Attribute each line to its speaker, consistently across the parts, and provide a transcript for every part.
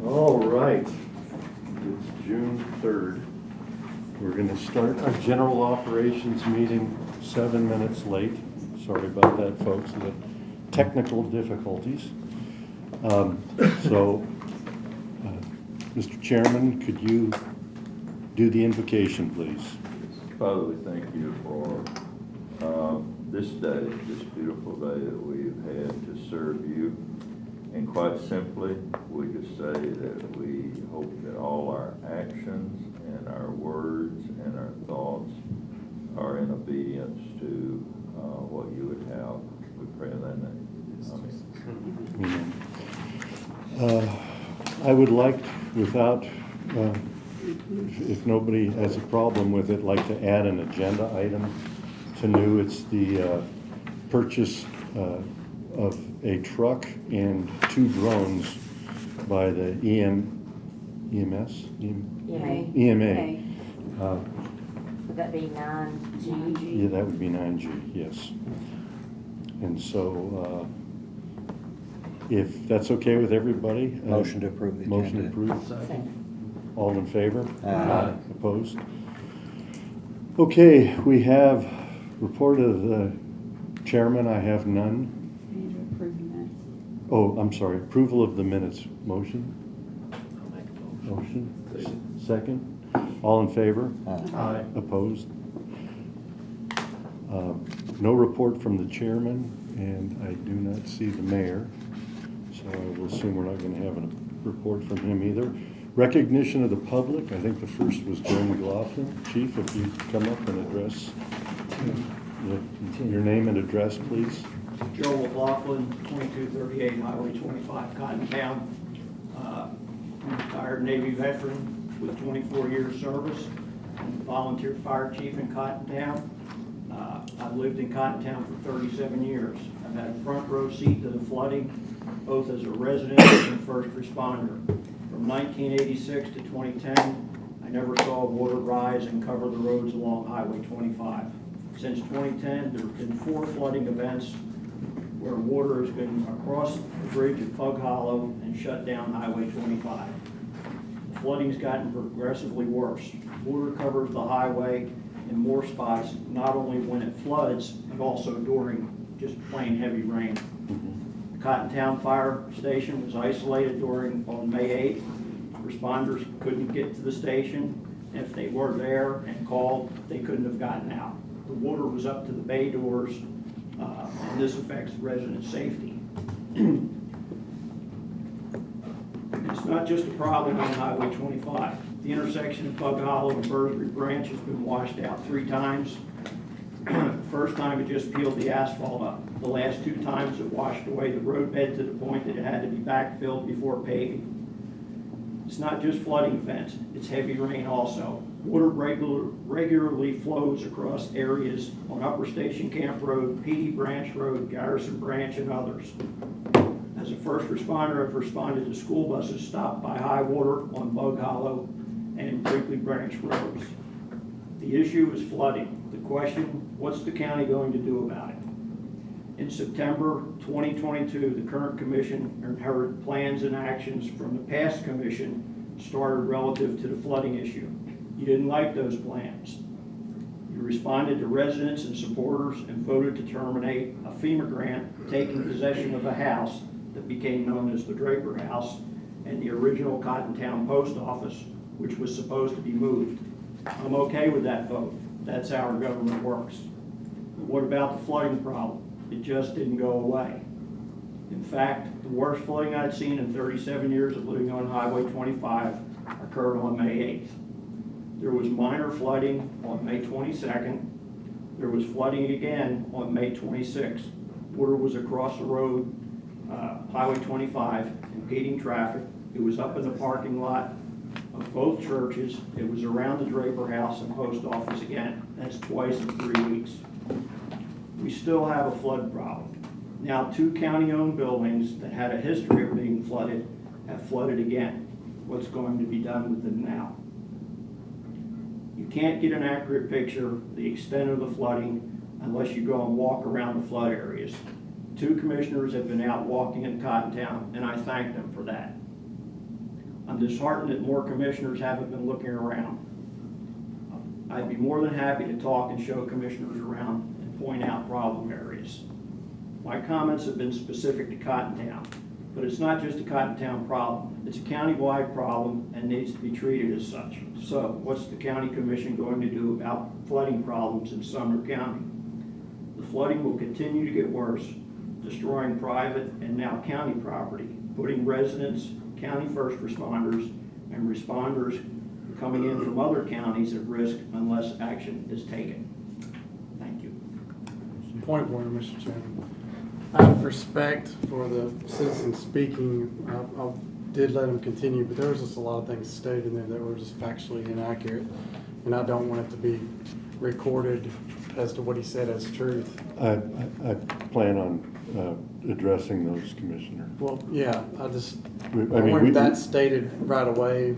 Speaker 1: All right, it's June 3rd. We're going to start our general operations meeting 7 minutes late. Sorry about that, folks, the technical difficulties. Mr. Chairman, could you do the invocation, please?
Speaker 2: Father, we thank you for this day, this beautiful day that we've had to serve you. And quite simply, we just say that we hope that all our actions and our words and our thoughts are in obedience to what you would have. We pray in that name.
Speaker 1: Amen. I would like, without, if nobody has a problem with it, like to add an agenda item to new. It's the purchase of a truck and 2 drones by the EMA.
Speaker 3: Would that be 9G?
Speaker 1: Yeah, that would be 9G, yes. And so, if that's okay with everybody.
Speaker 4: Motion to approve the agenda.
Speaker 1: Motion approved.
Speaker 3: Second.
Speaker 1: All in favor?
Speaker 4: Aye.
Speaker 1: Opposed? Okay, we have report of the chairman. I have none.
Speaker 5: Need to approve the minutes.
Speaker 1: Oh, I'm sorry, approval of the minutes. Motion?
Speaker 6: I'll make a motion.
Speaker 1: Motion? Second? All in favor?
Speaker 4: Aye.
Speaker 1: Opposed? No report from the chairman, and I do not see the mayor, so I will assume we're not going to have a report from him either. Recognition of the public. I think the first was Joe McLaughlin. Chief, if you come up and address your name and address, please.
Speaker 7: Joe McLaughlin, 2238 Highway 25, Cottontown. Retired Navy veteran with 24 years service. I'm a volunteer fire chief in Cottontown. I've lived in Cottontown for 37 years. I've had a front row seat to the flooding, both as a resident and first responder. From 1986 to 2010, I never saw water rise and cover the roads along Highway 25. Since 2010, there have been 4 flooding events where water has been across the bridge at Pug Hollow and shut down Highway 25. The flooding's gotten progressively worse. Water covers the highway in more spots, not only when it floods, but also during just plain heavy rain. The Cottontown Fire Station was isolated on May 8th. Responders couldn't get to the station. If they were there and called, they couldn't have gotten out. The water was up to the bay doors, and this affects resident safety. It's not just a problem on Highway 25. The intersection of Pug Hollow and Bursary Branch has been washed out 3 times. The first time it just peeled the asphalt up. The last 2 times it washed away the roadbed to the point that it had to be backfilled before paving. It's not just flooding events, it's heavy rain also. Water regularly flows across areas on Upper Station Camp Road, PD Branch Road, Garrison Branch, and others. As a first responder, I've responded to school buses stopped by high water on Bug Hollow and Brinkley Branch roads. The issue is flooding. The question, what's the county going to do about it? In September 2022, the current commission inherited plans and actions from the past commission started relative to the flooding issue. You didn't like those plans. You responded to residents and supporters and voted to terminate a FEMA grant taking possession of a house that became known as the Draper House and the original Cottontown Post Office, which was supposed to be moved. I'm okay with that vote. That's how our government works. But what about the flooding problem? It just didn't go away. In fact, the worst flooding I'd seen in 37 years of living on Highway 25 occurred on May 8th. There was minor flooding on May 22nd. There was flooding again on May 26th. Water was across the road, Highway 25, impeding traffic. It was up in the parking lot of both churches. It was around the Draper House and Post Office again. That's twice in 3 weeks. We still have a flood problem. Now, 2 county-owned buildings that had a history of being flooded have flooded again. What's going to be done with them now? You can't get an accurate picture of the extent of the flooding unless you go and walk around the flood areas. 2 commissioners have been out walking in Cottontown, and I thank them for that. I'm disheartened that more commissioners haven't been looking around. I'd be more than happy to talk and show commissioners around and point out problem areas. My comments have been specific to Cottontown, but it's not just a Cottontown problem. It's a county-wide problem and needs to be treated as such. So what's the county commission going to do about flooding problems in Sumner County? The flooding will continue to get worse, destroying private and now county property, putting residents, county first responders, and responders coming in from other counties at risk unless action is taken. Thank you.
Speaker 6: Point of order, Mr. Chairman. Out of respect for the citizen speaking, I did let him continue, but there was just a lot of things stated in there that were just factually inaccurate, and I don't want it to be recorded as to what he said as truth.
Speaker 1: I plan on addressing those, Commissioner.
Speaker 6: Well, yeah, I
Speaker 1: I mean,
Speaker 6: wanted that stated right away.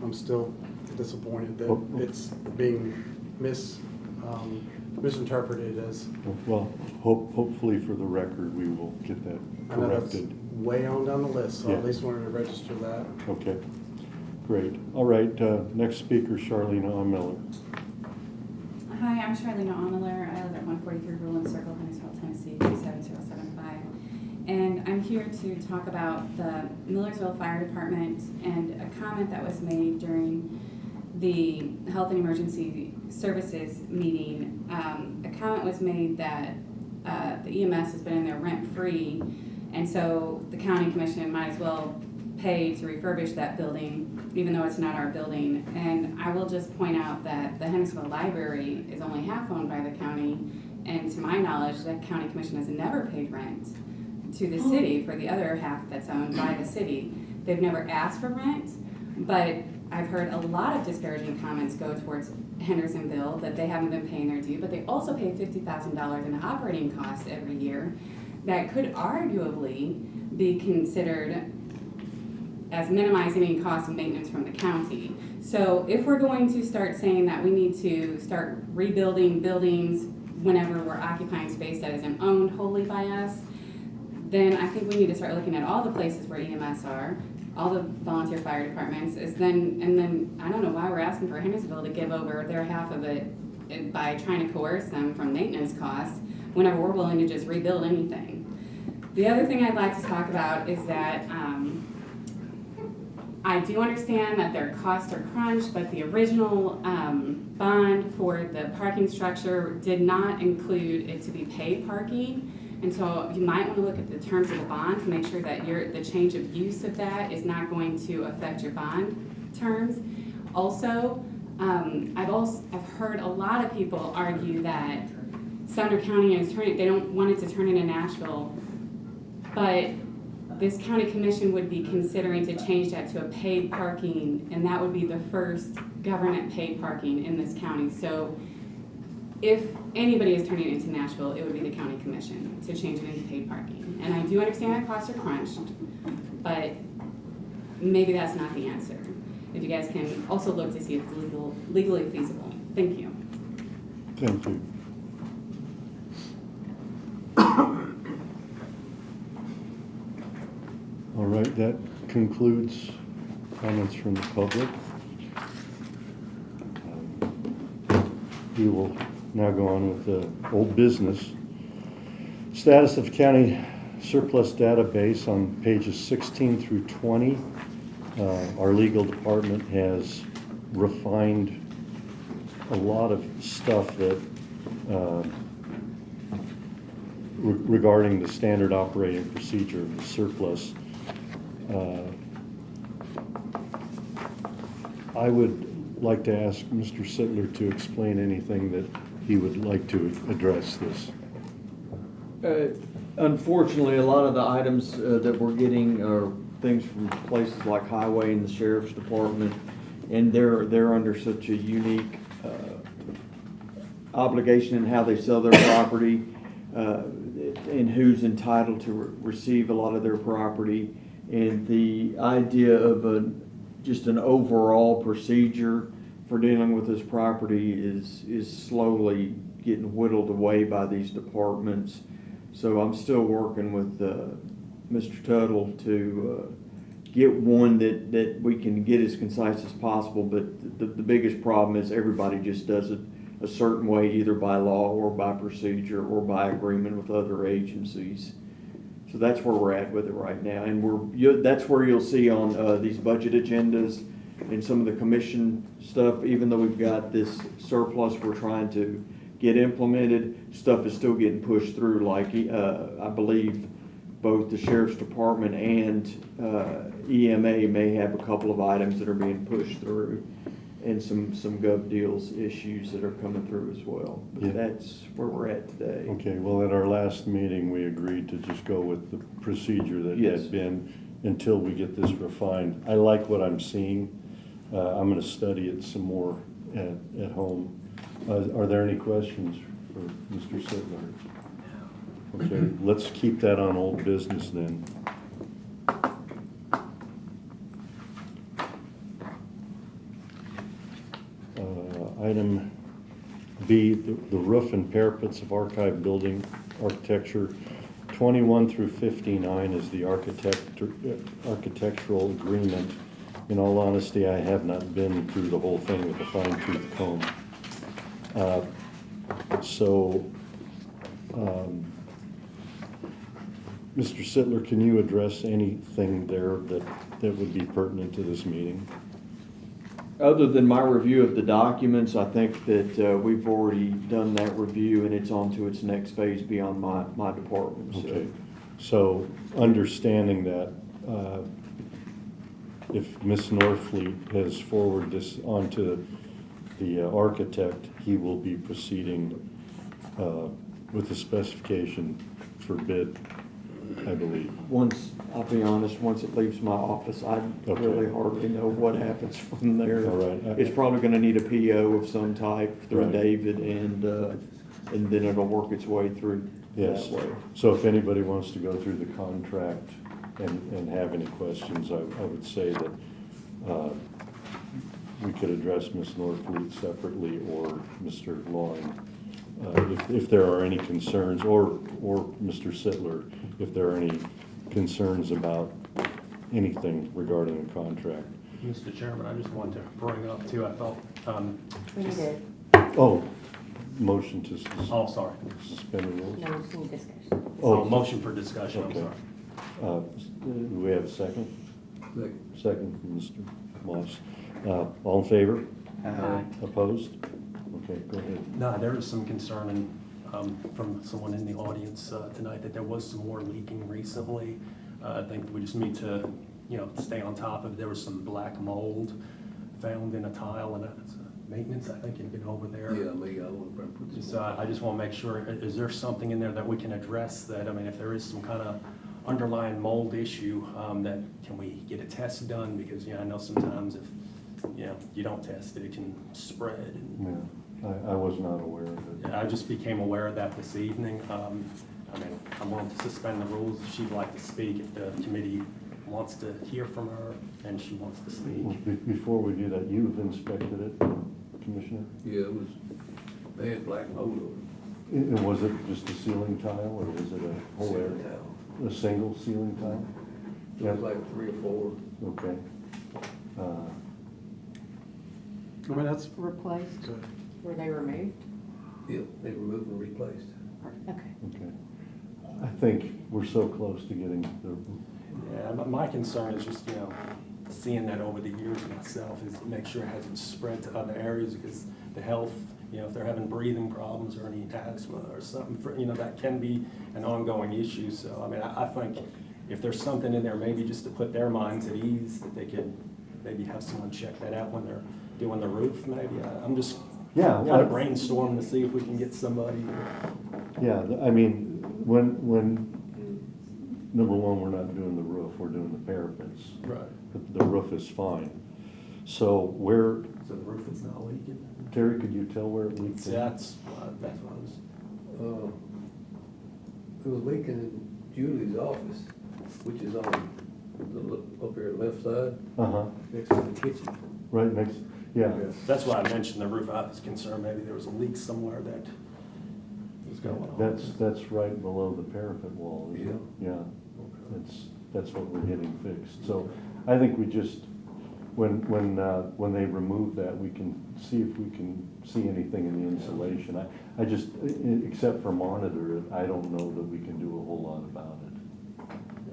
Speaker 6: I'm still disappointed that
Speaker 1: Well,
Speaker 6: it's being misinterpreted as.
Speaker 1: Well, hopefully for the record, we will get that
Speaker 6: I know that's
Speaker 1: corrected.
Speaker 6: way on down the list, so I
Speaker 1: Yeah.
Speaker 6: at least wanted to register that.
Speaker 1: Okay, great. All right, next speaker, Charlene A. Miller.
Speaker 4: Hi, I'm Charlene Onler. I live at 143 Ruland Circle, Huntersville, Tennessee, 37075. And I'm here to talk about the Millersville Fire Department and a comment that was made during the Health and Emergency Services meeting. A comment was made that the EMS has been in there rent-free, and so the county commission might as well pay to refurbish that building, even though it's not our building. And I will just point out that the Huntersville Library is only half owned by the county, and to my knowledge, the county commission has never paid rent to the city for the other half that's owned by the city. They've never asked for rent, but I've heard a lot of disparaging comments go towards Hendersonville that they haven't been paying their due, but they also pay $50,000 in operating costs every year that could arguably be considered as minimizing any cost of maintenance from the county. So if we're going to start saying that we need to start rebuilding buildings whenever we're occupying space that isn't owned wholly by us, then I think we need to start looking at all the places where EMS are, all the volunteer fire departments, and then I don't know why we're asking for Hendersonville to give over their half of it by trying to coerce them from maintenance costs whenever we're willing to just rebuild anything. The other thing I'd like to talk about is that I do understand that their costs are crunched, but the original bond for the parking structure did not include it to be paid parking. And so you might want to look at the terms of the bond to make sure that the change of use of that is not going to affect your bond terms. Also, I've heard a lot of people argue that Sumner County they don't want it to turn into Nashville, but this county commission would be considering to change that to a paid parking, and that would be the first government paid parking in this county. So if anybody is turning it into Nashville, it would be the county commission to change it into paid parking. And I do understand that costs are crunched, but maybe that's not the answer. If you guys can also look to see if it's legally feasible. Thank you.
Speaker 1: Thank you. All right, that concludes comments from the public. We will now go on with the old business. Status of county surplus database on pages 16 through 20. Our legal department has refined a lot of stuff that regarding the standard operating procedure of the surplus. I would like to ask Mr. Sittler to explain anything that he would like to address this.
Speaker 5: Unfortunately, a lot of the items that we're getting are things from places like Highway and the Sheriff's Department, and they're under such a unique obligation in how they sell their property and who's entitled to receive a lot of their property. And the idea of just an overall procedure for dealing with this property is slowly getting whittled away by these departments. So I'm still working with Mr. Tuttle to get one that we can get as concise as possible, but the biggest problem is everybody just does it a certain way, either by law or by procedure or by agreement with other agencies. So that's where we're at with it right now, and that's where you'll see on these budget agendas and some of the commission stuff, even though we've got this surplus we're trying to get implemented, stuff is still getting pushed through, like I believe both the sheriff's department and EMA may have a couple of items that are being pushed through, and some gov deals issues that are coming through as well. But
Speaker 1: Yeah.
Speaker 5: that's where we're at today.
Speaker 1: Okay, well, at our last meeting, we agreed to just go with the procedure that
Speaker 5: Yes.
Speaker 1: had been until we get this refined. I like what I'm seeing. I'm gonna study it some more at home. Are there any questions for Mr. Sittler? Okay, let's keep that on old business then. Item B, the roof and parapets of archive building architecture. 21 through 59 is the architectural agreement. In all honesty, I have not been through the whole thing with a fine-tooth comb. Mr. Sittler, can you address anything there that would be pertinent to this meeting?
Speaker 5: Other than my review of the documents, I think that we've already done that review and it's on to its next phase beyond my department. So.
Speaker 1: Okay, so understanding that, if Ms. Norfleet has forwarded this on to the architect, he will be proceeding with the specification for bid, I believe.
Speaker 5: I'll be honest, once it leaves my office, I
Speaker 1: Okay.
Speaker 5: really hardly know what happens from there.
Speaker 1: All right.
Speaker 5: It's probably gonna need a PO of some type through
Speaker 1: Right.
Speaker 5: David, and then it'll work its way through
Speaker 1: Yes,
Speaker 5: that way.
Speaker 1: so if anybody wants to go through the contract and have any questions, I would say that we could address Ms. Norfleet separately or Mr. Loring. If there are any concerns, or Mr. Sittler, if there are any concerns about anything regarding the contract.
Speaker 8: Mr. Chairman, I just wanted to bring up too, I thought,
Speaker 3: We need to,
Speaker 1: Oh, motion to
Speaker 8: oh, sorry.
Speaker 1: suspend the rules?
Speaker 3: no, just need discussion.
Speaker 8: Oh, motion for discussion, I'm
Speaker 1: Okay.
Speaker 8: sorry.
Speaker 1: Do we have a second? Second from Mr. Moss. All in favor?
Speaker 3: Aye.
Speaker 1: Opposed? Okay, go ahead.
Speaker 8: No, there is some concern from someone in the audience tonight that there was some more leaking recently. I think we just need to, stay on top of it. There was some black mold found in a tile, and it's maintenance, I think, had been over there.
Speaker 9: Yeah, maybe I want to put some.
Speaker 8: So I just want to make sure, is there something in there that we can address that, if there is some kind of underlying mold issue, that can we get a test done? Because, I know sometimes if, you don't test it, it can spread. And
Speaker 1: I was not aware of it.
Speaker 8: I just became aware of that this evening. I'm willing to suspend the rules if she'd like to speak, if the committee wants to hear from her and she wants to
Speaker 1: Well,
Speaker 8: speak.
Speaker 1: Before we do that, you've inspected it, Commissioner?
Speaker 9: Yeah, it was, they had black mold on
Speaker 1: And was it just a ceiling tile, or was it a
Speaker 9: it.
Speaker 1: whole
Speaker 9: Ceiling
Speaker 1: area?
Speaker 9: tile.
Speaker 1: A single ceiling tile?
Speaker 9: It was like 3 or 4.
Speaker 1: Okay.
Speaker 6: That's
Speaker 3: Replaced,
Speaker 6: good.
Speaker 3: were they removed?
Speaker 9: Yeah, they removed and replaced.
Speaker 3: Okay.
Speaker 1: Okay. I think we're so close to getting the,
Speaker 8: Yeah, my concern is just, seeing that over the years myself, is to make sure it hasn't spread to other areas, because the health, if they're having breathing problems or any asthma or something, that can be an ongoing issue. So, I think if there's something in there, maybe just to put their minds at ease, that they could maybe have someone check that out when they're doing the roof, maybe. I'm just
Speaker 1: Yeah,
Speaker 8: kind of brainstorming to see if we can get somebody.
Speaker 1: yeah, when, number one, we're not doing the roof, we're doing the parapets.
Speaker 8: Right.
Speaker 1: The roof is fine. So where,
Speaker 8: So the roof is not leaking.
Speaker 1: Terry, could you tell where it leaked?
Speaker 8: See, that's what I was.
Speaker 9: It was leaking in Julie's office, which is on the, up here left side,
Speaker 1: Uh-huh,
Speaker 9: next to the kitchen.
Speaker 1: right next, yeah.
Speaker 8: That's why I mentioned the roof. I was concerned maybe there was a leak somewhere that was going on.
Speaker 1: That's right below the parapet wall, isn't it? Yeah, that's what we're getting fixed. So I think we just, when they remove that, we can see if we can see anything in the insulation. I just, except for monitor it, I don't know that we can do a whole lot about it.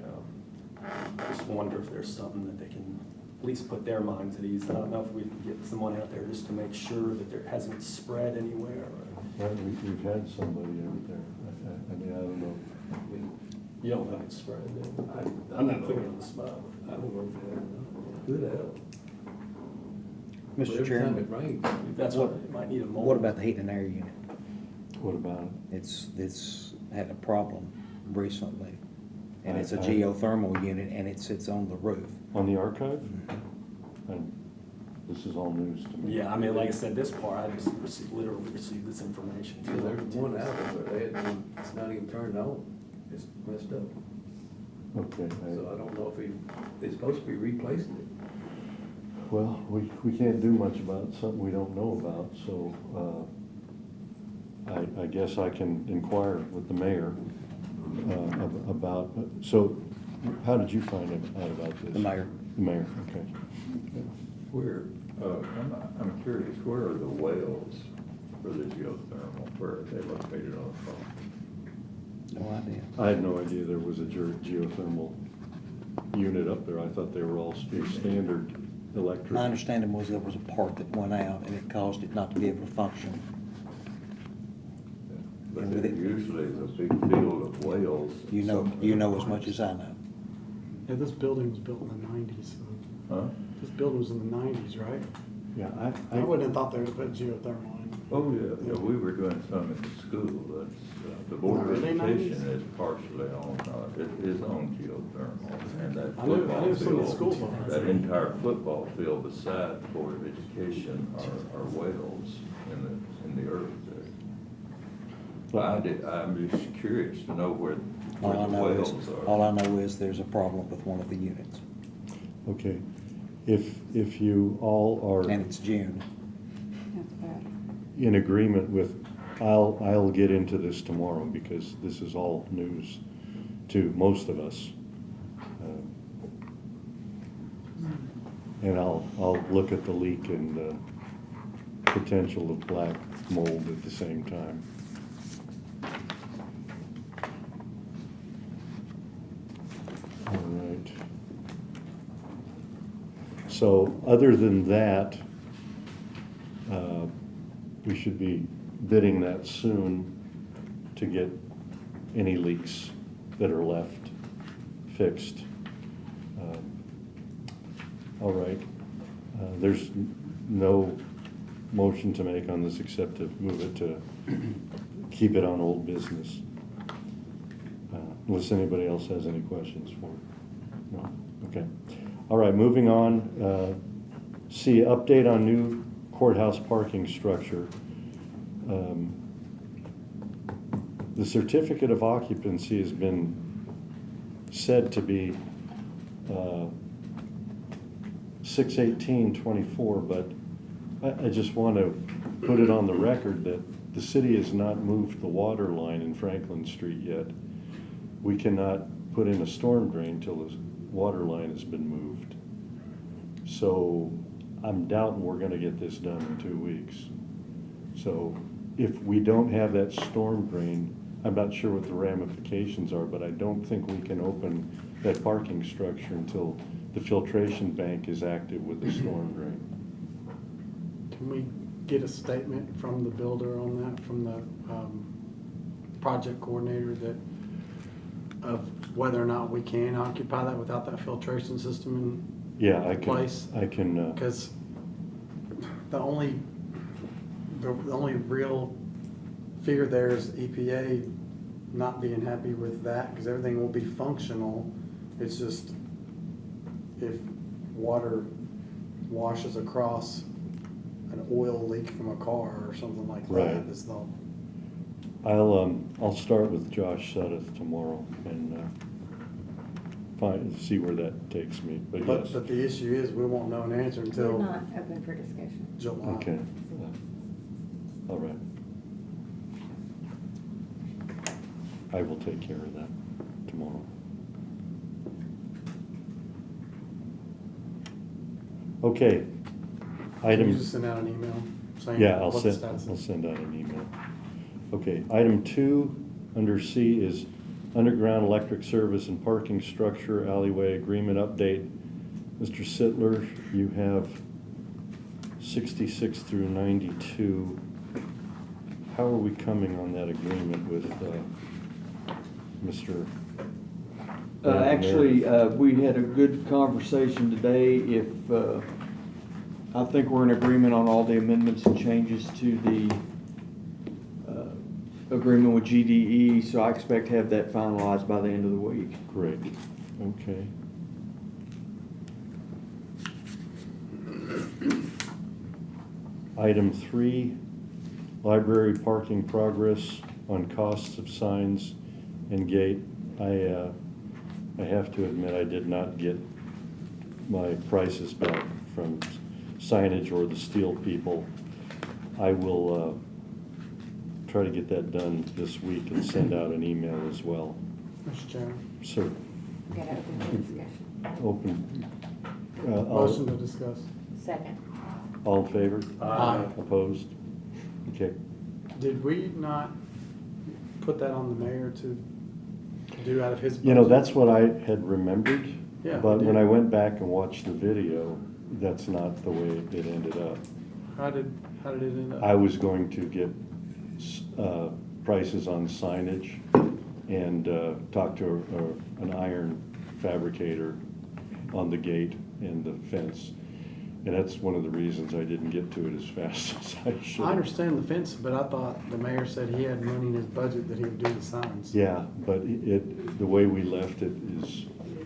Speaker 8: Yeah. Just wonder if there's something that they can at least put their minds at ease. I don't know if we can get someone out there just to make sure that there hasn't spread anywhere.
Speaker 1: Well, we've had somebody out there. I mean, I don't know.
Speaker 8: You don't think it's spread, do you? I'm not putting you on the spot.
Speaker 9: I don't know if it had, could have. But
Speaker 10: Mr.
Speaker 9: every time it
Speaker 10: Chairman,
Speaker 9: rains,
Speaker 8: That's what, it might need a mold.
Speaker 10: what about the heat and air unit?
Speaker 1: What about it?
Speaker 10: It's had a problem recently, and it's a
Speaker 1: I-
Speaker 10: geothermal unit, and it sits on the roof.
Speaker 1: On the archive? And this is all news to me.
Speaker 8: Yeah, I mean, like I said, this part, I just literally received this information.
Speaker 9: yeah, there's one out there, but they had one, it's not even turned on, it's messed up.
Speaker 1: Okay.
Speaker 9: So I don't know if they're supposed to be replacing it.
Speaker 1: Well, we can't do much about something we don't know about, so I guess I can inquire with the mayor about, so how did you find out about this?
Speaker 10: The mayor.
Speaker 1: The mayor, okay.
Speaker 2: Where, I'm curious, where are the wells for the geothermal? Where are they located on the property?
Speaker 10: No idea.
Speaker 1: I had no idea there was a geothermal unit up there. I thought they were all standard electric.
Speaker 10: My understanding was there was a part that went out, and it caused it not to be able to function.
Speaker 2: But
Speaker 10: And with
Speaker 2: there
Speaker 10: it-
Speaker 2: usually is a big field of wells.
Speaker 10: You know as much as I know.
Speaker 6: Yeah, this building was built in the 90s.
Speaker 2: Huh?
Speaker 6: This building was in the 90s, right?
Speaker 1: Yeah,
Speaker 6: I wouldn't have thought they would put geothermal in.
Speaker 2: Oh, yeah, we were doing some at the school, that's, the Board of
Speaker 6: Are they
Speaker 2: Education
Speaker 6: 90s?
Speaker 2: is partially on, it is on geothermal, and that
Speaker 6: I knew
Speaker 2: football
Speaker 6: some of the schools
Speaker 2: field,
Speaker 6: were.
Speaker 2: that entire football field beside the Board of Education are wells in the earth there. But I'm just curious to know where
Speaker 10: All I
Speaker 2: the
Speaker 10: know is,
Speaker 2: wells
Speaker 10: all
Speaker 2: are.
Speaker 10: I know is there's a problem with one of the units,
Speaker 1: Okay. If you all are
Speaker 10: and it's June.
Speaker 3: That's bad.
Speaker 1: in agreement with, I'll get into this tomorrow because this is all news to most of us. And I'll look at the leak and the potential of black mold at the same time. All right. So other than that, we should be bidding that soon to get any leaks that are left fixed. All right, there's no motion to make on this except to move it to, keep it on old business. Unless anybody else has any questions for it. No? Okay. All right, moving on. C, update on new courthouse parking structure. The certificate of occupancy has been said to be 6/18/24, but I just want to put it on the record that the city has not moved the water line in Franklin Street yet. We cannot put in a storm drain till the water line has been moved. So I'm doubting we're gonna get this done in 2 weeks. So if we don't have that storm drain, I'm not sure what the ramifications are, but I don't think we can open that parking structure until the filtration bank is active with the storm drain.
Speaker 6: Can we get a statement from the builder on that, from the project coordinator, that of whether or not we can occupy that without that filtration system
Speaker 1: Yeah,
Speaker 6: in place?
Speaker 1: I can,
Speaker 6: Because the only real fear there is EPA not being happy with that, because everything will be functional. It's just if water washes across an oil leak from a car or something like that,
Speaker 1: Right.
Speaker 6: is the,
Speaker 1: I'll start with Josh Suddeth tomorrow and see where that takes me, but yes.
Speaker 6: but the issue is we won't know an answer
Speaker 3: We're
Speaker 6: until
Speaker 3: not open for discussion.
Speaker 6: July.
Speaker 1: Okay, all right. I will take care of that tomorrow. Okay.
Speaker 6: Can
Speaker 1: Item.
Speaker 6: you just send out an email saying
Speaker 1: Yeah, I'll
Speaker 6: what the
Speaker 1: send,
Speaker 6: status
Speaker 1: I'll
Speaker 6: is?
Speaker 1: send out an email. Okay, item 2, under C, is underground electric service and parking structure alleyway agreement update. Mr. Sittler, you have 66 through 92. How are we coming on that agreement with Mr.?
Speaker 5: Actually, we had a good conversation today. If, I think we're in agreement on all the amendments and changes to the agreement with GDE, so I expect to have that finalized by the end of the week.
Speaker 1: Great, okay. Item 3, library parking progress on costs of signs and gate. I have to admit, I did not get my prices back from signage or the steel people. I will try to get that done this week and send out an email as well.
Speaker 6: Mr. Chairman,
Speaker 1: So,
Speaker 3: We gotta open for discussion.
Speaker 1: open.
Speaker 6: motion to discuss.
Speaker 3: Second.
Speaker 1: All in favor?
Speaker 6: Aye.
Speaker 1: Opposed? Okay.
Speaker 6: Did we not put that on the mayor to do out of his budget?
Speaker 1: You know, that's what I had remembered.
Speaker 6: Yeah, we
Speaker 1: But when
Speaker 6: did.
Speaker 1: I went back and watched the video, that's not the way it ended up.
Speaker 6: How did it end up?
Speaker 1: I was going to get prices on signage and talk to an iron fabricator on the gate and the fence. And that's one of the reasons I didn't get to it as fast as I should.
Speaker 6: I understand the fence, but I thought the mayor said he had money in his budget that he would do the signs.
Speaker 1: Yeah, but the way we left it is,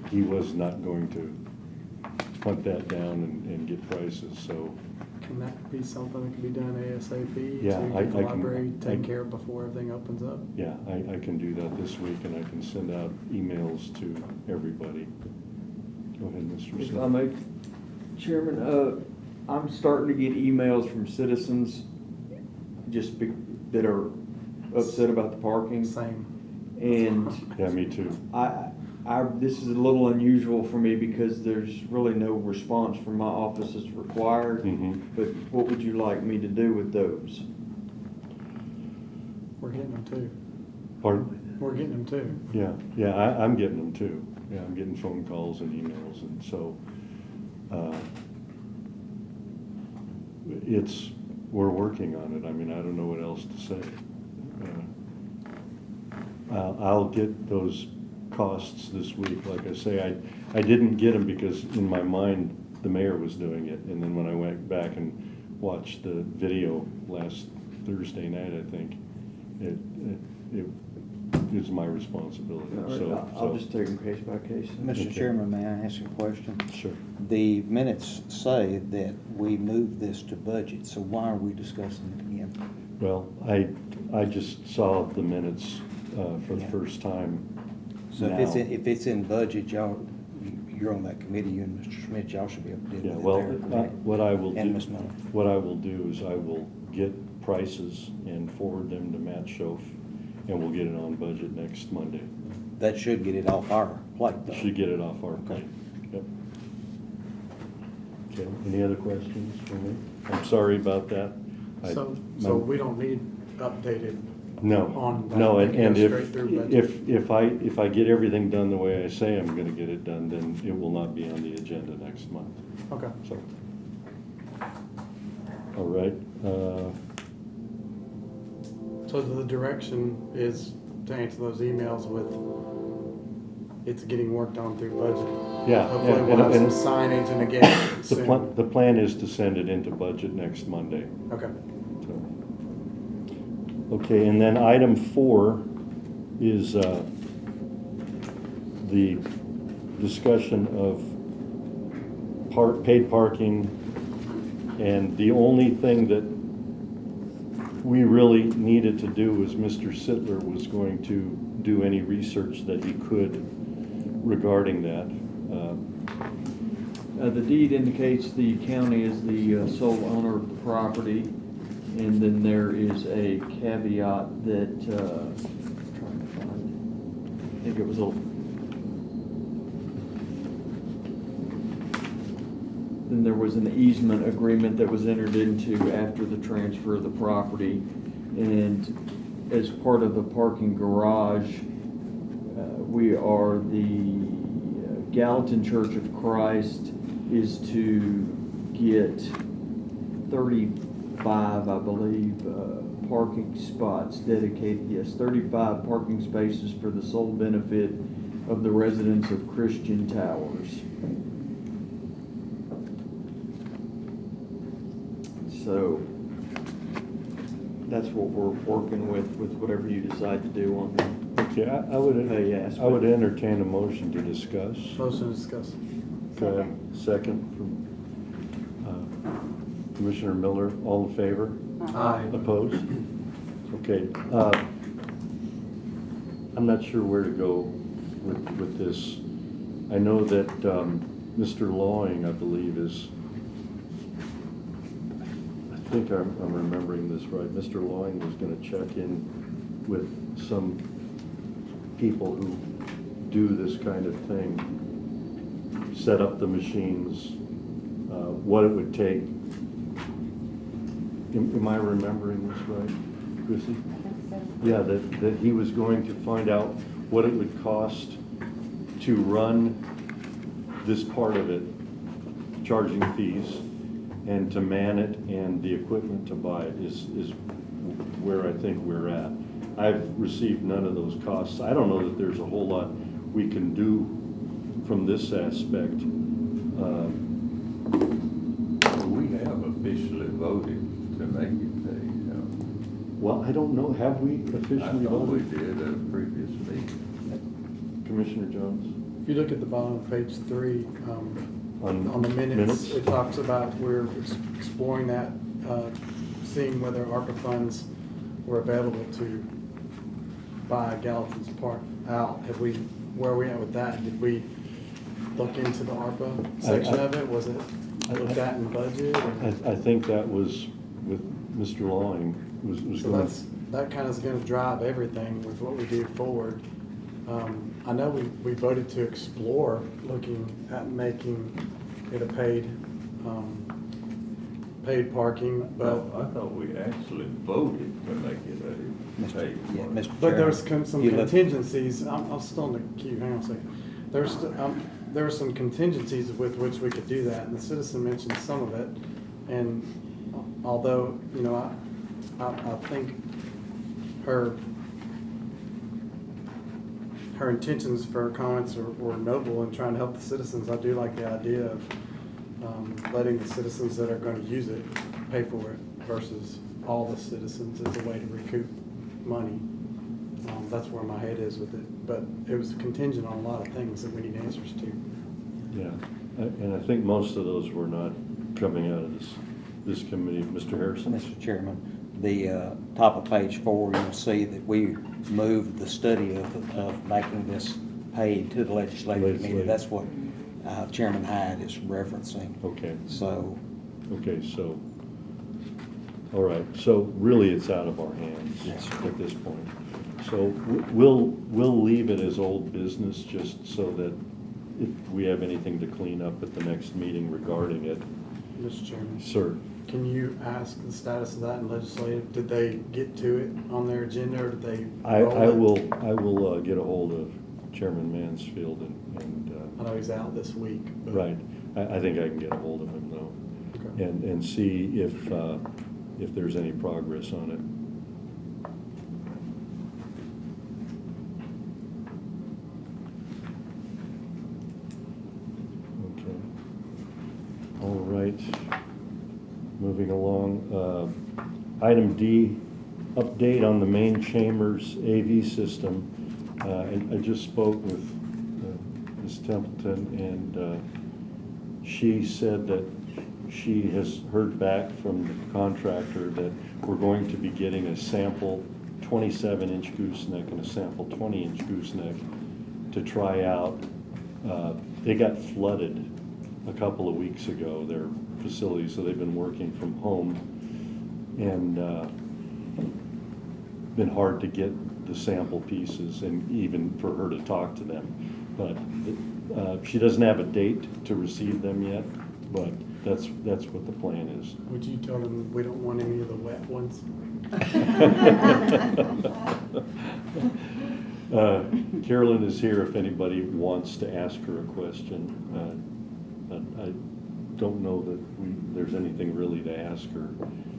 Speaker 1: he was not going to hunt that down and get prices, so.
Speaker 6: Can that be something that can be done ASAP?
Speaker 1: Yeah,
Speaker 6: To
Speaker 1: I
Speaker 6: get the
Speaker 1: can-
Speaker 6: library
Speaker 1: I-
Speaker 6: taken care of before everything opens up?
Speaker 1: Yeah, I can do that this week, and I can send out emails to everybody. Go ahead, Mr.
Speaker 5: If
Speaker 1: Smith.
Speaker 5: I may, Chairman, I'm starting to get emails from citizens that are upset about the parking.
Speaker 6: Same.
Speaker 5: And
Speaker 1: Yeah, me too.
Speaker 5: this is a little unusual for me because there's really no response from my office that's required.
Speaker 1: Mhm.
Speaker 5: But what would you like me to do with those?
Speaker 6: We're getting them too.
Speaker 1: Pardon?
Speaker 6: We're getting them too.
Speaker 1: Yeah, I'm getting them too. Yeah, I'm getting phone calls and emails, and so, we're working on it. I mean, I don't know what else to say. I'll get those costs this week. Like I say, I didn't get them because in my mind, the mayor was doing it. And then when I went back and watched the video last Thursday night, I think, it's my responsibility. So
Speaker 5: I'll just take them case by case.
Speaker 10: Mr.
Speaker 1: Okay.
Speaker 10: Chairman, may I ask a question?
Speaker 1: Sure.
Speaker 10: The minutes say that we moved this to budget, so why are we discussing it again?
Speaker 1: Well, I just saw the minutes for the
Speaker 10: Yeah.
Speaker 1: first time
Speaker 10: So
Speaker 1: now.
Speaker 10: if it's in budget, you're on that committee, you and Mr. Schmidt, y'all should be able to
Speaker 1: Yeah,
Speaker 10: deal with
Speaker 1: well,
Speaker 10: it there.
Speaker 1: what I will
Speaker 10: And
Speaker 1: do,
Speaker 10: Ms. Miller.
Speaker 1: what I will do is I will get prices and forward them to Matt Schoaf, and we'll get it on budget next Monday.
Speaker 10: That should get it off our plate, though.
Speaker 1: Should get it off our plate. Yep. Okay, any other questions for me? I'm sorry about that.
Speaker 6: So
Speaker 1: my-
Speaker 6: we don't need updated
Speaker 1: No,
Speaker 6: on that.
Speaker 1: no,
Speaker 6: They
Speaker 1: and
Speaker 6: can go
Speaker 1: if,
Speaker 6: straight through budget.
Speaker 1: if I get everything done the way I say I'm gonna get it done, then it will not be on the agenda next month,
Speaker 6: Okay.
Speaker 1: so. All right,
Speaker 6: So the direction is to answer those emails with, it's getting worked on through budget.
Speaker 1: yeah.
Speaker 6: Hopefully
Speaker 1: and-
Speaker 6: we'll have some
Speaker 1: and
Speaker 6: signage and a gate soon.
Speaker 1: the plan is to send it into budget next Monday,
Speaker 6: Okay.
Speaker 1: so. Okay, and then item 4 is the discussion of paid parking, and the only thing that we really needed to do was Mr. Sittler was going to do any research that he could regarding that.
Speaker 5: The deed indicates the county is the sole owner of the property, and then there is a caveat that, I'm trying to find, I think it was then there was an easement agreement that was entered into after the transfer of the property. And as part of the parking garage, we are the Gallatin Church of Christ is to get 35, I believe, parking spots dedicated, yes, 35 parking spaces for the sole benefit of the residents of Christian Towers. So that's what we're working with whatever you decide to do on that.
Speaker 1: Okay, I would,
Speaker 5: Pay aspect.
Speaker 1: I would entertain a motion to discuss.
Speaker 6: Motion to discuss.
Speaker 1: Okay, second from Commissioner Miller. All in favor?
Speaker 6: Aye.
Speaker 1: Opposed? Okay, I'm not sure where to go with this. I know that Mr. Lawing, I believe, is, I think I'm remembering this right. Mr. Lawing was gonna check in with some people who do this kind of thing, set up the machines, what it would take. Am I remembering this right, Chrissy? Yeah, that he was going to find out what it would cost to run this part of it, charging fees, and to man it, and the equipment to buy it is where I think we're at. I've received none of those costs. I don't know that there's a whole lot we can do from this aspect.
Speaker 2: We have officially voted to make it pay.
Speaker 1: Well, I don't know, have we
Speaker 2: I
Speaker 1: officially
Speaker 2: thought we
Speaker 1: voted?
Speaker 2: did at a previous meeting.
Speaker 1: Commissioner Jones?
Speaker 6: If you look at the bottom of page 3, on the minutes,
Speaker 1: Minutes?
Speaker 6: it talks about we're exploring that, seeing whether ARPA funds were available to buy Gallatin's Park out. Where are we at with that? Did we look into the ARPA section of it? Was it looked at in budget?
Speaker 1: I think that was with Mr. Lawing, was
Speaker 6: So
Speaker 1: going.
Speaker 6: that kind of is going to drive everything with what we do forward. I know we voted to explore looking at making it a paid parking, but
Speaker 2: I thought we actually voted to make it a paid
Speaker 10: Yeah,
Speaker 2: one.
Speaker 10: Mr.
Speaker 6: but there's
Speaker 10: Chairman,
Speaker 6: some
Speaker 10: you look-
Speaker 6: contingencies. I'm still in the queue. Hang on a second. There are some contingencies with which we could do that, and the citizen mentioned some of it. And although, you know, I think her intentions for her comments were noble in trying to help the citizens. I do like the idea of letting the citizens that are going to use it pay for it versus all the citizens as a way to recoup money. That's where my head is with it. But it was contingent on a lot of things that we need answers to.
Speaker 1: Yeah, and I think most of those were not coming out of this committee. Mr. Harrison?
Speaker 10: Mr. Chairman, the top of page 4, you'll see that we moved the study of making this paid to the legislative committee. That's what Chairman Hyde is referencing.
Speaker 1: Okay.
Speaker 10: So,
Speaker 1: Okay, so, all right, so really it's out of our hands
Speaker 10: Yes.
Speaker 1: at this point. So we'll leave it as old business just so that if we have anything to clean up at the next meeting regarding it.
Speaker 6: Mr. Chairman,
Speaker 1: Sir?
Speaker 6: can you ask the status of that in legislative? Did they get to it on their agenda, or did they
Speaker 1: I
Speaker 6: roll it?
Speaker 1: will get a hold of Chairman Mansfield and
Speaker 6: I know he's out this week. But
Speaker 1: right, I think I can get a hold of him though,
Speaker 6: Okay.
Speaker 1: and see if there's any progress on it. Okay. All right. Moving along. Item D, update on the main chamber's AV system. I just spoke with Ms. Templeton, and she said that she has heard back from the contractor that we're going to be getting a sample 27-inch gooseneck and a sample 20-inch gooseneck to try out. They got flooded a couple of weeks ago, their facility, so they've been working from home, and been hard to get the sample pieces and even for her to talk to them. But she doesn't have a date to receive them yet, but that's what the plan is.
Speaker 6: Would you tell them we don't want any of the wet ones?
Speaker 1: Carolyn is here if anybody wants to ask her a question. I don't know that there's anything really to ask her.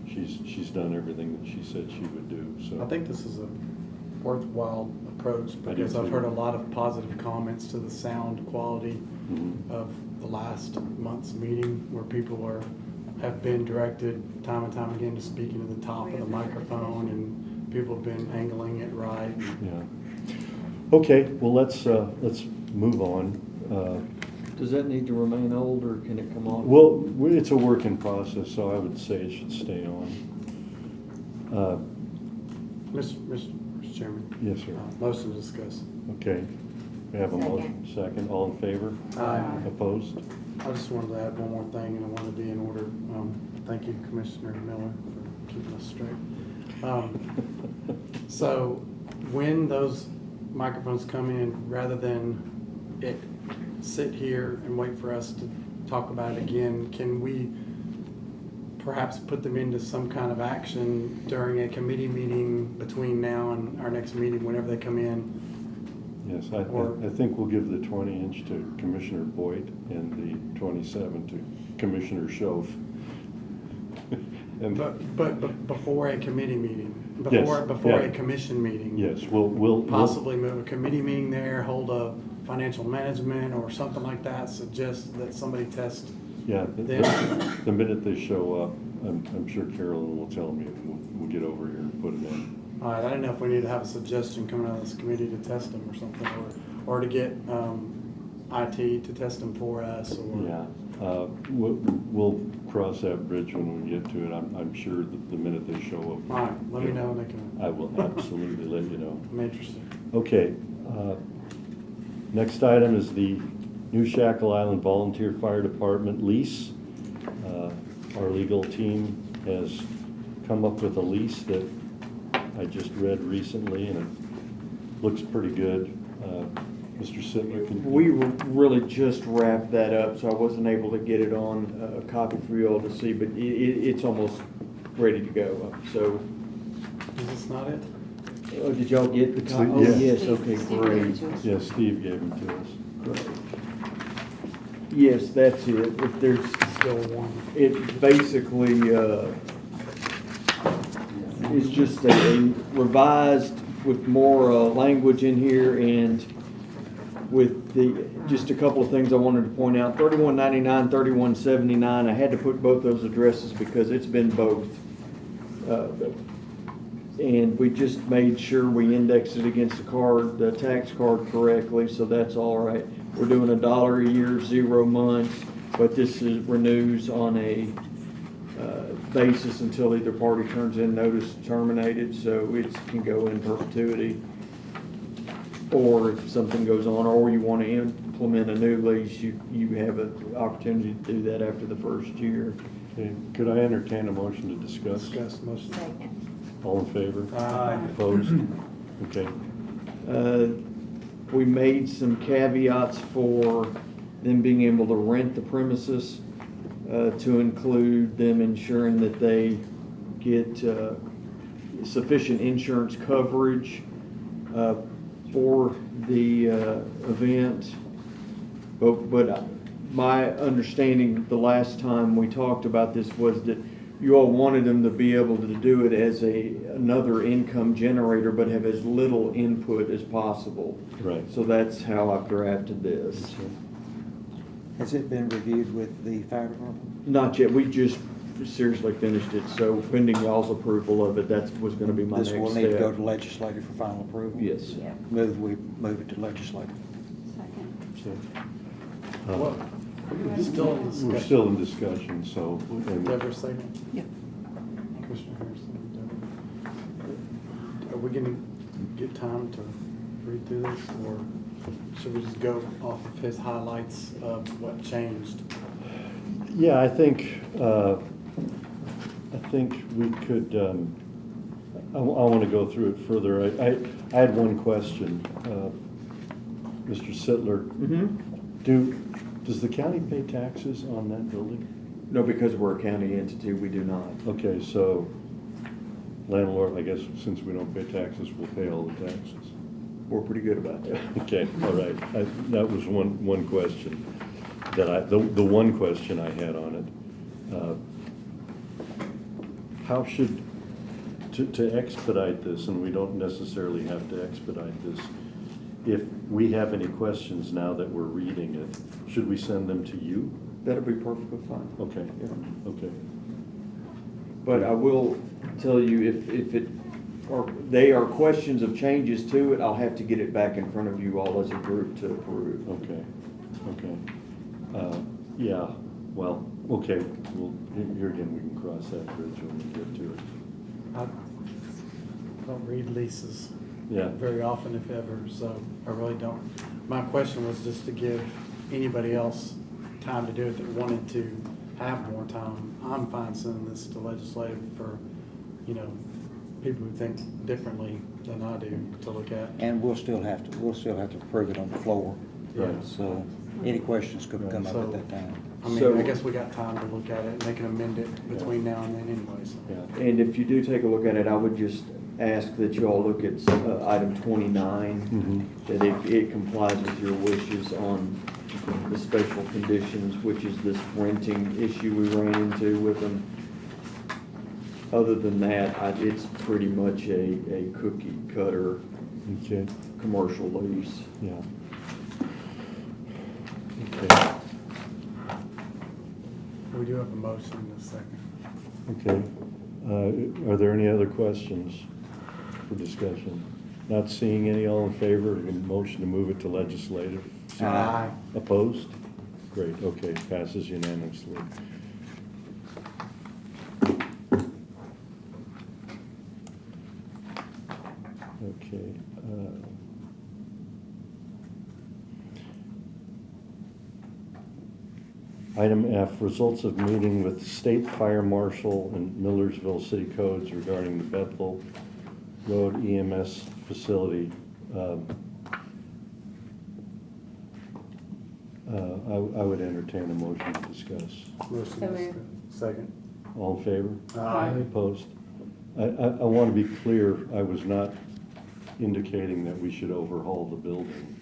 Speaker 1: She's done everything that she said she would do, so.
Speaker 6: I think this is a worthwhile approach
Speaker 1: I do
Speaker 6: because I've
Speaker 1: too.
Speaker 6: heard a lot of positive comments to the sound quality
Speaker 1: Mhm.
Speaker 6: of the last month's meeting where people have been directed time and time again to speak into the top of the microphone, and people have been angling it right.
Speaker 1: Yeah. Okay, well, let's move on.
Speaker 5: Does that need to remain old, or can it come off?
Speaker 1: Well, it's a work in process, so I would say it should stay on.
Speaker 6: Mr. Chairman.
Speaker 1: Yes, sir.
Speaker 6: Motion to discuss.
Speaker 1: Okay. We have a motion, second. All in favor?
Speaker 6: Aye.
Speaker 1: Opposed?
Speaker 6: I just wanted to add one more thing, and I want to be in order. Thank you, Commissioner Miller, for keeping us straight. So when those microphones come in, rather than it sit here and wait for us to talk about it again, can we perhaps put them into some kind of action during a committee meeting between now and our next meeting, whenever they come in?
Speaker 1: Yes,
Speaker 6: Or-
Speaker 1: I think we'll give the 20-inch to Commissioner Boyd and the 27 to Commissioner Schoaf. And
Speaker 6: But before a committee meeting,
Speaker 1: Yes,
Speaker 6: before
Speaker 1: yeah.
Speaker 6: a commission meeting?
Speaker 1: yes, we'll
Speaker 6: Possibly move a committee meeting there, hold a financial management or something like that, suggest that somebody test.
Speaker 1: Yeah,
Speaker 6: Then-
Speaker 1: the minute they show up, I'm sure Carolyn will tell me, and we'll get over here and put it in.
Speaker 6: All right, I don't know if we need to have a suggestion coming out of this committee to test them or something, or to get IT to test them for us, or.
Speaker 1: Yeah, we'll cross that bridge when we get to it. I'm sure that the minute they show up.
Speaker 6: All right, let me know when they can.
Speaker 1: I will absolutely let you know.
Speaker 6: I'm interested.
Speaker 1: Okay, next item is the New Shackle Island Volunteer Fire Department lease. Our legal team has come up with a lease that I just read recently, and it looks pretty good. Mr. Sittler, can you?
Speaker 5: We really just wrapped that up, so I wasn't able to get it on a copy for you all to see, but it's almost ready to go. So,
Speaker 6: Is this not it?
Speaker 5: oh, did y'all get the copy? Oh,
Speaker 1: Yeah.
Speaker 5: yes, okay, great.
Speaker 1: Yeah, Steve gave them to us.
Speaker 5: Great. Yes, that's it. If there's,
Speaker 6: Still one.
Speaker 5: it basically, is just a revised with more, language in here, and with just a couple of things I wanted to point out. 3199, 3179, I had to put both those addresses because it's been both. And we just made sure we indexed it against the tax card correctly, so that's all right. We're doing $1 a year, 0 months, but this renews on a basis until either party turns in notice terminated, so it can go in perpetuity. Or if something goes on, or you want to implement a new lease, you have an opportunity to do that after the first year.
Speaker 1: Okay, could I entertain a motion to discuss?
Speaker 6: Discuss motion.
Speaker 3: Second.
Speaker 1: All in favor?
Speaker 6: Aye.
Speaker 1: Opposed? Okay.
Speaker 5: We made some caveats for them being able to rent the premises, to include them ensuring that they get sufficient insurance coverage for the event. But my understanding the last time we talked about this was that you all wanted them to be able to do it as another income generator, but have as little input as possible.
Speaker 1: Right.
Speaker 5: So that's how I've drafted this.
Speaker 10: Has it been reviewed with the fire department?
Speaker 5: Not yet, we just seriously finished it, so pending y'all's approval of it, that was gonna be my next
Speaker 10: This
Speaker 5: step.
Speaker 10: will need to go to legislative for final approval?
Speaker 5: Yes.
Speaker 3: Yeah.
Speaker 10: We move it to legislative.
Speaker 4: Second.
Speaker 1: So,
Speaker 6: What? We're still in
Speaker 1: we're
Speaker 6: discussion.
Speaker 1: still in discussion, so. and-
Speaker 6: Deborah, second.
Speaker 3: Yeah.
Speaker 6: Commissioner Harrison, Deborah. Are we gonna get time to read through this, or should we just go off of his highlights of what changed?
Speaker 1: Yeah, I think we could, I want to go through it further. I had one question. Mr. Sittler,
Speaker 5: Mm-hmm.
Speaker 1: Does the county pay taxes on that building?
Speaker 5: No, because we're a county entity, we do not.
Speaker 1: Okay, so landlord, I guess since we don't pay taxes, we'll pay all the taxes.
Speaker 5: We're pretty good about that.
Speaker 1: Okay, all right. That was one question that the one question I had on it. How should, to expedite this, and we don't necessarily have to expedite this, if we have any questions now that we're reading it, should we send them to you?
Speaker 5: That'll be perfectly fine.
Speaker 1: Okay,
Speaker 5: Yeah.
Speaker 1: okay.
Speaker 5: But I will tell you, if it, or they are questions of changes to it, I'll have to get it back in front of you all as a group to approve.
Speaker 1: Okay, okay. Yeah, well, okay, well, here again, we can cross that bridge when we get to it.
Speaker 6: I don't read leases
Speaker 1: Yeah,
Speaker 6: very often, if ever, so I really don't. My question was just to give anybody else time to do it that wanted to have more time. I'm fine sending this to legislative for, people who think differently than I do to look at.
Speaker 10: And we'll still have to approve it on the floor.
Speaker 1: Right.
Speaker 10: So any questions could come up
Speaker 6: So-
Speaker 10: at that time.
Speaker 6: I mean,
Speaker 5: So-
Speaker 6: I guess we got time to look at it, and they can amend it between now and then anyway, so.
Speaker 1: yeah.
Speaker 5: And if you do take a look at it, I would just ask that you all look at item 29,
Speaker 1: Mhm.
Speaker 5: that it complies with your wishes on the special conditions, which is this renting issue we ran into with them. Other than that, it's pretty much a cookie cutter
Speaker 1: Okay,
Speaker 5: commercial lease.
Speaker 1: yeah. Okay,
Speaker 6: We do have a motion in a second.
Speaker 1: okay. Are there any other questions for discussion? Not seeing any, all in favor of a motion to move it to legislative?
Speaker 10: Aye.
Speaker 1: Opposed? Great, okay, passes unanimously. Okay. Item F, results of meeting with State Fire Marshal and Millersville City Codes regarding the Bethel Road EMS facility. I would entertain a motion to discuss.
Speaker 6: Motion
Speaker 3: So
Speaker 6: is
Speaker 3: moved.
Speaker 6: second.
Speaker 1: All in favor?
Speaker 6: Aye.
Speaker 1: Opposed? I want to be clear, I was not indicating that we should overhaul the building.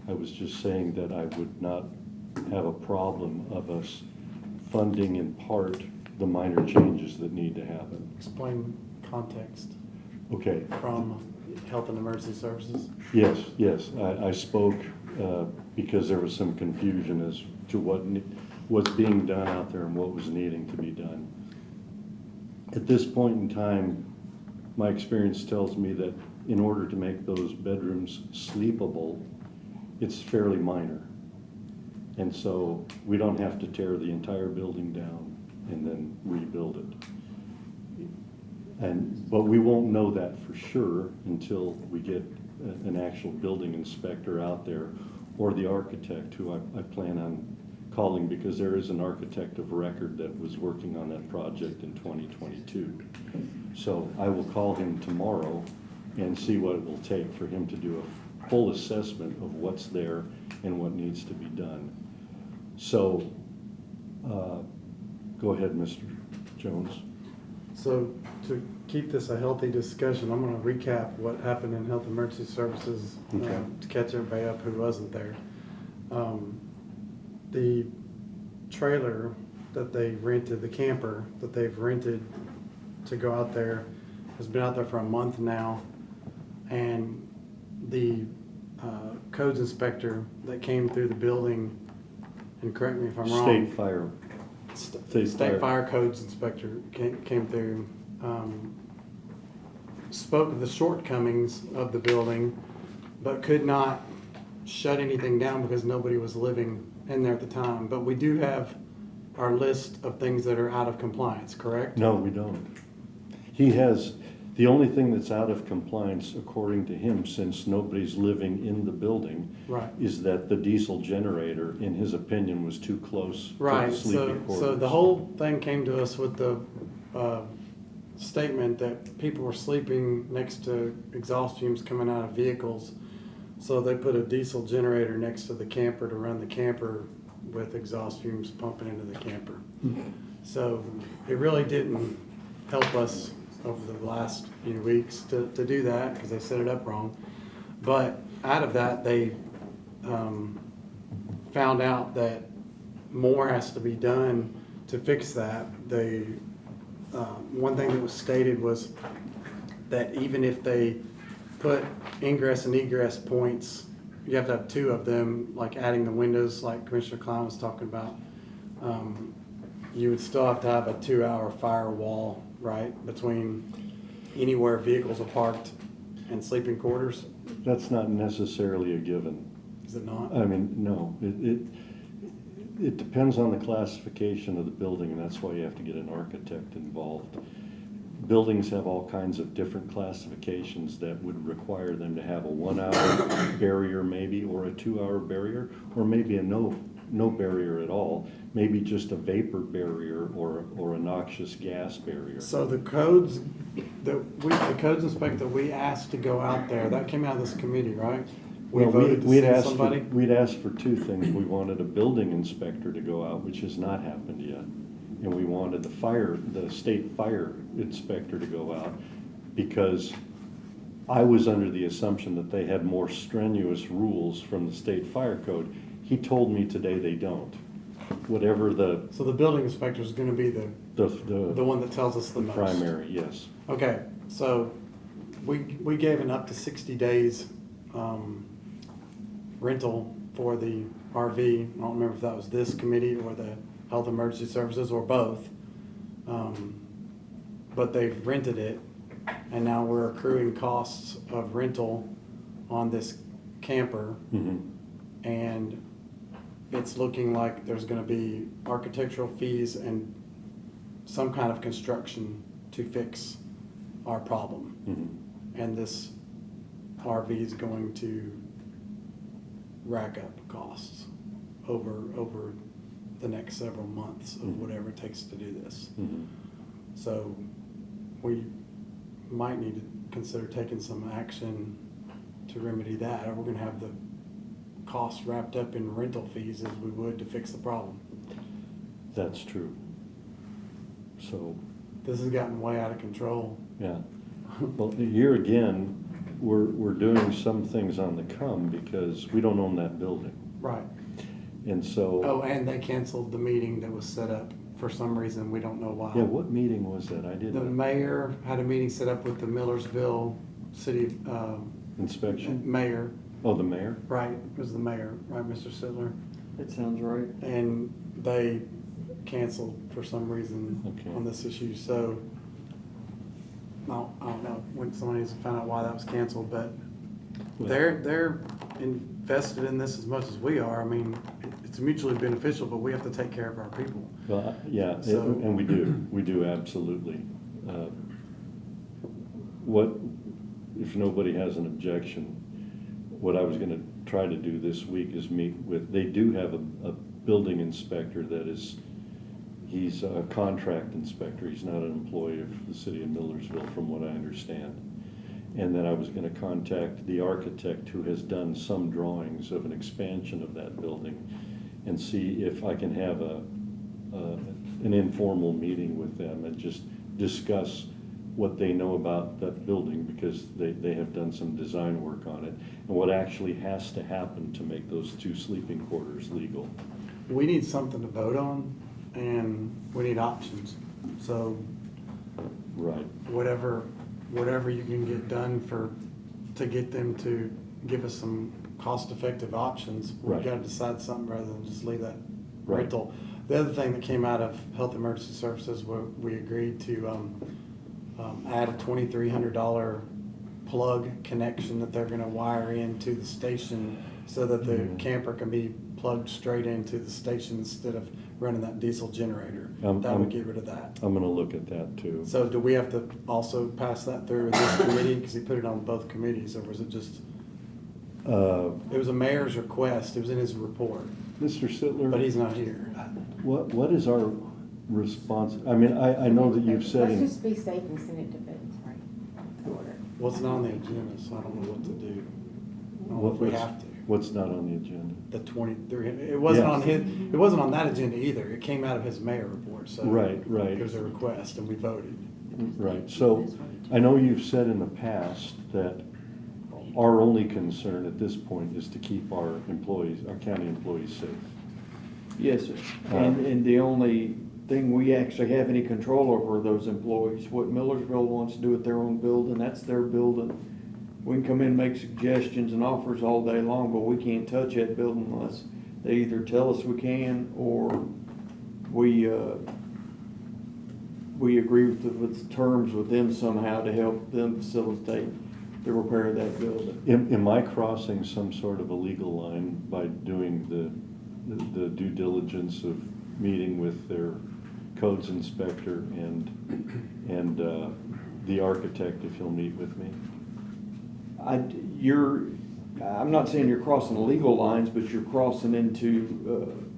Speaker 1: I was just saying that I would not have a problem of us funding in part the minor changes that need to happen.
Speaker 6: Explain context
Speaker 1: Okay,
Speaker 6: from Health and Emergency Services.
Speaker 1: yes, I spoke because there was some confusion as to what's being done out there and what was needing to be done. At this point in time, my experience tells me that in order to make those bedrooms sleepable, it's fairly minor. And so we don't have to tear the entire building down and then rebuild it. But we won't know that for sure until we get an actual building inspector out there or the architect, who I plan on calling, because there is an architect of record that was working on that project in 2022. So I will call him tomorrow and see what it will take for him to do a full assessment of what's there and what needs to be done. So, go ahead, Mr. Jones.
Speaker 6: So to keep this a healthy discussion, I'm gonna recap what happened in Health and Emergency Services
Speaker 1: Okay.
Speaker 6: to catch everybody up who wasn't there. The trailer that they rented, the camper that they've rented to go out there, has been out there for a month now. And the codes inspector that came through the building, and correct me if I'm wrong.
Speaker 1: State Fire.
Speaker 6: State Fire Codes Inspector came through, spoke of the shortcomings of the building, but could not shut anything down because nobody was living in there at the time. But we do have our list of things that are out of compliance, correct?
Speaker 1: No, we don't. He has, the only thing that's out of compliance, according to him, since nobody's living in the building,
Speaker 6: Right.
Speaker 1: is that the diesel generator, in his opinion, was too close to
Speaker 6: Right,
Speaker 1: the sleeping quarters.
Speaker 6: so the whole thing came to us with the statement that people were sleeping next to exhaust fumes coming out of vehicles. So they put a diesel generator next to the camper to run the camper with exhaust fumes pumping into the camper. So it really didn't help us over the last few weeks to do that because they set it up wrong. But out of that, they found out that more has to be done to fix that. They one thing that was stated was that even if they put ingress and egress points, you have to have two of them, like adding the windows, like Commissioner Klein was talking about. You would still have to have a 2-hour firewall, right, between anywhere vehicles are parked and sleeping quarters.
Speaker 1: That's not necessarily a given.
Speaker 6: Is it not?
Speaker 1: I mean, no, it depends on the classification of the building, and that's why you have to get an architect involved. Buildings have all kinds of different classifications that would require them to have a 1-hour barrier maybe, or a 2-hour barrier, or maybe a no barrier at all, maybe just a vapor barrier or a noxious gas barrier.
Speaker 6: So the codes the codes inspector we asked to go out there, that came out of this committee, right? We
Speaker 1: Well,
Speaker 6: voted to
Speaker 1: we'd
Speaker 6: send
Speaker 1: asked
Speaker 6: somebody?
Speaker 1: we'd asked for two things. We wanted a building inspector to go out, which has not happened yet. And we wanted the state fire inspector to go out, because I was under the assumption that they had more strenuous rules from the state fire code. He told me today they don't. Whatever
Speaker 6: So the building inspector is gonna be the
Speaker 1: the
Speaker 6: one that tells us the most?
Speaker 1: primary, yes.
Speaker 6: Okay, so we gave an up to 60 days rental for the RV. I don't remember if that was this committee or the Health Emergency Services or both. But they've rented it, and now we're accruing costs of rental on this camper.
Speaker 1: Mm-hmm.
Speaker 6: And it's looking like there's gonna be architectural fees and some kind of construction to fix our problem.
Speaker 1: Mm-hmm.
Speaker 6: And this RV is going to rack up costs over the next several months of whatever it takes to do this.
Speaker 1: Mm-hmm.
Speaker 6: So we might need to consider taking some action to remedy that, or we're gonna have the costs wrapped up in rental fees as we would to fix the problem.
Speaker 1: That's true. So,
Speaker 6: This has gotten way out of control.
Speaker 1: yeah. Well, here again, we're doing some things on the come because we don't own that building.
Speaker 6: Right.
Speaker 1: And so.
Speaker 6: Oh, and they canceled the meeting that was set up for some reason, we don't know why.
Speaker 1: Yeah, what meeting was that? I
Speaker 6: The
Speaker 1: didn't.
Speaker 6: mayor had a meeting set up with the Millersville city,
Speaker 1: Inspection?
Speaker 6: mayor,
Speaker 1: Oh, the mayor?
Speaker 6: right, it was the mayor, right, Mr. Sittler?
Speaker 5: That sounds right.
Speaker 6: And they canceled for some reason
Speaker 1: Okay.
Speaker 6: on this issue, so I don't know when somebody needs to find out why that was canceled, but
Speaker 1: Well-
Speaker 6: they're invested in this as much as we are. I mean, it's mutually beneficial, but we have to take care of our people.
Speaker 1: Well, yeah,
Speaker 6: So-
Speaker 1: and we do absolutely. What, if nobody has an objection, what I was gonna try to do this week is meet with, they do have a building inspector that is, he's a contract inspector, he's not an employee of the city of Millersville, from what I understand. And then I was gonna contact the architect who has done some drawings of an expansion of that building and see if I can have an informal meeting with them and just discuss what they know about that building, because they have done some design work on it, and what actually has to happen to make those 2 sleeping quarters legal.
Speaker 6: We need something to vote on, and we need options. So
Speaker 1: Right.
Speaker 6: whatever you can get done to get them to give us some cost-effective options, we've
Speaker 1: Right.
Speaker 6: got to decide something rather than just leave that
Speaker 1: Right.
Speaker 6: rental. The other thing that came out of Health Emergency Services, where we agreed to add a $2,300 plug connection that they're gonna wire into the station so that the camper can be plugged straight into the station instead of running that diesel generator. That would get rid of that.
Speaker 1: I'm gonna look at that too.
Speaker 6: So do we have to also pass that through with this committee? Because he put it on both committees, or was it just, it was a mayor's request, it was in his report,
Speaker 1: Mr. Sittler?
Speaker 6: but he's not here.
Speaker 1: What is our response? I mean, I know that you've said.
Speaker 3: Let's just be safe and send it to bids, right? To order.
Speaker 6: Well, it's not on the agenda, so I don't know what to do. I don't know if we have to.
Speaker 1: What's not on the agenda?
Speaker 6: The 23, it wasn't
Speaker 1: Yes.
Speaker 6: on his, it wasn't on that agenda either. It came out of his mayor report, so.
Speaker 1: Right, right.
Speaker 6: It was a request and we voted.
Speaker 1: Right, so I know you've said in the past that our only concern at this point is to keep our employees, our county employees safe.
Speaker 5: Yes, sir. And the only thing we actually have any control over are those employees. What Millersville wants to do with their own building, that's their building. We can come in and make suggestions and offers all day long, but we can't touch that building unless they either tell us we can or we agree with terms with them somehow to help them facilitate the repair of that building.
Speaker 1: Am I crossing some sort of a legal line by doing the due diligence of meeting with their codes inspector and the architect if he'll meet with me?
Speaker 5: I'm not saying you're crossing the legal lines, but you're crossing into,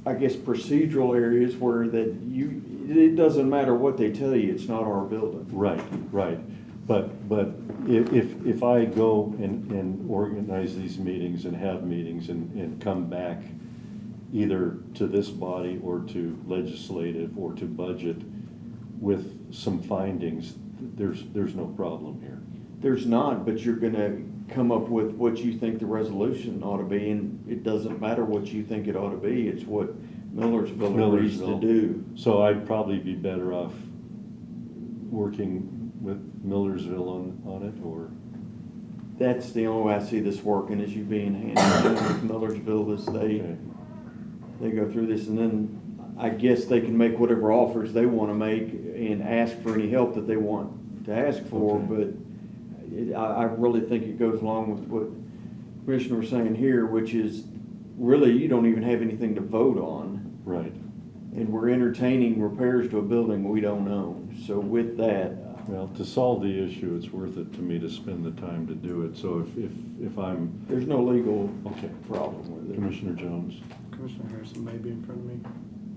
Speaker 5: I guess, procedural areas where it doesn't matter what they tell you, it's not our building.
Speaker 1: Right, right. But if I go and organize these meetings and have meetings and come back either to this body or to legislative or to budget with some findings, there's no problem here.
Speaker 5: There's not, but you're gonna come up with what you think the resolution ought to be, and it doesn't matter what you think it ought to be, it's what Millersville agrees to do.
Speaker 1: So I'd probably be better off working with Millersville on it, or?
Speaker 5: That's the only way I see this working, is you being hands-on with Millersville as
Speaker 1: Okay.
Speaker 5: they go through this, and then I guess they can make whatever offers they wanna make and ask for any help that they want to ask for,
Speaker 1: Okay.
Speaker 5: but I really think it goes along with what Commissioner was saying here, which is really you don't even have anything to vote on.
Speaker 1: Right.
Speaker 5: And we're entertaining repairs to a building we don't own. So with that,
Speaker 1: Well, to solve the issue, it's worth it to me to spend the time to do it. So if I'm,
Speaker 5: there's no legal
Speaker 1: okay,
Speaker 5: problem with it.
Speaker 1: Commissioner Jones.
Speaker 6: Commissioner Harrison may be in front of me.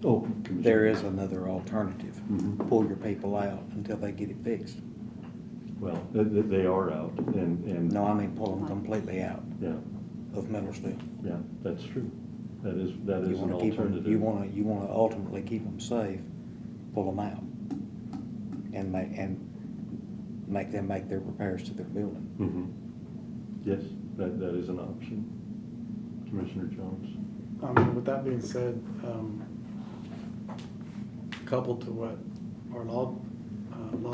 Speaker 1: Oh, Commissioner.
Speaker 10: There is another alternative.
Speaker 1: Mhm.
Speaker 10: Pull your people out until they get it fixed.
Speaker 1: Well, they are out and.
Speaker 10: No, I mean, pull them completely out
Speaker 1: Yeah,
Speaker 10: of Millersville.
Speaker 1: yeah, that's true. That is
Speaker 10: You
Speaker 1: an
Speaker 10: wanna keep them,
Speaker 1: alternative.
Speaker 10: you wanna ultimately keep them safe, pull them out. And make them make their repairs to their building.
Speaker 1: Mhm. Yes, that is an option. Commissioner Jones.
Speaker 6: With that being said, coupled to what our law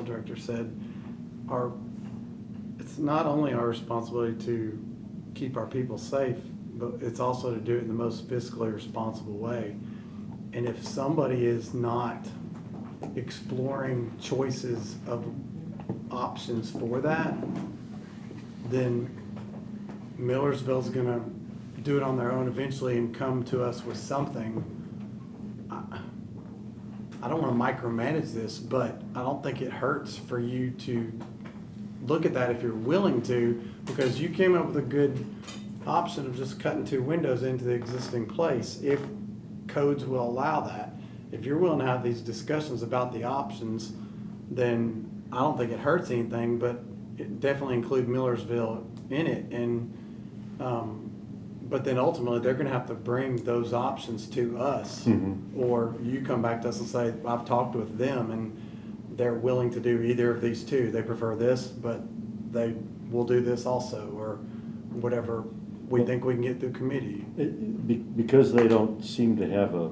Speaker 6: director said, it's not only our responsibility to keep our people safe, but it's also to do it in the most fiscally responsible way. And if somebody is not exploring choices of options for that, then Millersville's gonna do it on their own eventually and come to us with something. I don't wanna micromanage this, but I don't think it hurts for you to look at that if you're willing to, because you came up with a good option of just cutting 2 windows into the existing place, if codes will allow that. If you're willing to have these discussions about the options, then I don't think it hurts anything, but it definitely include Millersville in it. And, but then ultimately, they're gonna have to bring those options to us.
Speaker 1: Mhm.
Speaker 6: Or you come back to us and say, I've talked with them and they're willing to do either of these two. They prefer this, but they will do this also, or whatever we think we can get through committee.
Speaker 1: Because they don't seem to have a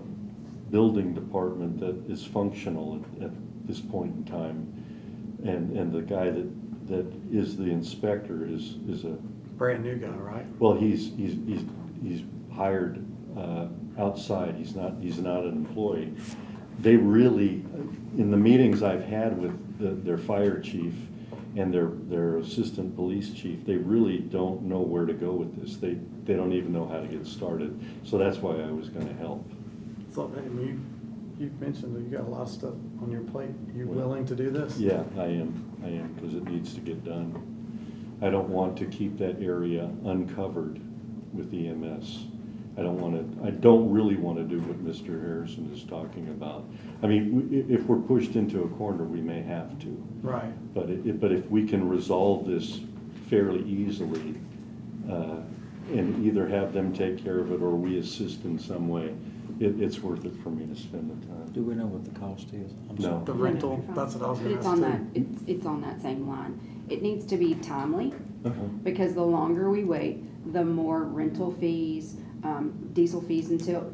Speaker 1: building department that is functional at this point in time, and the guy that is the inspector is a,
Speaker 6: Brand new guy, right?
Speaker 1: well, he's hired outside, he's not an employee. They really, in the meetings I've had with their fire chief and their assistant police chief, they really don't know where to go with this. They don't even know how to get started. So that's why I was gonna help.
Speaker 6: So, I mean, you've mentioned that you got a lot of stuff on your plate. You
Speaker 1: Well,
Speaker 6: willing to do this?
Speaker 1: Yeah, I am, because it needs to get done. I don't want to keep that area uncovered with EMS. I don't really want to do what Mr. Harrison is talking about. I mean, if we're pushed into a corner, we may have to.
Speaker 6: Right.
Speaker 1: But if we can resolve this fairly easily, and either have them take care of it or we assist in some way, it's worth it for me to spend the time.
Speaker 10: Do we know what the cost is? I'm
Speaker 1: No.
Speaker 10: sorry.
Speaker 6: The rental, that's what I was
Speaker 11: But
Speaker 6: gonna
Speaker 11: it's
Speaker 6: ask
Speaker 11: on
Speaker 6: too.
Speaker 11: that, it's on that same line. It needs to be timely,
Speaker 1: Uh-huh.
Speaker 11: because the longer we wait, the more rental fees, diesel fees until,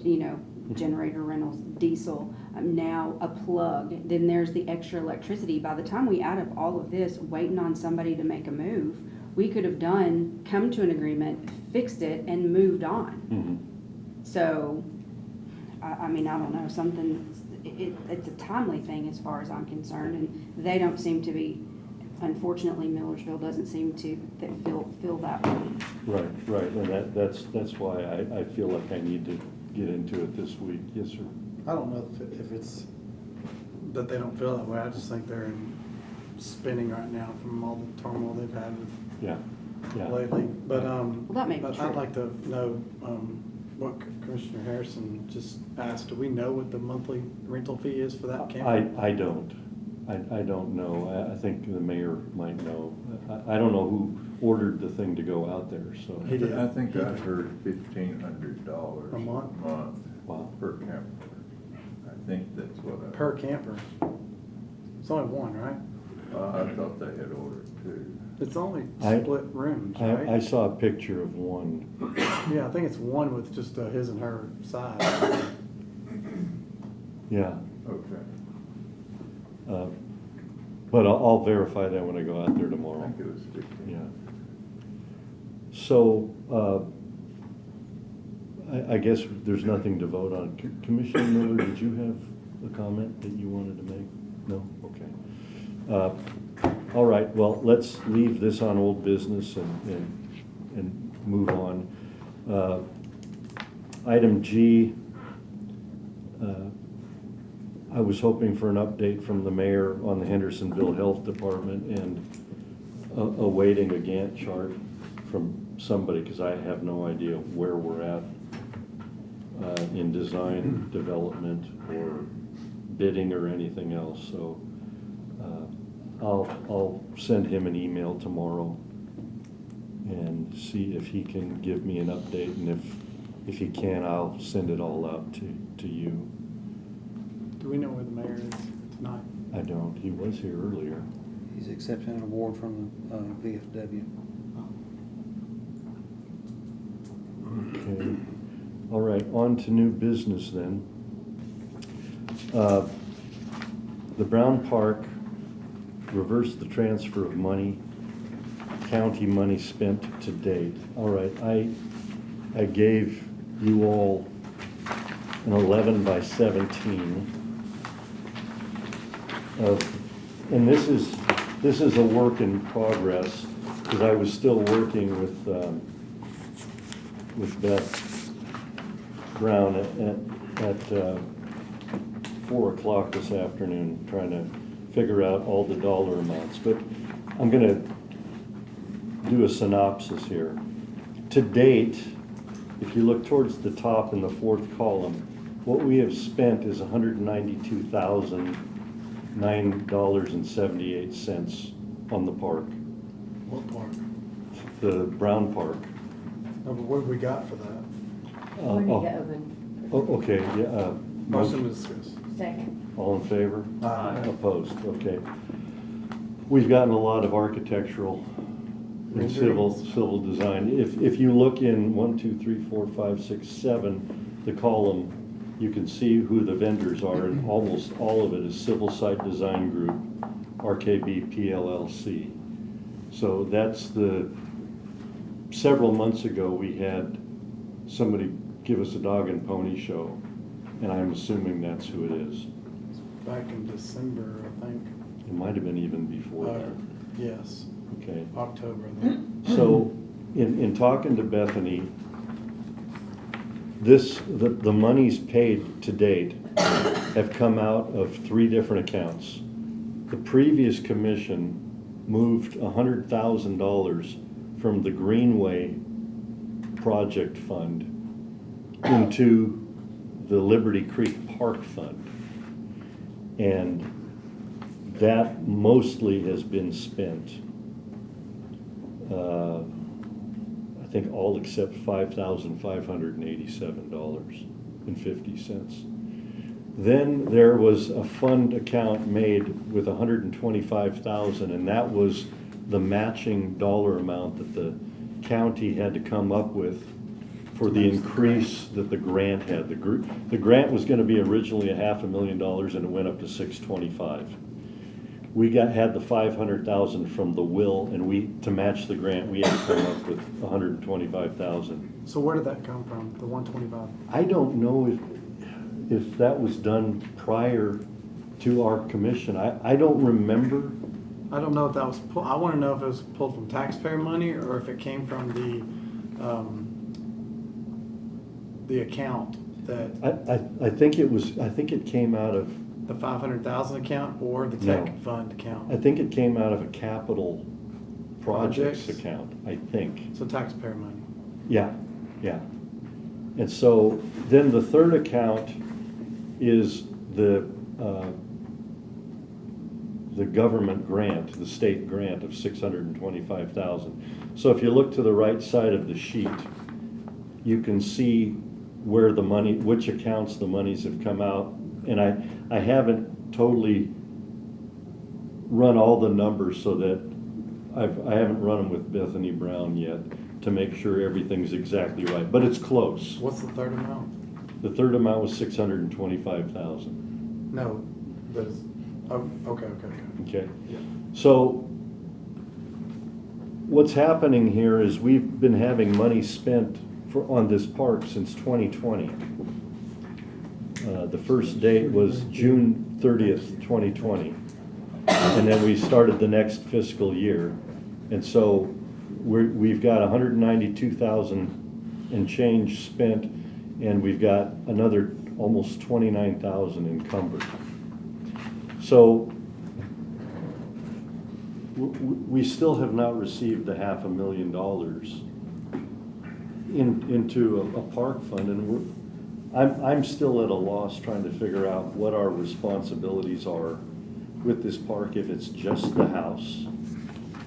Speaker 11: generator rentals, diesel, now a plug, then there's the extra electricity. By the time we add up all of this, waiting on somebody to make a move, we could have come to an agreement, fixed it, and moved on.
Speaker 1: Mhm.
Speaker 11: So, I mean, I don't know, it's a timely thing as far as I'm concerned, and they don't seem to be, unfortunately, Millersville doesn't seem to feel that way.
Speaker 1: Right, and that's why I feel like I need to get into it this week. Yes, sir.
Speaker 6: I don't know if it's that they don't feel that way. I just think they're spinning right now from all the turmoil they've had with
Speaker 1: Yeah.
Speaker 6: lately. But
Speaker 11: that may be
Speaker 6: but
Speaker 11: true.
Speaker 6: I'd like to know what Commissioner Harrison just asked. Do we know what the monthly rental fee is for that camper?
Speaker 1: I don't. I don't know. I think the mayor might know. I don't know who ordered the thing to go out there, so.
Speaker 6: He did.
Speaker 2: I think I heard $1,500
Speaker 6: A month?
Speaker 1: Wow.
Speaker 2: per camper. I think that's what I.
Speaker 6: Per camper. It's only one, right?
Speaker 2: I thought they had ordered two.
Speaker 6: It's only
Speaker 1: I-
Speaker 6: split rooms,
Speaker 1: I
Speaker 6: right?
Speaker 1: saw a picture of one.
Speaker 6: Yeah, I think it's one with just his and her side.
Speaker 1: Yeah.
Speaker 2: Okay.
Speaker 1: But I'll verify that when I go out there
Speaker 2: I
Speaker 1: tomorrow.
Speaker 2: think it was 15.
Speaker 1: Yeah. So, I guess there's nothing to vote on. Commissioner Miller, did you have a comment that you wanted to make? No? Okay. All right, well, let's leave this on old business and move on. Item G, I was hoping for an update from the mayor on the Hendersonville Health Department and awaiting a Gantt chart from somebody, because I have no idea where we're at in design, development, or bidding or anything else. So I'll send him an email tomorrow and see if he can give me an update, and if he can, I'll send it all out to you.
Speaker 6: Do we know where the mayor is tonight?
Speaker 1: I don't. He was here earlier.
Speaker 10: He's accepting an award from VFW.
Speaker 1: Okay. All right, on to new business then. The Brown Park reversed the transfer of money, county money spent to date. All right, I gave you all an 11 by 17 and this is a work in progress, because I was still working with Beth Brown at 4 o'clock this afternoon, trying to figure out all the dollar amounts. But I'm going to do a synopsis here. To date, if you look towards the top in the fourth column, what we have spent is $192,009.78 on the park,
Speaker 6: What park?
Speaker 1: the Brown Park.
Speaker 6: No, but what have we got for that?
Speaker 3: When you
Speaker 1: Oh,
Speaker 3: get open,
Speaker 1: okay, yeah.
Speaker 6: Motion to discuss.
Speaker 3: second.
Speaker 1: All in favor?
Speaker 6: Aye.
Speaker 1: Opposed, okay. We've gotten a lot of architectural and civil design. If you look in 1, 2, 3, 4, 5, 6, 7, the column, you can see who the vendors are, and almost all of it is Civil Site Design Group, RKB PLLC. So that's several months ago, we had somebody give us a dog and pony show, and I'm assuming that's who it is.
Speaker 6: Back in December, I think.
Speaker 1: It might have been even before that.
Speaker 6: Yes,
Speaker 1: Okay.
Speaker 6: October, I think.
Speaker 1: So, in talking to Bethany, the monies paid to date have come out of 3 different accounts. The previous commission moved $100,000 from the Greenway Project Fund into the Liberty Creek Park Fund. And that mostly has been spent. I think all except $5,587.50. Then there was a fund account made with $125,000, and that was the matching dollar amount that the county had to come up with for the increase that the grant had. The grant was gonna be originally $500,000, and it went up to $625,000. We had the $500,000 from the will, and to match the grant, we had to come up with $125,000.
Speaker 6: So where did that come from, the 125?
Speaker 1: I don't know if that was done prior to our commission. I don't remember.
Speaker 6: I don't know if that was, I want to know if it was pulled from taxpayer money or if it came from the account that,
Speaker 1: I think it came out of,
Speaker 6: the 500,000 account or the
Speaker 1: No.
Speaker 6: tech fund account?
Speaker 1: I think it came out of a capital projects
Speaker 6: Projects?
Speaker 1: account, I think.
Speaker 6: So taxpayer money.
Speaker 1: Yeah, yeah. And so then the third account is the government grant, the state grant of $625,000. So if you look to the right side of the sheet, you can see where the money, which accounts the monies have come out. And I haven't totally run all the numbers so that I haven't run them with Bethany Brown yet to make sure everything's exactly right, but it's close.
Speaker 6: What's the third amount?
Speaker 1: The third amount was $625,000.
Speaker 6: No, that is, oh, okay.
Speaker 1: Okay.
Speaker 6: Yeah.
Speaker 1: So what's happening here is we've been having money spent on this park since 2020. The first date was June 30th, 2020. And then we started the next fiscal year. And so we've got 192,000 and change spent, and we've got another almost 29,000 encumbered. So we still have not received the $500,000 into a park fund, and I'm still at a loss trying to figure out what our responsibilities are with this park, if it's just the house,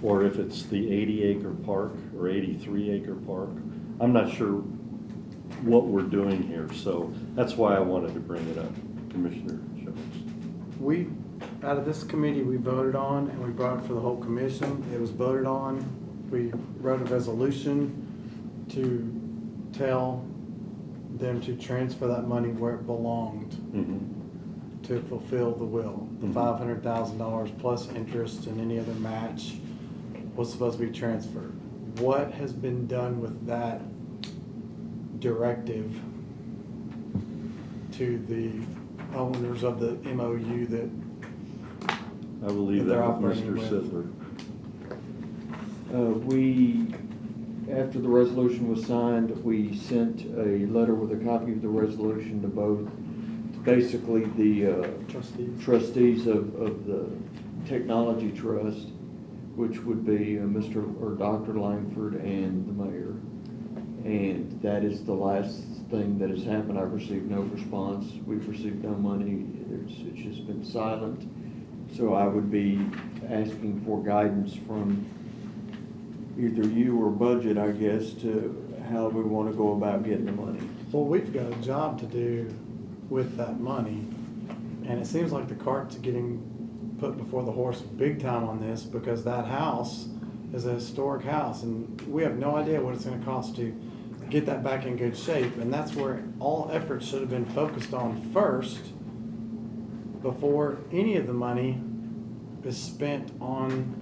Speaker 1: or if it's the 80-acre park or 83-acre park. I'm not sure what we're doing here, so that's why I wanted to bring it up, Commissioner Jones.
Speaker 6: We, out of this committee, we voted on, and we brought it for the whole commission. It was voted on. We wrote a resolution to tell them to transfer that money where it belonged to fulfill the will. The $500,000 plus interest and any other match was supposed to be transferred. What has been done with that directive to the owners of the MOU that
Speaker 1: I will leave
Speaker 6: they're
Speaker 1: that with
Speaker 6: operating
Speaker 1: Mr.
Speaker 6: with?
Speaker 1: Sittler.
Speaker 5: We, after the resolution was signed, we sent a letter with a copy of the resolution to both, basically the trustees of the Technology Trust, which would be Mr. or Dr. Langford and the mayor. And that is the last thing that has happened. I've received no response. We've received no money. It's just been silent. So I would be asking for guidance from either you or budget, I guess, to how we want to go about getting the money.
Speaker 6: Well, we've got a job to do with that money, and it seems like the cart's getting put before the horse big time on this, because that house is a historic house, and we have no idea what it's going to cost to get that back in good shape, and that's where all efforts should have been focused on first before any of the money is spent on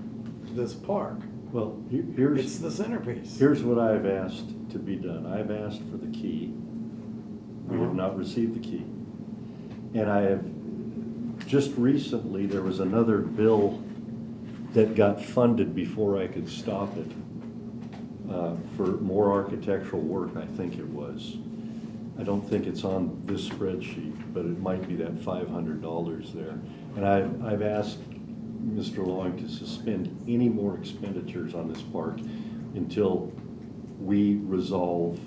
Speaker 6: this park.
Speaker 1: Well,
Speaker 6: It's the centerpiece.
Speaker 1: here's what I've asked to be done. I've asked for the key. We have not received the key. And I have, just recently, there was another bill that got funded before I could stop it, for more architectural work, I think it was. I don't think it's on this spreadsheet, but it might be that $500 there. And I've asked Mr. Long to suspend any more expenditures on this park until we resolve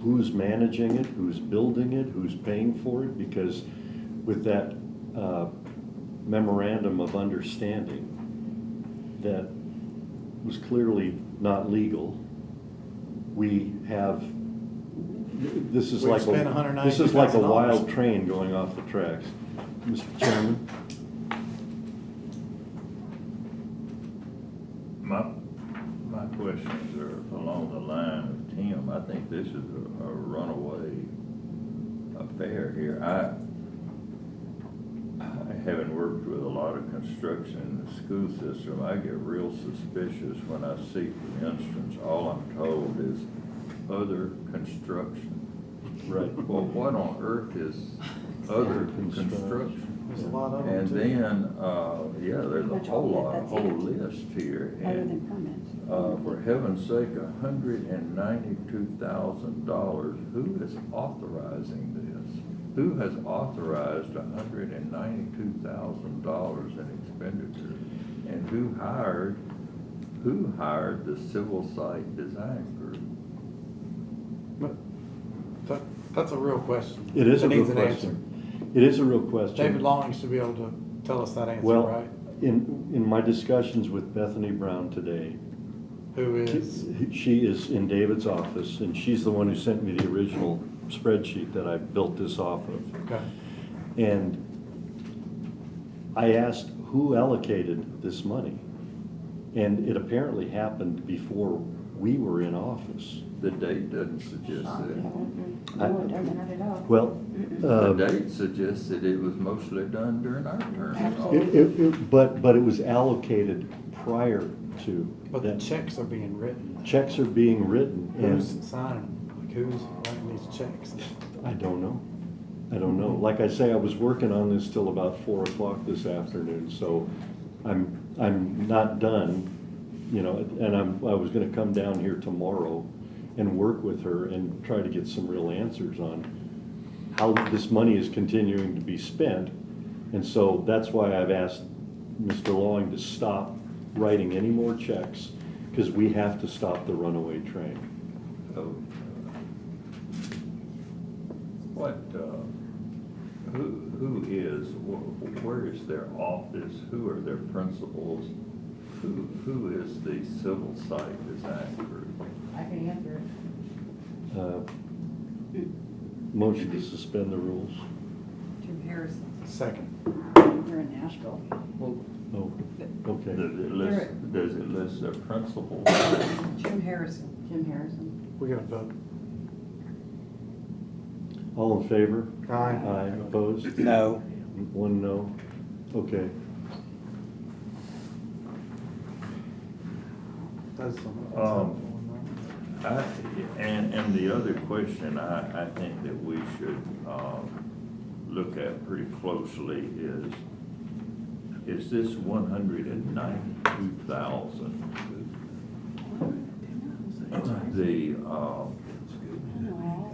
Speaker 1: who's managing it, who's building it, who's paying for it, because with that memorandum of understanding that was clearly not legal. We have, this is
Speaker 6: We've
Speaker 1: like
Speaker 6: spent
Speaker 1: this is like a
Speaker 6: $192,000.
Speaker 1: wild train going off the tracks. Mr. Chairman?
Speaker 2: My questions are along the line of Tim. I think this is a runaway affair here. Having worked with a lot of construction in the school system, I get real suspicious when I see, for instance, all I'm told is other construction.
Speaker 1: Right.
Speaker 2: Well, what on earth is other construction?
Speaker 6: There's a lot of them
Speaker 2: And
Speaker 6: too.
Speaker 2: then, there's a
Speaker 11: Much
Speaker 2: whole
Speaker 11: of it,
Speaker 2: lot, a
Speaker 11: that's
Speaker 2: whole
Speaker 11: it.
Speaker 2: list here.
Speaker 11: Other
Speaker 2: And,
Speaker 11: than permits.
Speaker 2: for heaven's sake, $192,000, who is authorizing this? Who has authorized $192,000 in expenditure? And who hired the civil site design group?
Speaker 6: That's a real question.
Speaker 1: It is a
Speaker 6: That
Speaker 1: real
Speaker 6: needs an
Speaker 1: question. It is a real question.
Speaker 6: David Long should be able to tell us that answer,
Speaker 1: Well,
Speaker 6: right?
Speaker 1: in my discussions with Bethany Brown today,
Speaker 6: Who is,
Speaker 1: she is in David's office, and she's the one who sent me the original spreadsheet that I built this off of.
Speaker 6: okay,
Speaker 1: And I asked who allocated this money, and it apparently happened before we were in office.
Speaker 2: The date doesn't suggest that.
Speaker 11: No, it doesn't.
Speaker 4: Not at all.
Speaker 1: Well,
Speaker 2: The date suggests that it was mostly done during our term.
Speaker 11: Absolutely.
Speaker 1: but it was allocated prior to
Speaker 6: but the
Speaker 1: that.
Speaker 6: checks are being written.
Speaker 1: Checks are being written,
Speaker 6: Who's
Speaker 1: and
Speaker 6: signing them? Like, who's writing these checks?
Speaker 1: I don't know. I don't know. Like I say, I was working on this till about 4 o'clock this afternoon, so I'm not done, and I was gonna come down here tomorrow and work with her and try to get some real answers on how this money is continuing to be spent. And so that's why I've asked Mr. Long to stop writing any more checks, because we have to stop the runaway train.
Speaker 2: So, where is their office? Who are their principals? Who is the civil site design group?
Speaker 3: I can answer it.
Speaker 1: Motion to suspend the rules.
Speaker 3: Jim Harrison.
Speaker 6: Second.
Speaker 3: They're in Nashville.
Speaker 1: Oh, okay.
Speaker 2: Does it list their principal?
Speaker 3: Jim Harrison.
Speaker 11: Jim Harrison.
Speaker 6: We got to vote.
Speaker 1: All in favor?
Speaker 6: Aye.
Speaker 1: Aye, opposed?
Speaker 10: No.
Speaker 1: One no. Okay.
Speaker 6: That's something.
Speaker 2: And the other question I think that we should look at pretty closely is this 192,000 the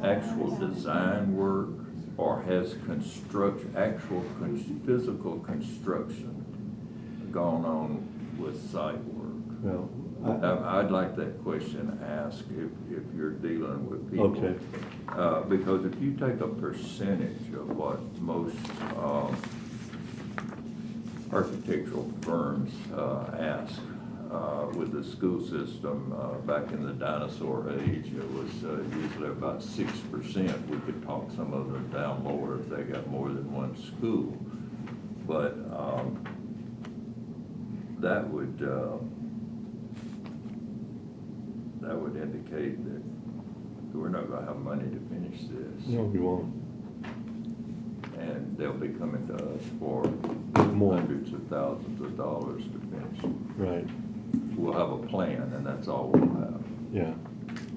Speaker 2: actual design work, or has physical construction gone on with site work?
Speaker 1: Well,
Speaker 2: I'd like that question asked if you're dealing with people.
Speaker 1: Okay.
Speaker 2: Because if you take a percentage of what most architectural firms ask with the school system, back in the dinosaur age, it was usually about 6%. We could talk some of them down lower if they got more than one school. But that would indicate that we're not gonna have money to finish this.
Speaker 1: no, we won't.
Speaker 2: And they'll be coming to us for
Speaker 1: More.
Speaker 2: hundreds of thousands of dollars to finish.
Speaker 1: Right,
Speaker 2: We'll have a plan, and that's all we'll have.
Speaker 1: yeah,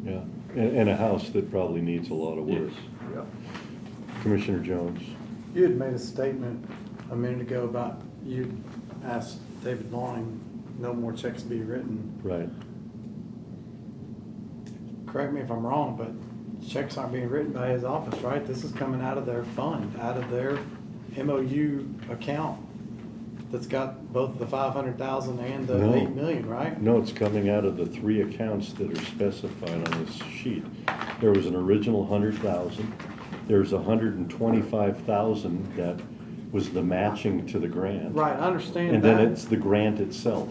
Speaker 1: yeah. And a house that probably needs a lot of work.
Speaker 2: Yeah.
Speaker 1: Commissioner Jones?
Speaker 6: You had made a statement a minute ago about you asked David Long no more checks be written.
Speaker 1: Right.
Speaker 6: Correct me if I'm wrong, but checks aren't being written by his office, right? This is coming out of their fund, out of their MOU account that's got both the 500,000 and the
Speaker 1: No.
Speaker 6: 8 million, right?
Speaker 1: No, it's coming out of the 3 accounts that are specified on this sheet. There was an original 100,000. There's 125,000 that was the matching to the grant.
Speaker 6: Right, I understand
Speaker 1: And
Speaker 6: that.
Speaker 1: then it's the grant itself.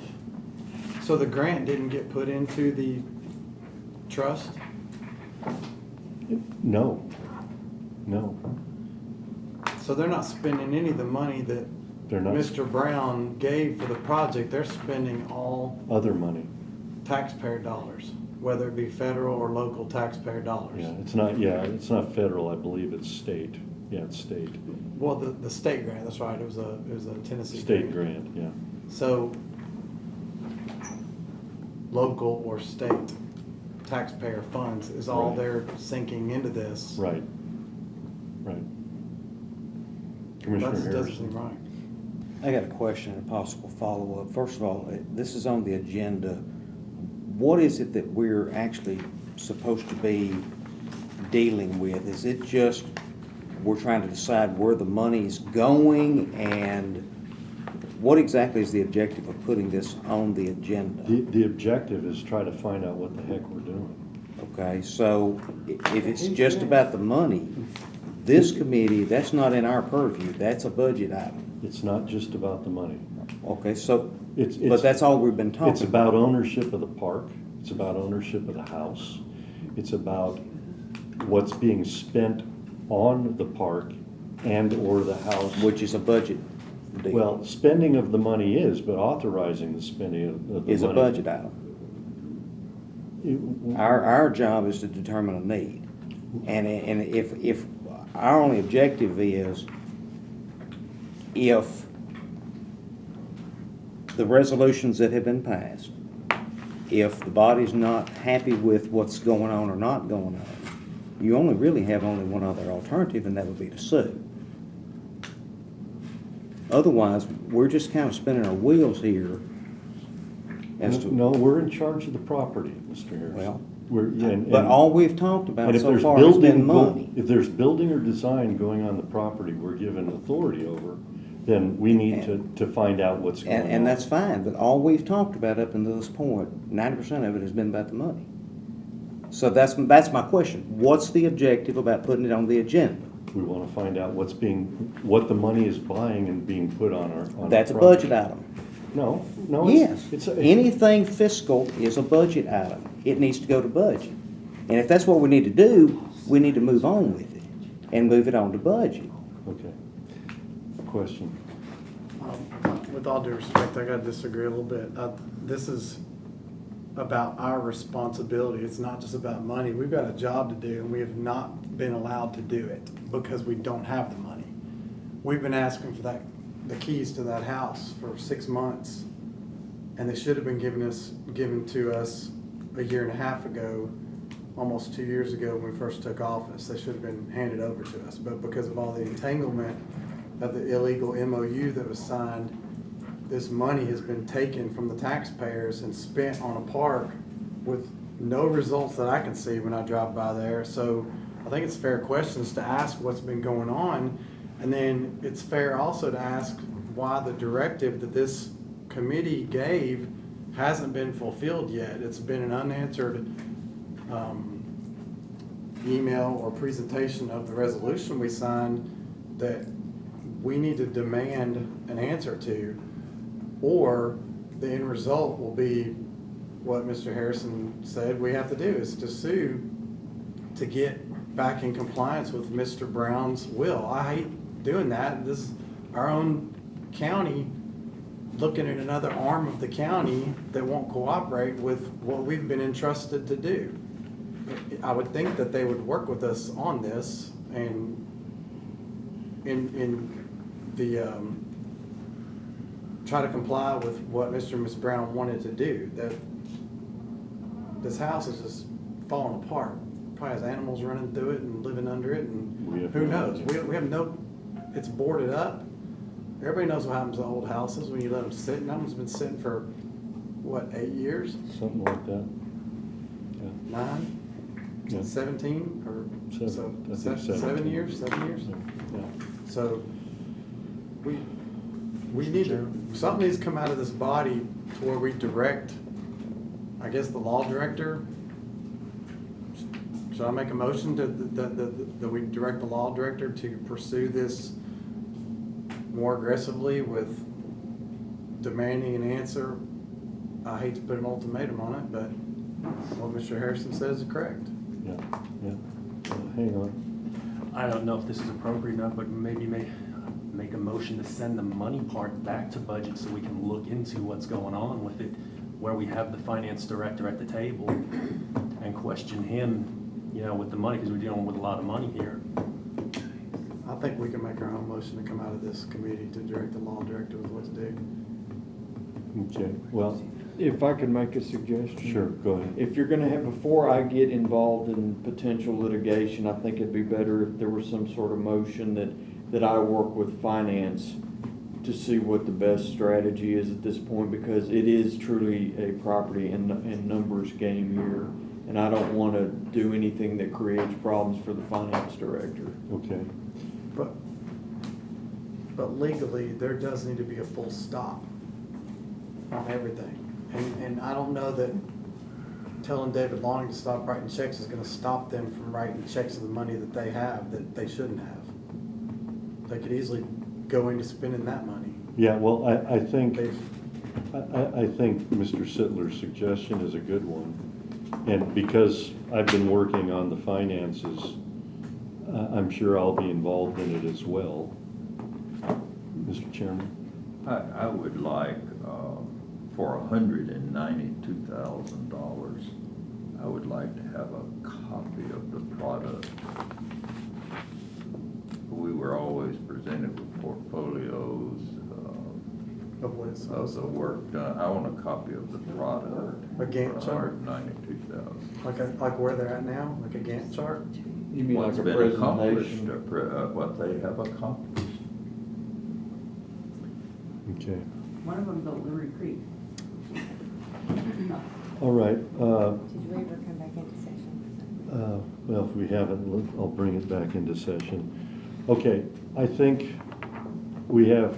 Speaker 6: So the grant didn't get put into the trust?
Speaker 1: No, no,
Speaker 6: So they're not spending any of the money that
Speaker 1: they're not.
Speaker 6: Mr. Brown gave for the project. They're spending all
Speaker 1: Other money.
Speaker 6: taxpayer dollars, whether it be federal or local taxpayer dollars.
Speaker 1: Yeah, it's not federal, I believe it's state. Yeah, it's state.
Speaker 6: Well, the state grant, that's right, it was a Tennessee
Speaker 1: State grant, yeah.
Speaker 6: So, local or state taxpayer funds is all
Speaker 1: Right.
Speaker 6: they're sinking into this.
Speaker 1: Right, right. Commissioner
Speaker 6: That doesn't
Speaker 1: Harrison.
Speaker 6: seem right.
Speaker 10: I got a question and a possible follow-up. First of all, this is on the agenda. What is it that we're actually supposed to be dealing with? Is it just we're trying to decide where the money's going, and what exactly is the objective of putting this on the agenda?
Speaker 1: The objective is try to find out what the heck we're doing.
Speaker 10: Okay, so if it's just about the money, this committee, that's not in our purview, that's a budget item.
Speaker 1: It's not just about the money.
Speaker 10: Okay, so,
Speaker 1: It's
Speaker 10: but that's all we've been talking
Speaker 1: It's about ownership of the park. It's about ownership of the house. It's about what's being spent on the park and or the house.
Speaker 10: Which is a budget deal.
Speaker 1: Well, spending of the money is, but authorizing the spending of the money.
Speaker 10: Is a budget item.
Speaker 1: It-
Speaker 10: Our job is to determine a need. And if our only objective is if the resolutions that have been passed, if the body's not happy with what's going on or not going on, you only really have only one other alternative, and that would be to sue. Otherwise, we're just kind of spinning our wheels here as to.
Speaker 1: No, we're in charge of the property, Mr. Harris.
Speaker 10: Well,
Speaker 1: But
Speaker 10: all we've talked about
Speaker 1: and if
Speaker 10: so
Speaker 1: there's
Speaker 10: far has
Speaker 1: building,
Speaker 10: been money.
Speaker 1: if there's building or design going on the property we're given authority over, then we need to find out what's going on.
Speaker 10: And that's fine, but all we've talked about up until this point, 90% of it has been about the money. So that's my question. What's the objective about putting it on the agenda?
Speaker 1: We want to find out what the money is buying and being put on our
Speaker 10: That's a
Speaker 1: property.
Speaker 10: budget item.
Speaker 1: No,
Speaker 10: Yes,
Speaker 1: it's
Speaker 10: anything fiscal is a budget item. It needs to go to budget. And if that's what we need to do, we need to move on with it and move it on to budget.
Speaker 1: Okay. Question.
Speaker 6: With all due respect, I gotta disagree a little bit. This is about our responsibility. It's not just about money. We've got a job to do, and we have not been allowed to do it because we don't have the money. We've been asking for the keys to that house for 6 months, and they should have been given to us a year and a half ago, almost 2 years ago when we first took office. They should have been handed over to us, but because of all the entanglement of the illegal MOU that was signed, this money has been taken from the taxpayers and spent on a park with no results that I can see when I drive by there. So I think it's fair questions to ask what's been going on. And then it's fair also to ask why the directive that this committee gave hasn't been fulfilled yet. It's been an unanswered email or presentation of the resolution we signed that we need to demand an answer to, or the end result will be what Mr. Harrison said we have to do, is to sue to get back in compliance with Mr. Brown's will. I hate doing that. This is our own county looking at another arm of the county that won't cooperate with what we've been entrusted to do. I would think that they would work with us on this and try to comply with what Mr. and Ms. Brown wanted to do. That this house is just falling apart. Probably has animals running through it and living under it, and who knows? We have no. It's boarded up. Everybody knows what happens to old houses when you let them sit. And that one's been sitting for what, 8 years?
Speaker 1: Something like that.
Speaker 6: 9?
Speaker 1: Yeah.
Speaker 6: 17 or
Speaker 1: Seven. I
Speaker 6: so
Speaker 1: think
Speaker 6: 7 years? 7 years?
Speaker 1: Yeah.
Speaker 6: So we need to, something needs to come out of this body to where we direct, I guess, the law director. Should I make a motion that we direct the law director to pursue this more aggressively with demanding an answer I hate to put an ultimatum on it, but what Mr. Harrison says is correct.
Speaker 1: Yeah, yeah. Hang on.
Speaker 8: I don't know if this is appropriate enough, but maybe make a motion to send the money part back to budget so we can look into what's going on with it, where we have the finance director at the table and question him, you know, with the money, because we're dealing with a lot of money here.
Speaker 6: I think we can make our own motion to come out of this committee to direct the law director with what to do.
Speaker 1: Okay, well,
Speaker 5: If I could make a suggestion?
Speaker 1: sure, go ahead.
Speaker 5: If you're gonna have, before I get involved in potential litigation, I think it'd be better if there was some sort of motion that I work with finance to see what the best strategy is at this point, because it is truly a property and numbers game here. And I don't wanna do anything that creates problems for the finance director.
Speaker 1: Okay,
Speaker 6: But legally, there does need to be a full stop on everything. And I don't know that telling David Long to stop writing checks is gonna stop them from writing checks of the money that they have that they shouldn't have. They could easily go into spending that money.
Speaker 1: yeah, well, I think,
Speaker 6: They've,
Speaker 1: I think Mr. Sittler's suggestion is a good one. And because I've been working on the finances, I'm sure I'll be involved in it as well. Mr. Chairman?
Speaker 2: I would like, for $192,000, I would like to have a copy of the product. We were always presented with portfolios
Speaker 6: of what it's
Speaker 2: of
Speaker 6: supposed
Speaker 2: the
Speaker 6: to,
Speaker 2: work done. I want a copy of the product.
Speaker 6: A Gantt chart?
Speaker 2: $192,000.
Speaker 6: like where they're at now, like a Gantt chart.
Speaker 5: You mean
Speaker 2: What's
Speaker 5: like a
Speaker 2: been accomplished,
Speaker 5: presentation?
Speaker 2: what they have accomplished.
Speaker 1: Okay,
Speaker 3: One of them built Lurie Creek.
Speaker 1: all right.
Speaker 3: Did we ever come back into session?
Speaker 1: Well, if we haven't, I'll bring it back into session. Okay, I think we have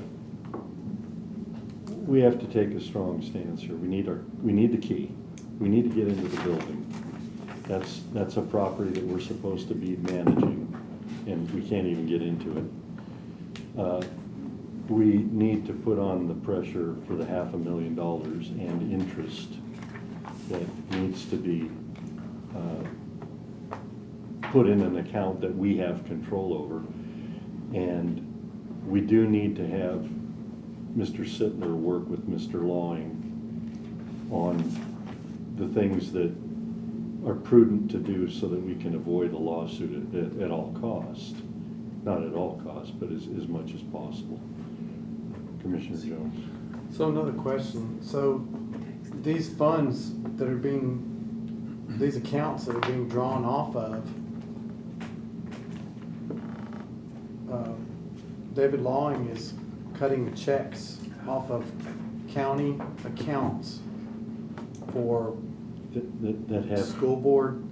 Speaker 1: to take a strong stance here. We need the key. We need to get into the building. That's a property that we're supposed to be managing, and we can't even get into it. We need to put on the pressure for the $500,000 and interest that needs to be put in an account that we have control over. And we do need to have Mr. Sittler work with Mr. Lawing on the things that are prudent to do so that we can avoid a lawsuit at all costs. Not at all costs, but as much as possible. Commissioner Jones.
Speaker 6: So another question, so these funds that are these accounts that are being drawn off of, David Lawing is cutting the checks off of county accounts for
Speaker 1: That have,
Speaker 6: school board,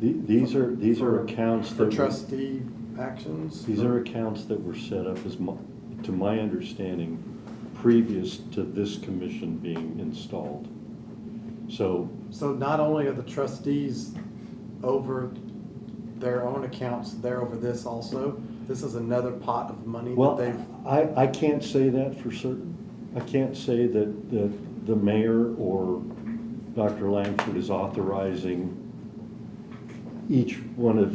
Speaker 1: these are accounts
Speaker 6: for
Speaker 1: that.
Speaker 6: trustee actions.
Speaker 1: These are accounts that were set up to my understanding, previous to this commission being installed. So,
Speaker 6: So not only are the trustees over their own accounts, they're over this also? This is another pot of money
Speaker 1: well,
Speaker 6: that they've,
Speaker 1: I can't say that for certain. I can't say that the mayor or Dr. Langford is authorizing each one of,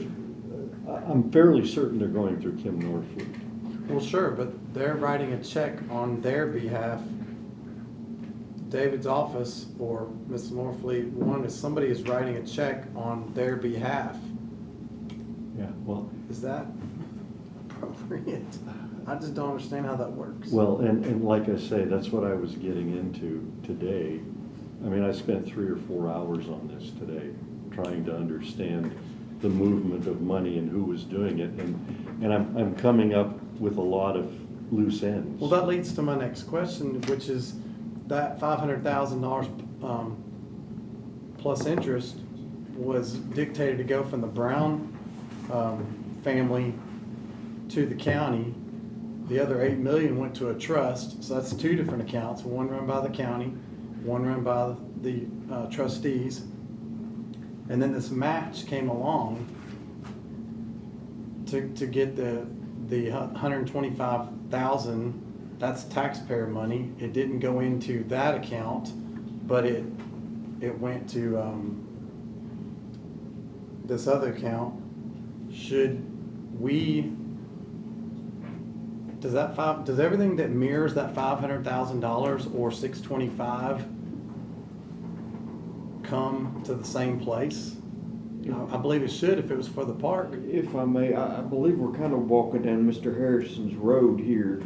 Speaker 1: I'm fairly certain they're going through Kim Norfleet.
Speaker 6: well, sure, but they're writing a check on their behalf. David's office or Ms. Norfleet, somebody is writing a check on their behalf.
Speaker 1: Yeah, well,
Speaker 6: Is that appropriate? I just don't understand how that works.
Speaker 1: well, and like I say, that's what I was getting into today. I mean, I spent 3 or 4 hours on this today, trying to understand the movement of money and who was doing it, and I'm coming up with a lot of loose ends.
Speaker 6: Well, that leads to my next question, which is that $500,000 plus interest was dictated to go from the Brown family to the county. The other $8 million went to a trust, so that's 2 different accounts, one run by the county, one run by the trustees. And then this match came along to get the $125,000. That's taxpayer money. It didn't go into that account. but it went to, this other account. Should we, does everything that mirrors that $500,000 or 625 come to the same place? I believe it should if it was for the park.
Speaker 5: If I may, I believe we're kind of walking down Mr. Harrison's road here.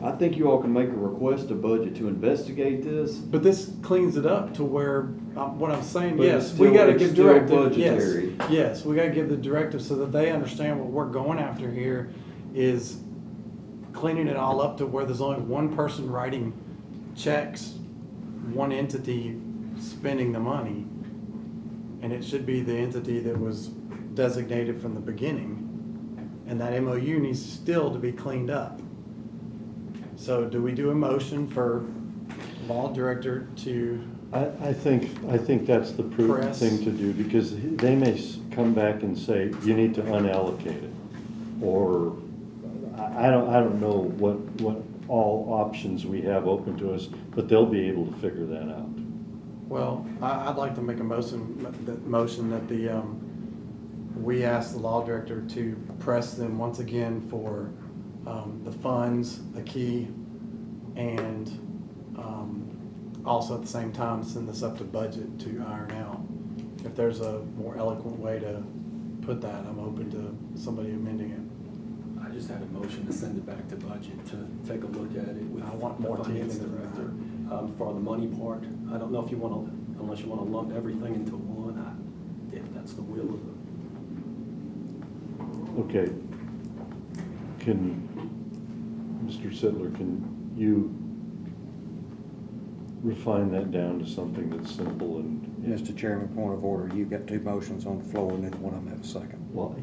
Speaker 5: I think you all can make a request of budget to investigate this.
Speaker 6: But this cleans it up to where, what I'm saying,
Speaker 5: But
Speaker 6: yes,
Speaker 5: it's
Speaker 6: we
Speaker 5: still-
Speaker 6: gotta
Speaker 5: it's
Speaker 6: give
Speaker 5: still
Speaker 6: directive, yes.
Speaker 5: budgetary.
Speaker 6: Yes, we gotta give the directive so that they understand what we're going after here is cleaning it all up to where there's only one person writing checks, one entity spending the money. And it should be the entity that was designated from the beginning. And that MOU needs still to be cleaned up. So do we do a motion for law director to,
Speaker 1: I think that's the prudent
Speaker 6: Press.
Speaker 1: thing to do, because they may come back and say, you need to unallocate it. Or, I don't know what all options we have open to us, but they'll be able to figure that out.
Speaker 6: well, I'd like to make a motion that we ask the law director to press them once again for the funds, the key, and also at the same time send this up to budget to iron out. If there's a more eloquent way to put that, I'm open to somebody amending it.
Speaker 8: I just had a motion to send it back to budget to take a look at it with
Speaker 6: I want
Speaker 8: the
Speaker 6: more teeth
Speaker 8: finance
Speaker 6: in it.
Speaker 8: director. For the money part, I don't know if you want to, unless you want to lump everything into one, if that's the will of the.
Speaker 1: Okay. Mr. Sittler, can you refine that down to something that's simple and?
Speaker 10: Mr. Chairman, point of order, you've got two motions on the floor, and neither one of them have a second.
Speaker 1: Well,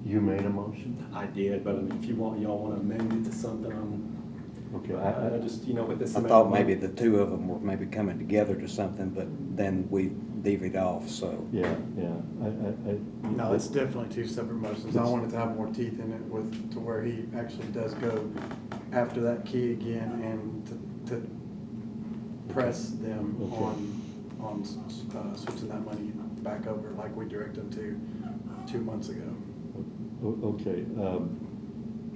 Speaker 1: you made a motion?
Speaker 8: I did, but if y'all want to amend it to something,
Speaker 1: Okay,
Speaker 8: I just, with this.
Speaker 10: I
Speaker 8: amount
Speaker 10: thought
Speaker 8: of
Speaker 10: maybe
Speaker 8: money-
Speaker 10: the two of them were maybe coming together to something, but then we divvied off, so.
Speaker 1: yeah.
Speaker 6: No, it's definitely two separate motions. I wanted to have more teeth in it to where he actually does go after that key again and to press them on switching that money back over like we directed them to 2 months ago.
Speaker 1: Okay,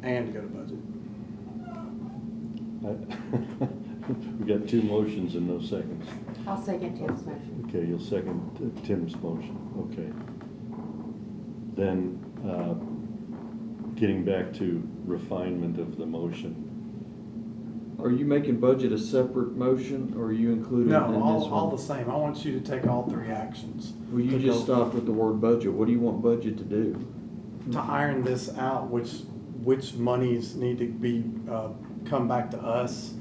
Speaker 6: And to go to budget.
Speaker 1: we got two motions and no seconds.
Speaker 3: I'll second Tim's motion.
Speaker 1: Okay, you'll second Tim's motion, okay. Then, getting back to refinement of the motion.
Speaker 5: Are you making budget a separate motion, or are you including it in
Speaker 6: No,
Speaker 5: this one?
Speaker 6: all the same. I want you to take all three actions.
Speaker 5: Well, you
Speaker 6: to
Speaker 5: just
Speaker 6: go-
Speaker 5: stopped with the word budget. What do you want budget to do?
Speaker 6: To iron this out, which monies need to be, come back to us.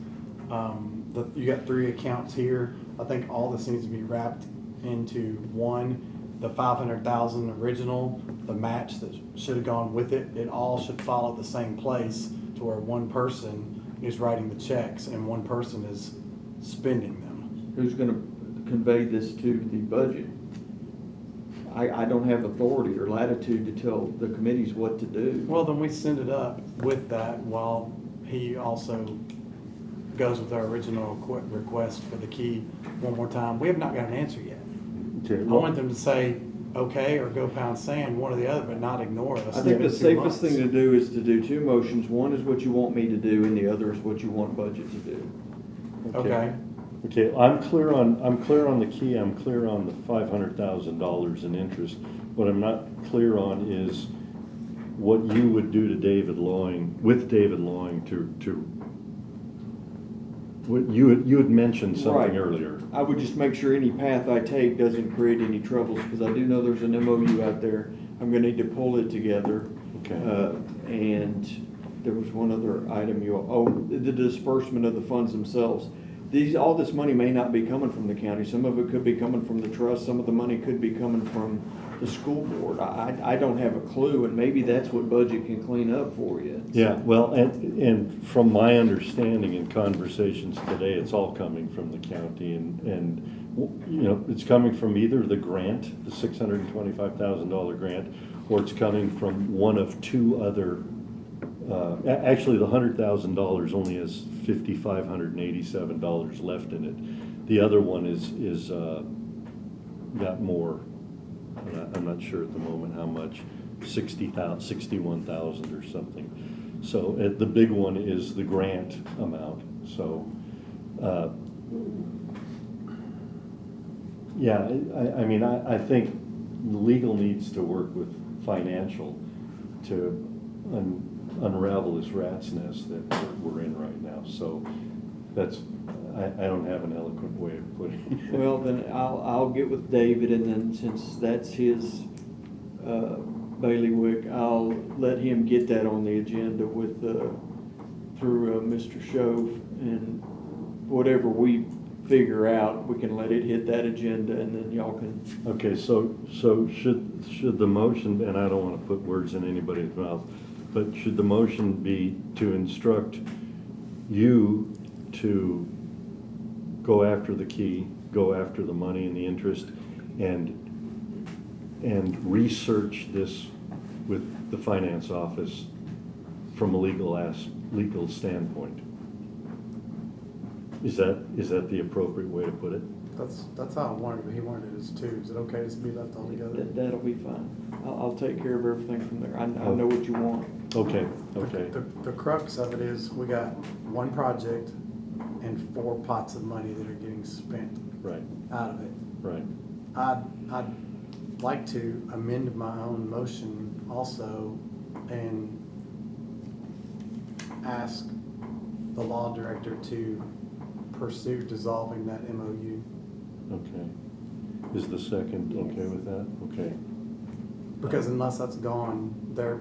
Speaker 6: You got three accounts here. I think all this needs to be wrapped into one. The 500,000 original, the match that should have gone with it, it all should follow the same place to where one person is writing the checks and one person is spending them.
Speaker 5: Who's gonna convey this to the budget? I don't have authority or latitude to tell the committees what to do.
Speaker 6: Well, then we send it up with that while he also goes with our original request for the key one more time. We have not got an answer yet.
Speaker 1: Okay,
Speaker 6: I
Speaker 1: well,
Speaker 6: want them to say, okay, or go pound sand, one or the other, but not ignore us.
Speaker 5: I think the
Speaker 6: It's been 2
Speaker 5: safest
Speaker 6: months.
Speaker 5: thing to do is to do two motions. One is what you want me to do, and the other is what you want budget to do.
Speaker 6: Okay,
Speaker 1: Okay, I'm clear on the key, I'm clear on the $500,000 in interest. What I'm not clear on is what you would do to David Loing, with David Loing what you had mentioned something
Speaker 5: Right.
Speaker 1: earlier.
Speaker 5: I would just make sure any path I take doesn't create any troubles, because I do know there's an MOU out there. I'm gonna need to pull it together.
Speaker 1: Okay.
Speaker 5: And there was one other item the disbursement of the funds themselves. All this money may not be coming from the county. Some of it could be coming from the trust. Some of the money could be coming from the school board. I don't have a clue, and maybe that's what budget can clean up for you.
Speaker 1: Yeah, well, and from my understanding in conversations today, it's all coming from the county and it's coming from either the grant, the $625,000 grant, or it's coming from one of two other Actually, the $100,000 only has $5,587 left in it. The other one is got more. I'm not sure at the moment how much, 61,000 or something. So the big one is the grant amount. So, yeah, I mean, I think legal needs to work with financial to unravel this rat's nest that we're in right now. So that's, I don't have an eloquent way of putting it.
Speaker 5: Well, then I'll get with David, and then since that's his bailiwick, I'll let him get that on the agenda with, through Mr. Shove, and whatever we figure out, we can let it hit that agenda, and then y'all can.
Speaker 1: Okay, so should the motion, and I don't want to put words in anybody's mouth, but should the motion be to instruct you to go after the key, go after the money and the interest, and research this with the finance office from a legal standpoint? Is that the appropriate way to put it?
Speaker 6: That's how I wanted it. He wanted it as two. Is it okay to be left all together?
Speaker 5: That'll be fine. I'll take care of everything from there. I know what you want.
Speaker 1: Okay.
Speaker 6: The crux of it is we got one project and 4 pots of money that are getting spent
Speaker 1: Right,
Speaker 6: out of it.
Speaker 1: right.
Speaker 6: I'd like to amend my own motion also and ask the law director to pursue dissolving that MOU.
Speaker 1: Okay. Is the second okay with that? Okay,
Speaker 6: Because unless that's gone, they're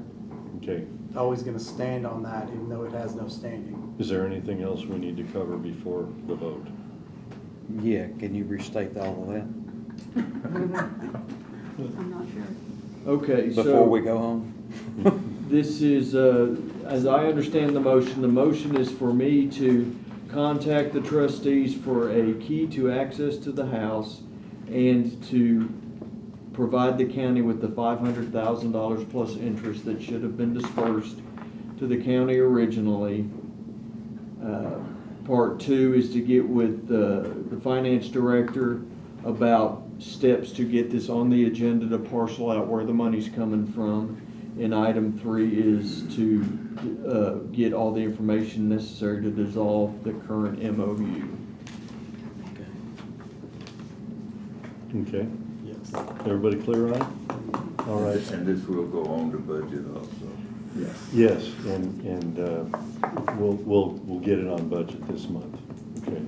Speaker 1: okay.
Speaker 6: always gonna stand on that even though it has no standing.
Speaker 1: Is there anything else we need to cover before the vote?
Speaker 10: Yeah, can you restate all of that
Speaker 11: I'm not sure.
Speaker 5: Okay, so.
Speaker 10: before we go home?
Speaker 5: This is, as I understand the motion is for me to contact the trustees for a key to access to the house and to provide the county with the $500,000 plus interest that should have been dispersed to the county originally. Part 2 is to get with the finance director about steps to get this on the agenda to parcel out where the money's coming from. And item 3 is to get all the information necessary to dissolve the current MOU.
Speaker 1: Okay,
Speaker 6: Yes.
Speaker 1: everybody clear on it? All right.
Speaker 2: And this will go on the budget also.
Speaker 1: Yes, and we'll get it on budget this month. Okay.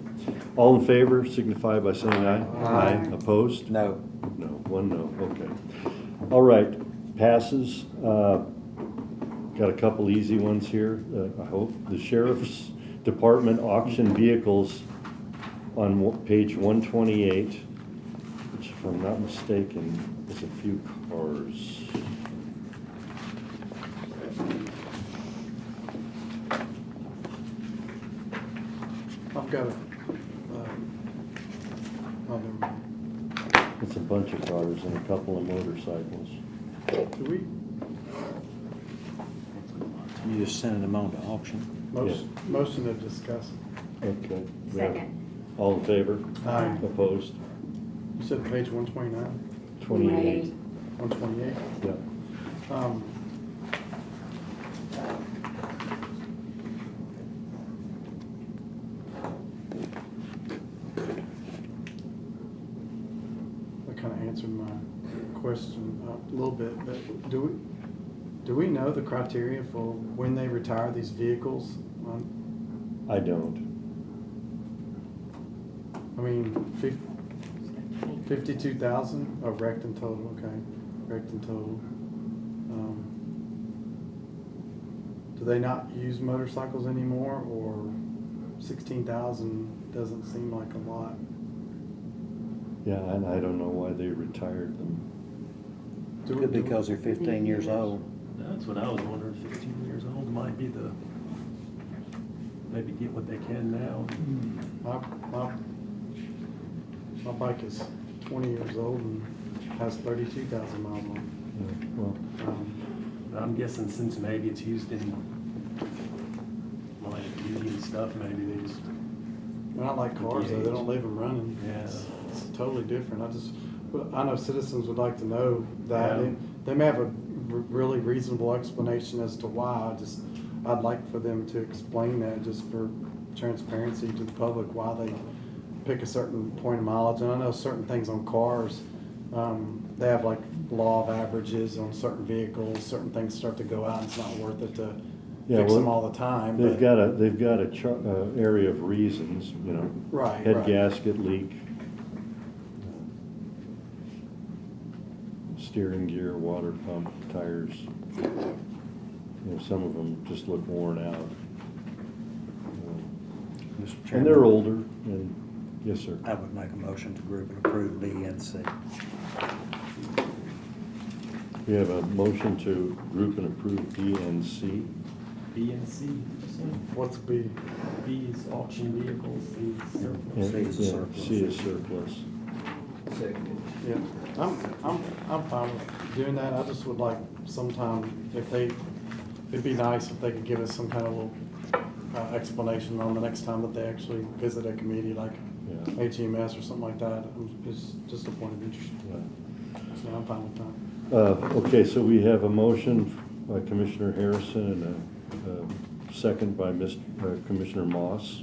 Speaker 1: All in favor signify by saying aye.
Speaker 11: Aye.
Speaker 1: Opposed?
Speaker 10: No.
Speaker 1: No, 1 no, okay. All right, passes. Got a couple easy ones here, I hope. The Sheriff's Department auction vehicles on page 128, which if I'm not mistaken, is a few cars.
Speaker 6: I've got a, other,
Speaker 1: It's a bunch of cars and a couple of motorcycles.
Speaker 6: do we,
Speaker 10: You just sending them on to auction?
Speaker 6: motion to discuss.
Speaker 1: Okay.
Speaker 3: Second.
Speaker 1: All in favor?
Speaker 6: Aye.
Speaker 1: Opposed?
Speaker 6: You said page 129,
Speaker 1: 28.
Speaker 6: 128?
Speaker 1: Yeah.
Speaker 6: That kind of answered my question a little bit, but do we know the criteria for when they retire these vehicles?
Speaker 1: I don't.
Speaker 6: I mean, 52,000, oh, wrecked in total, okay, wrecked in total. Do they not use motorcycles anymore, or 16,000 doesn't seem like a lot?
Speaker 1: Yeah, and I don't know why they retired them.
Speaker 10: Could be because they're 15 years old.
Speaker 8: That's what I was wondering, 15 years old might be maybe get what they can now.
Speaker 6: My bike is 20 years old and has 32,000 miles on
Speaker 1: Well,
Speaker 6: it.
Speaker 8: I'm guessing since maybe it's used in and stuff, maybe they just,
Speaker 6: They're not like cars, though, they don't leave them running.
Speaker 8: Yeah.
Speaker 6: It's totally different. I know citizens would like to know that.
Speaker 8: Yeah.
Speaker 6: They may have a really reasonable explanation as to why. I'd like for them to explain that, just for transparency to the public, why they pick a certain point of mileage. And I know certain things on cars, they have like law of averages on certain vehicles. Certain things start to go out, and it's not worth it to fix them all the time.
Speaker 1: They've
Speaker 6: but-
Speaker 1: got a area of reasons, you know.
Speaker 6: Right,
Speaker 1: Head
Speaker 6: right.
Speaker 1: gasket leak, steering gear, water pump, tires. You know, some of them just look worn out.
Speaker 10: Mr.
Speaker 1: And
Speaker 10: Chairman,
Speaker 1: they're older, and, yes, sir.
Speaker 10: I would make a motion to group and approve B and C.
Speaker 1: We have a motion to group and approve B and C.
Speaker 8: B and C.
Speaker 6: What's B?
Speaker 8: B is auction vehicles, C is surplus.
Speaker 10: C is a
Speaker 1: Yeah,
Speaker 10: surplus.
Speaker 1: C is surplus.
Speaker 9: Second.
Speaker 6: Yeah, I'm fine with doing that. I just would like sometime, it'd be nice if they could give us some kind of little explanation on the next time that they actually visit a committee like
Speaker 1: Yeah.
Speaker 6: HEMS or something like that. It's just a point of interest.
Speaker 1: Yeah.
Speaker 6: So I'm fine with that.
Speaker 1: Okay, so we have a motion by Commissioner Harrison and a second by Commissioner Moss.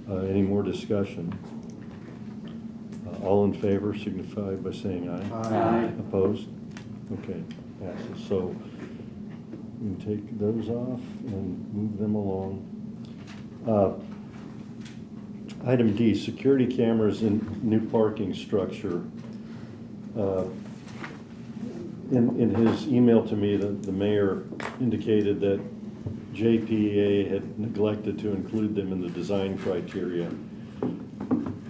Speaker 1: Any more discussion? All in favor signify by saying aye.
Speaker 6: Aye.
Speaker 1: Opposed? Okay, passes. So we can take those off and move them along. Item D, security cameras in new parking structure. In his email to me, the mayor indicated that JPA had neglected to include them in the design criteria.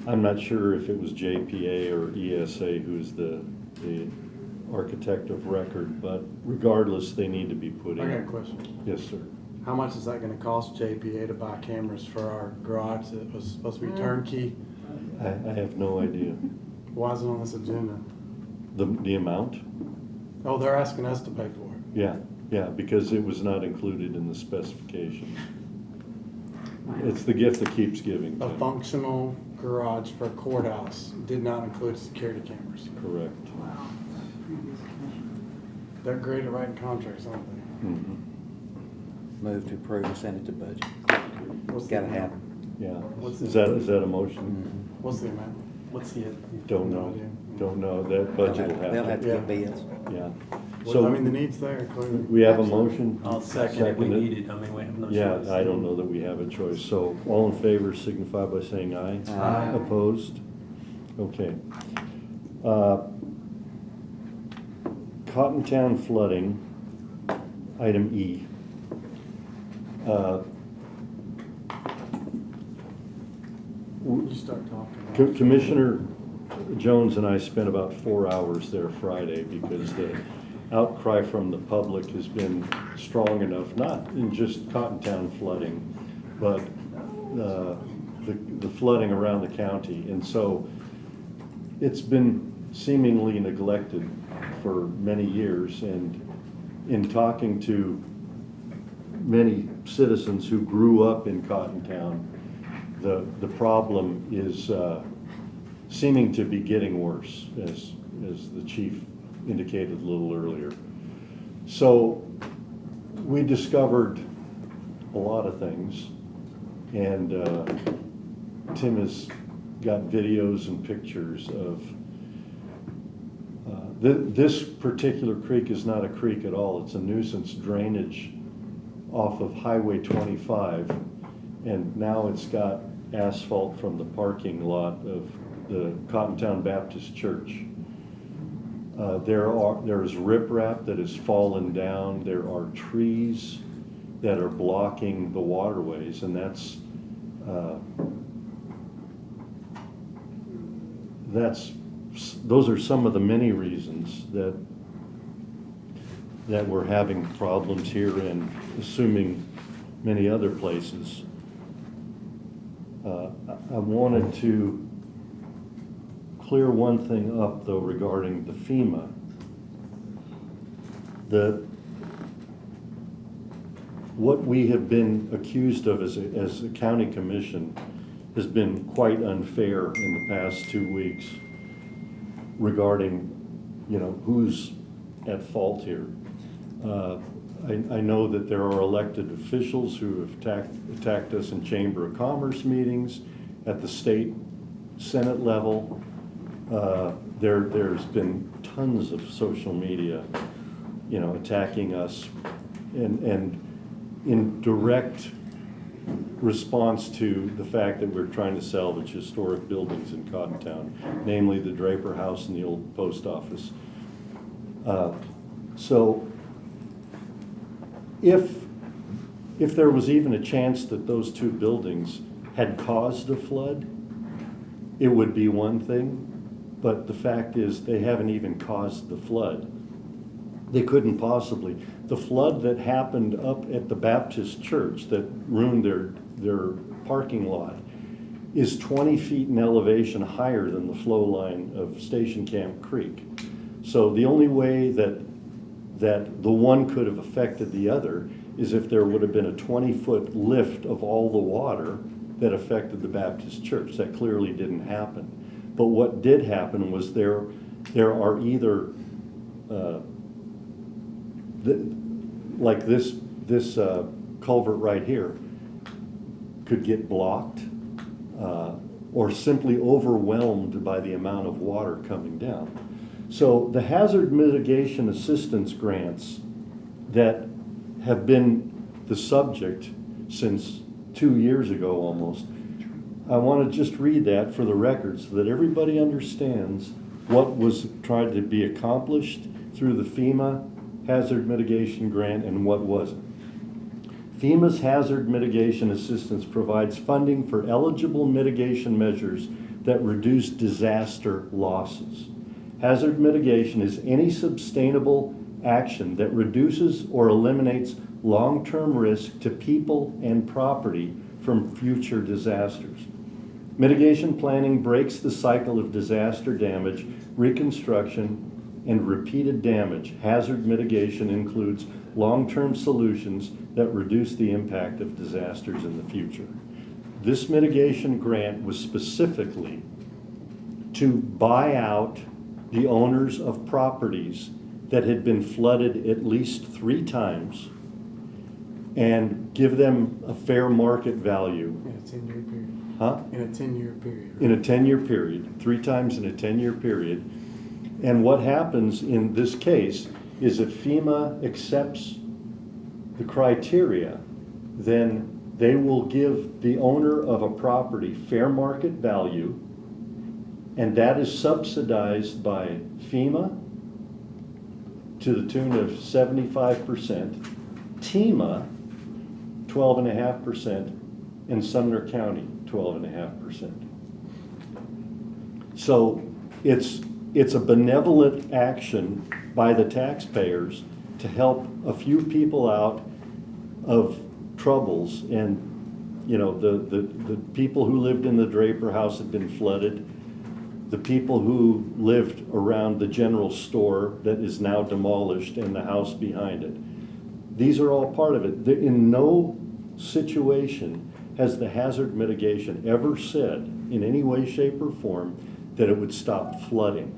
Speaker 1: I'm not sure if it was JPA or ESA who's the architect of record, but regardless, they need to be put in.
Speaker 6: I got a question.
Speaker 1: Yes, sir.
Speaker 6: How much is that gonna cost JPA to buy cameras for our garage that was supposed to be turnkey?
Speaker 1: I have no idea.
Speaker 6: Why is it on this agenda?
Speaker 1: The amount?
Speaker 6: Oh, they're asking us to pay for it.
Speaker 1: Yeah, because it was not included in the specifications. It's the gift that keeps giving.
Speaker 6: A
Speaker 1: Tim.
Speaker 6: functional garage for a courthouse did not include security cameras.
Speaker 1: Correct.
Speaker 6: They're great at writing contracts, aren't they?
Speaker 1: Mhm.
Speaker 10: Move to approve and send it to budget.
Speaker 6: What's the
Speaker 10: Gotta
Speaker 6: amount?
Speaker 10: have it.
Speaker 1: Yeah.
Speaker 6: What's
Speaker 1: Is
Speaker 6: the-
Speaker 1: that a motion?
Speaker 6: What's the amount?
Speaker 8: What's the?
Speaker 1: Don't
Speaker 6: No
Speaker 1: know.
Speaker 6: idea.
Speaker 1: Don't know. That budget will
Speaker 10: They'll have
Speaker 1: have
Speaker 10: to
Speaker 1: to.
Speaker 10: get bids.
Speaker 1: Yeah.
Speaker 6: Well, I mean, the need's there, clearly.
Speaker 1: We have a motion.
Speaker 8: I'll second it, we
Speaker 1: Seconded.
Speaker 8: need it, I mean, we have no choice.
Speaker 1: Yeah, I don't know that we have a choice. So all in favor signify by saying aye.
Speaker 10: Aye.
Speaker 1: Opposed? Okay. Cottontown flooding, item E.
Speaker 6: You start talking.
Speaker 1: Commissioner Jones and I spent about 4 hours there Friday because the outcry from the public has been strong enough, not in just Cottontown flooding, but the flooding around the county. And so it's been seemingly neglected for many years. And in talking to many citizens who grew up in Cottontown, the problem is seeming to be getting worse, as the chief indicated a little earlier. So we discovered a lot of things, and Tim has got videos and pictures of this particular creek is not a creek at all. It's a nuisance drainage off of Highway 25, and now it's got asphalt from the parking lot of the Cottontown Baptist Church. There is riprap that has fallen down. There are trees that are blocking the waterways, and those are some of the many reasons that we're having problems here, and assuming many other places. I wanted to clear one thing up, though, regarding the FEMA. what we have been accused of as a county commission has been quite unfair in the past 2 weeks regarding, who's at fault here. I know that there are elected officials who have attacked us in Chamber of Commerce meetings, at the state Senate level. There's been tons of social media, attacking us, and in direct response to the fact that we're trying to salvage historic buildings in Cottontown, namely the Draper House and the old post office. So if there was even a chance that those two buildings had caused a flood, it would be one thing, but the fact is they haven't even caused the flood. They couldn't possibly. The flood that happened up at the Baptist church that ruined their parking lot is 20 feet in elevation higher than the flow line of Station Camp Creek. So the only way that the one could have affected the other is if there would have been a 20-foot lift of all the water that affected the Baptist church. That clearly didn't happen. But what did happen was there are either like this culvert right here could get blocked or simply overwhelmed by the amount of water coming down. So the hazard mitigation assistance grants that have been the subject since 2 years ago almost, I want to just read that for the record so that everybody understands what was tried to be accomplished through the FEMA hazard mitigation grant and what wasn't. FEMA's hazard mitigation assistance provides funding for eligible mitigation measures that reduce disaster losses. Hazard mitigation is any sustainable action that reduces or eliminates long-term risk to people and property from future disasters. Mitigation planning breaks the cycle of disaster damage, reconstruction, and repeated damage. Hazard mitigation includes long-term solutions that reduce the impact of disasters in the future. This mitigation grant was specifically to buy out the owners of properties that had been flooded at least 3 times and give them a fair market value.
Speaker 6: In a 10-year period.
Speaker 1: Huh?
Speaker 6: In a 10-year period. Right?
Speaker 1: In a 10-year period, 3 times in a 10-year period. And what happens in this case is if FEMA accepts the criteria, then they will give the owner of a property fair market value, and that is subsidized by FEMA to the tune of 75%, TEMA 12.5%, and Sumner County 12.5%. So it's a benevolent action by the taxpayers to help a few people out of troubles. And the people who lived in the Draper house had been flooded. The people who lived around the general store that is now demolished and the house behind it. These are all part of it. In no situation has the hazard mitigation ever said in any way, shape, or form that it would stop flooding.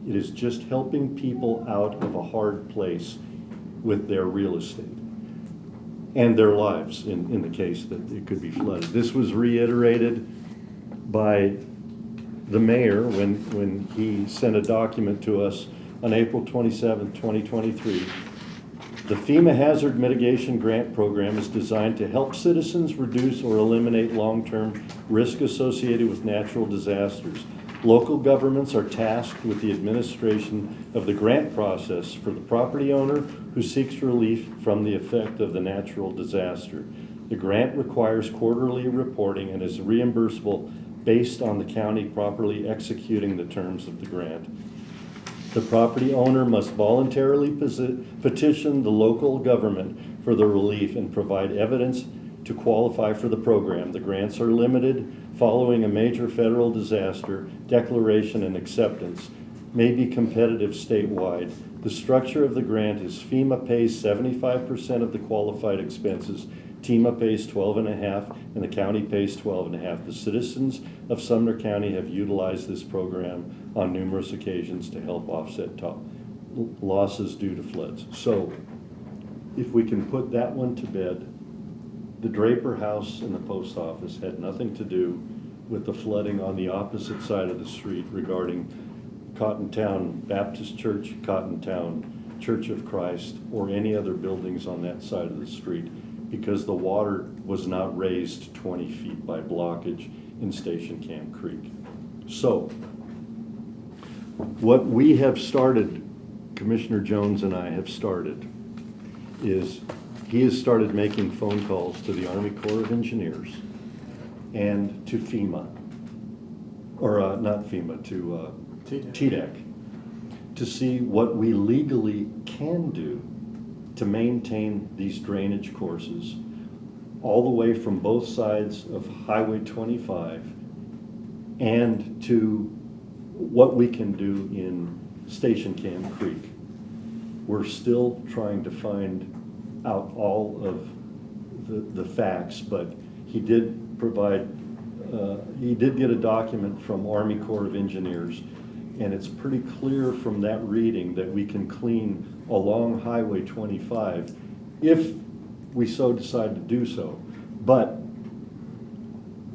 Speaker 1: It is just helping people out of a hard place with their real estate and their lives in the case that it could be flooded. This was reiterated by the mayor when he sent a document to us on April 27, 2023. The FEMA Hazard Mitigation Grant Program is designed to help citizens reduce or eliminate long-term risk associated with natural disasters. Local governments are tasked with the administration of the grant process for the property owner who seeks relief from the effect of the natural disaster. The grant requires quarterly reporting and is reimbursable based on the county properly executing the terms of the grant. The property owner must voluntarily petition the local government for the relief and provide evidence to qualify for the program. The grants are limited following a major federal disaster. Declaration and acceptance may be competitive statewide. The structure of the grant is FEMA pays 75% of the qualified expenses, TEMA pays 12.5, and the county pays 12.5. The citizens of Sumner County have utilized this program on numerous occasions to help offset losses due to floods. So if we can put that one to bed, the Draper House and the post office had nothing to do with the flooding on the opposite side of the street regarding Cottontown Baptist Church, Cottontown Church of Christ, or any other buildings on that side of the street, because the water was not raised 20 feet by blockage in Station Camp Creek. So what we have started, Commissioner Jones and I have started, is he has started making phone calls to the Army Corps of Engineers and to FEMA, or not FEMA, to TDEC, to see what we legally can do to maintain these drainage courses all the way from both sides of Highway 25 and to what we can do in Station Camp Creek. We're still trying to find out all of the facts, but he did provide, he did get a document from Army Corps of Engineers, and it's pretty clear from that reading that we can clean along Highway 25 if we so decide to do so. But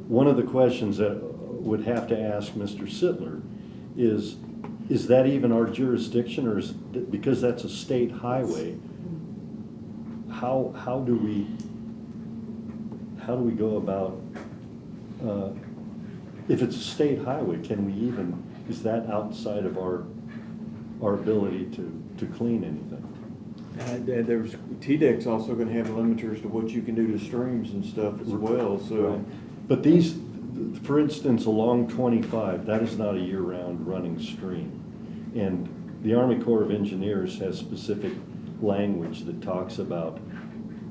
Speaker 1: one of the questions that would have to ask Mr. Sittler is that even our jurisdiction, or is because that's a state highway, how do we go about, if it's a state highway, can we even, is that outside of our ability to clean anything?
Speaker 5: There's, TDEC's also gonna have limiters to what you can do to streams and stuff as well, so.
Speaker 1: But these, for instance, along 25, that is not a year-round running stream. And the Army Corps of Engineers has specific language that talks about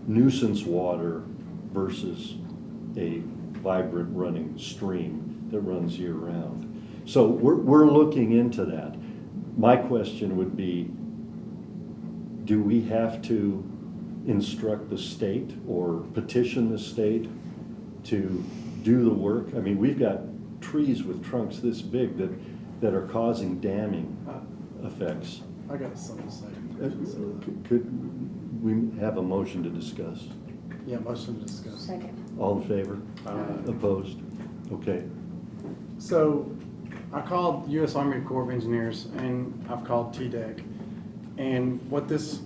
Speaker 1: nuisance water versus a vibrant running stream that runs year-round. So we're looking into that. My question would be, do we have to instruct the state or petition the state to do the work? I mean, we've got trees with trunks this big that are causing damming effects.
Speaker 6: I got something to say.
Speaker 1: Could we have a motion to discuss?
Speaker 6: Yeah, motion to discuss.
Speaker 3: Second.
Speaker 1: All in favor?
Speaker 6: Aye.
Speaker 1: Opposed? Okay.
Speaker 6: So I called U.S. Army Corps of Engineers and I've called TDEC. And what this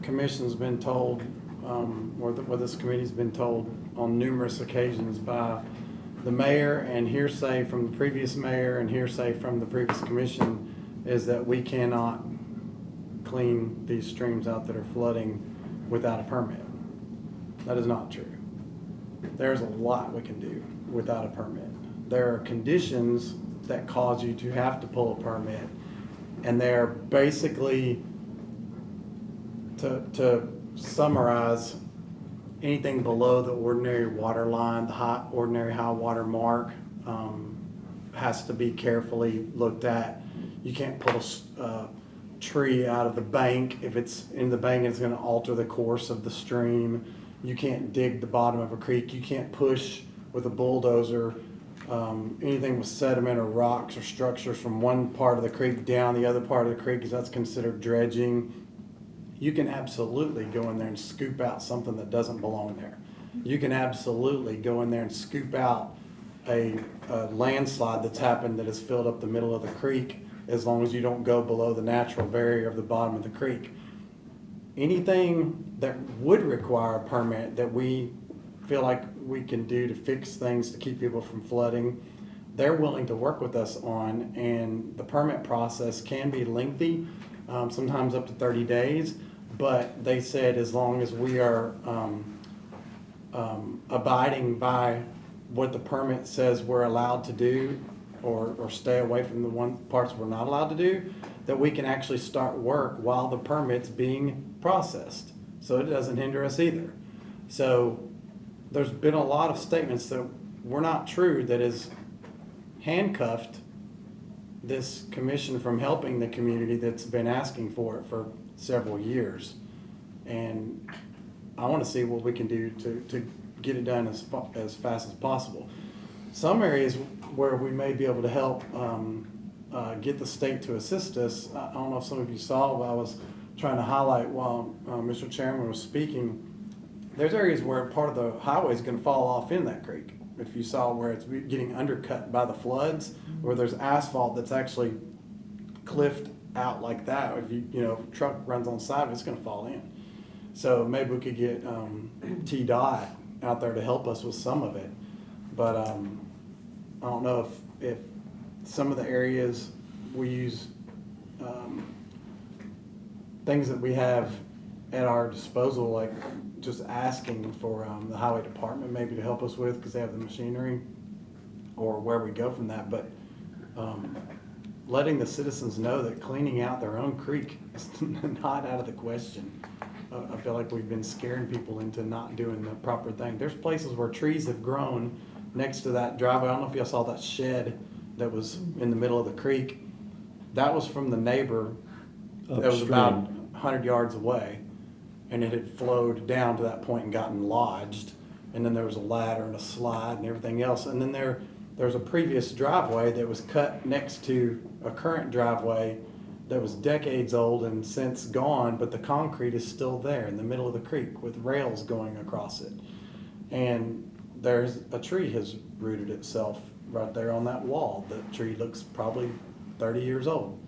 Speaker 6: commission's been told, what this committee's been told on numerous occasions by the mayor and hearsay from the previous mayor and hearsay from the previous commission, is that we cannot clean these streams out that are flooding without a permit. That is not true. There's a lot we can do without a permit. There are conditions that cause you to have to pull a permit, and they're basically, to summarize, anything below the ordinary water line, the ordinary high water mark, has to be carefully looked at. You can't pull a tree out of the bank. If it's in the bank, it's gonna alter the course of the stream. You can't dig the bottom of a creek. You can't push with a bulldozer anything with sediment or rocks or structures from one part of the creek down the other part of the creek, because that's considered dredging. You can absolutely go in there and scoop out something that doesn't belong there. You can absolutely go in there and scoop out a landslide that's happened that has filled up the middle of the creek, as long as you don't go below the natural barrier of the bottom of the creek. Anything that would require a permit that we feel like we can do to fix things to keep people from flooding, they're willing to work with us on, and the permit process can be lengthy, sometimes up to 30 days, but they said as long as we are abiding by what the permit says we're allowed to do, or stay away from the one parts we're not allowed to do, that we can actually start work while the permit's being processed. So it doesn't hinder us either. So there's been a lot of statements that were not true that is handcuffed this commission from helping the community that's been asking for it for several years. And I want to see what we can do to get it done as fast as possible. Some areas where we may be able to help get the state to assist us, I don't know if some of you saw what I was trying to highlight while Mr. Chairman was speaking. There's areas where part of the highway is going to fall off in that creek. If you saw where it's getting undercut by the floods, where there's asphalt that's actually cliffed out like that, if a truck runs on the side of it, it's going to fall in. So maybe we could get TDOT out there to help us with some of it. But I don't know if some of the areas we use things that we have at our disposal, like just asking for the highway department maybe to help us with, because they have the machinery, or where we go from that. But letting the citizens know that cleaning out their own creek is not out of the question. I feel like we've been scaring people into not doing the proper thing. There's places where trees have grown next to that driveway. I don't know if y'all saw that shed that was in the middle of the creek. That was from the neighbor that was about 100 yards away, and it had flowed down to that point and gotten lodged. And then there was a ladder and a slide and everything else. And then there's a previous driveway that was cut next to a current driveway that was decades old and since gone, but the concrete is still there in the middle of the creek with rails going across it. And there's a tree has rooted itself right there on that wall. The tree looks probably 30 years old.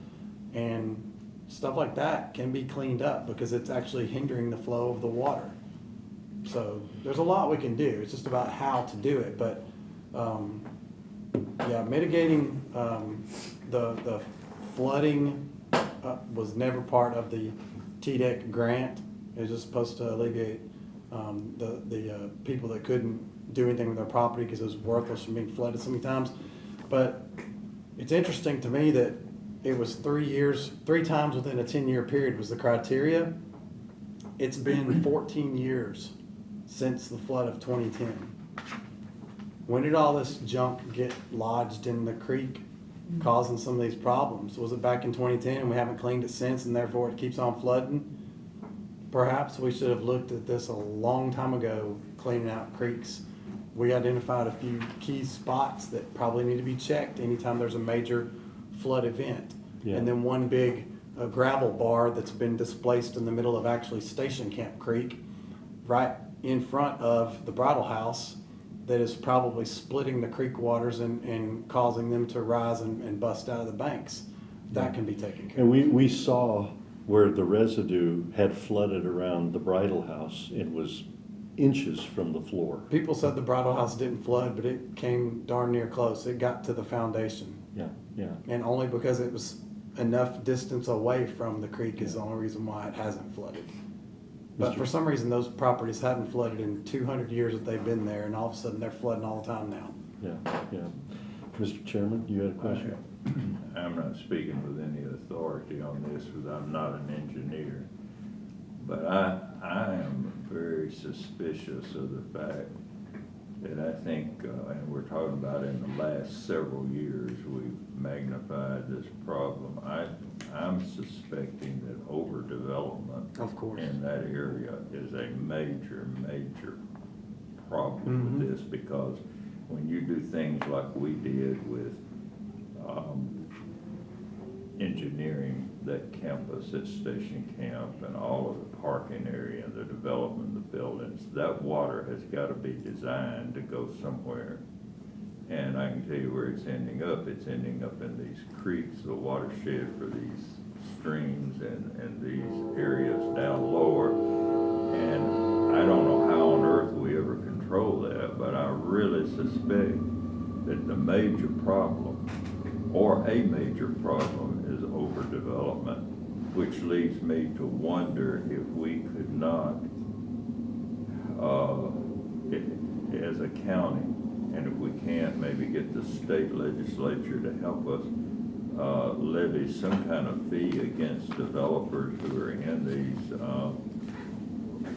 Speaker 6: And stuff like that can be cleaned up because it's actually hindering the flow of the water. So there's a lot we can do. It's just about how to do it. But mitigating the flooding was never part of the TDEC grant. It was just supposed to alleviate the people that couldn't do anything with their property because it was worthless from being flooded so many times. But it's interesting to me that it was 3 years, 3 times within a 10-year period was the criteria. It's been 14 years since the flood of 2010. When did all this junk get lodged in the creek, causing some of these problems? Was it back in 2010 and we haven't cleaned it since, and therefore it keeps on flooding? Perhaps we should have looked at this a long time ago, cleaning out creeks. We identified a few key spots that probably need to be checked anytime there's a major flood event.
Speaker 1: Yeah.
Speaker 6: And then one big gravel bar that's been displaced in the middle of actually Station Camp Creek, right in front of the Bridal House, that is probably splitting the creek waters and causing them to rise and bust out of the banks. That can be taken care of.
Speaker 1: And we saw where the residue had flooded around the Bridal House. It was inches from the floor.
Speaker 6: People said the Bridal House didn't flood, but it came darn near close. It got to the foundation.
Speaker 1: Yeah, yeah.
Speaker 6: And only because it was enough distance away from the creek is the only reason why it hasn't flooded. But for some reason, those properties hadn't flooded in 200 years that they've been there, and all of a sudden they're flooding all the time now.
Speaker 1: Yeah, yeah. Mr. Chairman, you had a question?
Speaker 2: I'm not speaking with any authority on this because I'm not an engineer, but I am very suspicious of the fact that I think, and we're talking about in the last several years, we've magnified this problem. I'm suspecting that overdevelopment
Speaker 6: Of course.
Speaker 2: in that area is a major, major problem with this, because when you do things like we did with engineering that campus at Station Camp and all of the parking area and the development of the buildings, that water has got to be designed to go somewhere. And I can tell you where it's ending up. It's ending up in these creeks, the watershed for these streams and these areas down lower. And I don't know how on earth we ever control that, but I really suspect that the major problem, or a major problem, is overdevelopment, which leads me to wonder if we could not, as a county, and if we can't, maybe get the state legislature to help us levy some kind of fee against developers who are in these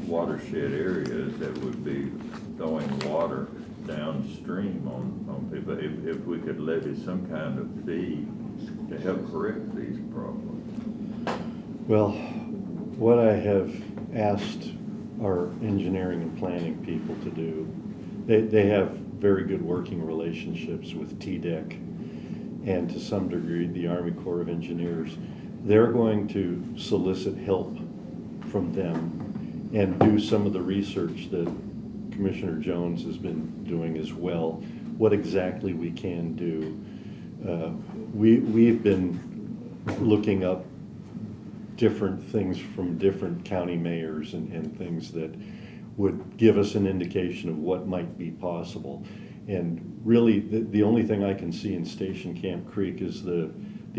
Speaker 2: watershed areas that would be throwing water downstream on people. If we could levy some kind of fee to help correct these problems?
Speaker 1: Well, what I have asked our engineering and planning people to do, they have very good working relationships with TDEC and to some degree the Army Corps of Engineers. They're going to solicit help from them and do some of the research that Commissioner Jones has been doing as well, what exactly we can do. We've been looking up different things from different county mayors and things that would give us an indication of what might be possible. And really, the only thing I can see in Station Camp Creek is the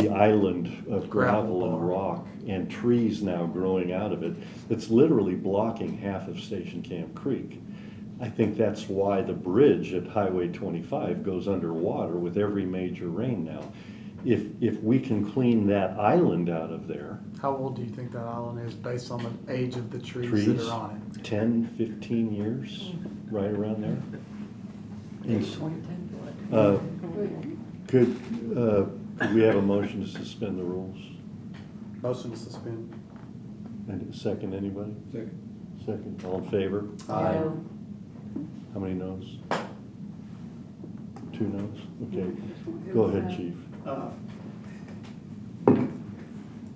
Speaker 1: island of gravel and rock and trees now growing out of it. It's literally blocking half of Station Camp Creek. I think that's why the bridge at Highway 25 goes underwater with every major rain now. If we can clean that island out of there.
Speaker 6: How old do you think that island is based on the age of the trees that are on it?
Speaker 1: 10, 15 years, right around there. Could we have a motion to suspend the rules?
Speaker 6: Motion to suspend.
Speaker 1: And second, anybody?
Speaker 9: Second.
Speaker 1: Second, all in favor?
Speaker 6: Aye.
Speaker 1: How many noes? 2 noes? Okay, go ahead, Chief.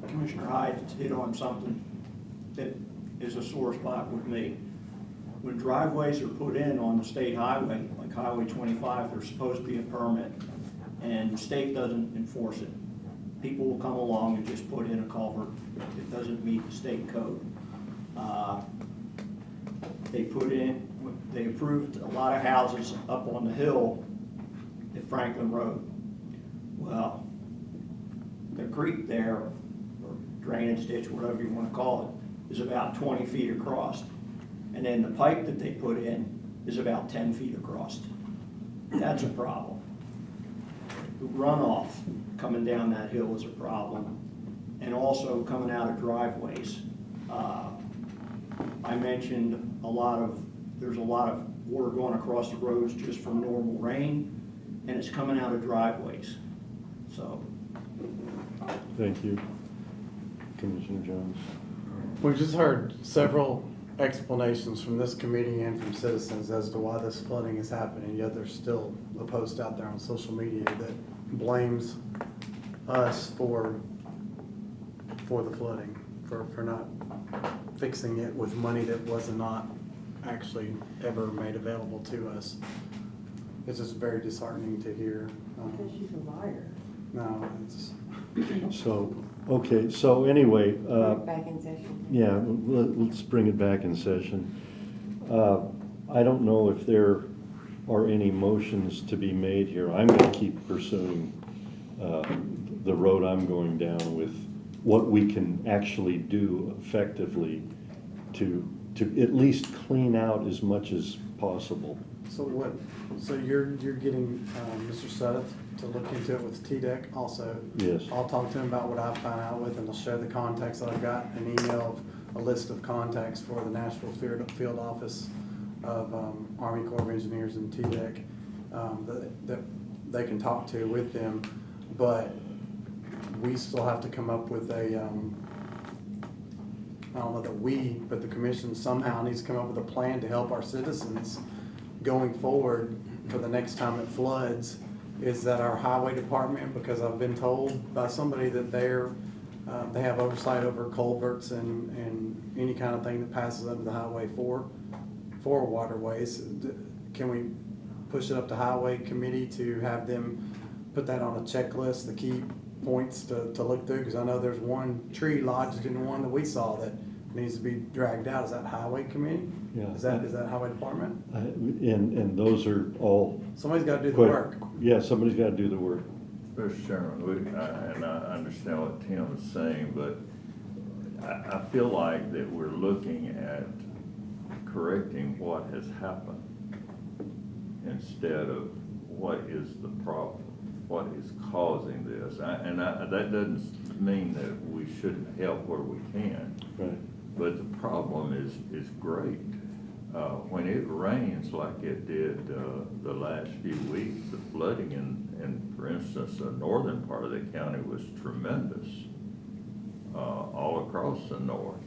Speaker 7: Commissioner Hyde hit on something that is a sore spot with me. When driveways are put in on the state highway, like Highway 25, there's supposed to be a permit, and the state doesn't enforce it. People will come along and just put in a culvert. It doesn't meet the state code. They approved a lot of houses up on the hill at Franklin Road. Well, the creek there, or drainage ditch, whatever you want to call it, is about 20 feet across. And then the pipe that they put in is about 10 feet across. That's a problem. The runoff coming down that hill is a problem, and also coming out of driveways. I mentioned there's a lot of water going across the roads just from normal rain, and it's coming out of driveways. So.
Speaker 1: Thank you. Commissioner Jones.
Speaker 6: We've just heard several explanations from this committee and from citizens as to why this flooding is happening, yet there's still a post out there on social media that blames us for the flooding, for not fixing it with money that was not actually ever made available to us. It's just very disheartening to hear.
Speaker 3: Because she's a liar.
Speaker 6: No, it's.
Speaker 1: So, okay, so anyway.
Speaker 3: Back in session.
Speaker 1: Yeah, let's bring it back in session. I don't know if there are any motions to be made here. I'm going to keep pursuing the road I'm going down with what we can actually do effectively to at least clean out as much as possible.
Speaker 6: So you're getting Mr. Suddeth to look into it with TDEC also?
Speaker 1: Yes.
Speaker 6: I'll talk to him about what I've found out with, and I'll share the contacts that I've got, an email of a list of contacts for the Nashville Field Office of Army Corps of Engineers and TDEC that they can talk to with them, but we still have to come up with a, I don't know that we, but the commission somehow needs to come up with a plan to help our citizens going forward for the next time it floods. Is that our highway department, because I've been told by somebody that they have oversight over culverts and any kind of thing that passes under the highway for waterways. Can we push it up to highway committee to have them put that on a checklist, the key points to look through? Because I know there's one tree lodged in one that we saw that needs to be dragged out. Is that highway committee?
Speaker 1: Yeah.
Speaker 6: Is that highway department?
Speaker 1: And those are all.
Speaker 6: Somebody's got to do the work.
Speaker 1: Yeah, somebody's got to do the work.
Speaker 2: Mr. Chairman, and I understand what Tim is saying, but I feel like that we're looking at correcting what has happened instead of what is the problem, what is causing this. That doesn't mean that we shouldn't help where we can.
Speaker 1: Right.
Speaker 2: But the problem is great. when it rains like it did the last few weeks, the flooding in, for instance, the northern part of the county was tremendous, all across the north.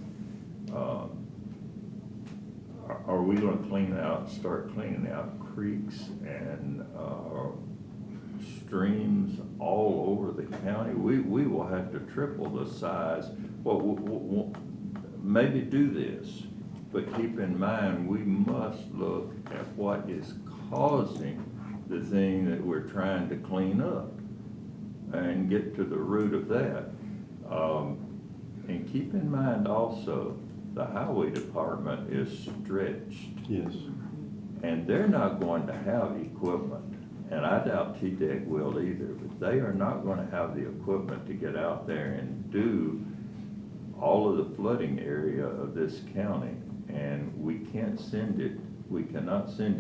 Speaker 2: Are we gonna start cleaning out creeks and streams all over the county? We will have to triple the size. Well, we'll maybe do this, but keep in mind, we must look at what is causing the thing that we're trying to clean up and get to the root of that. And keep in mind also, the highway department is stretched.
Speaker 1: Yes.
Speaker 2: And they're not going to have equipment, and I doubt TDEC will either, but they are not going to have the equipment to get out there and do all of the flooding area of this county. And we cannot send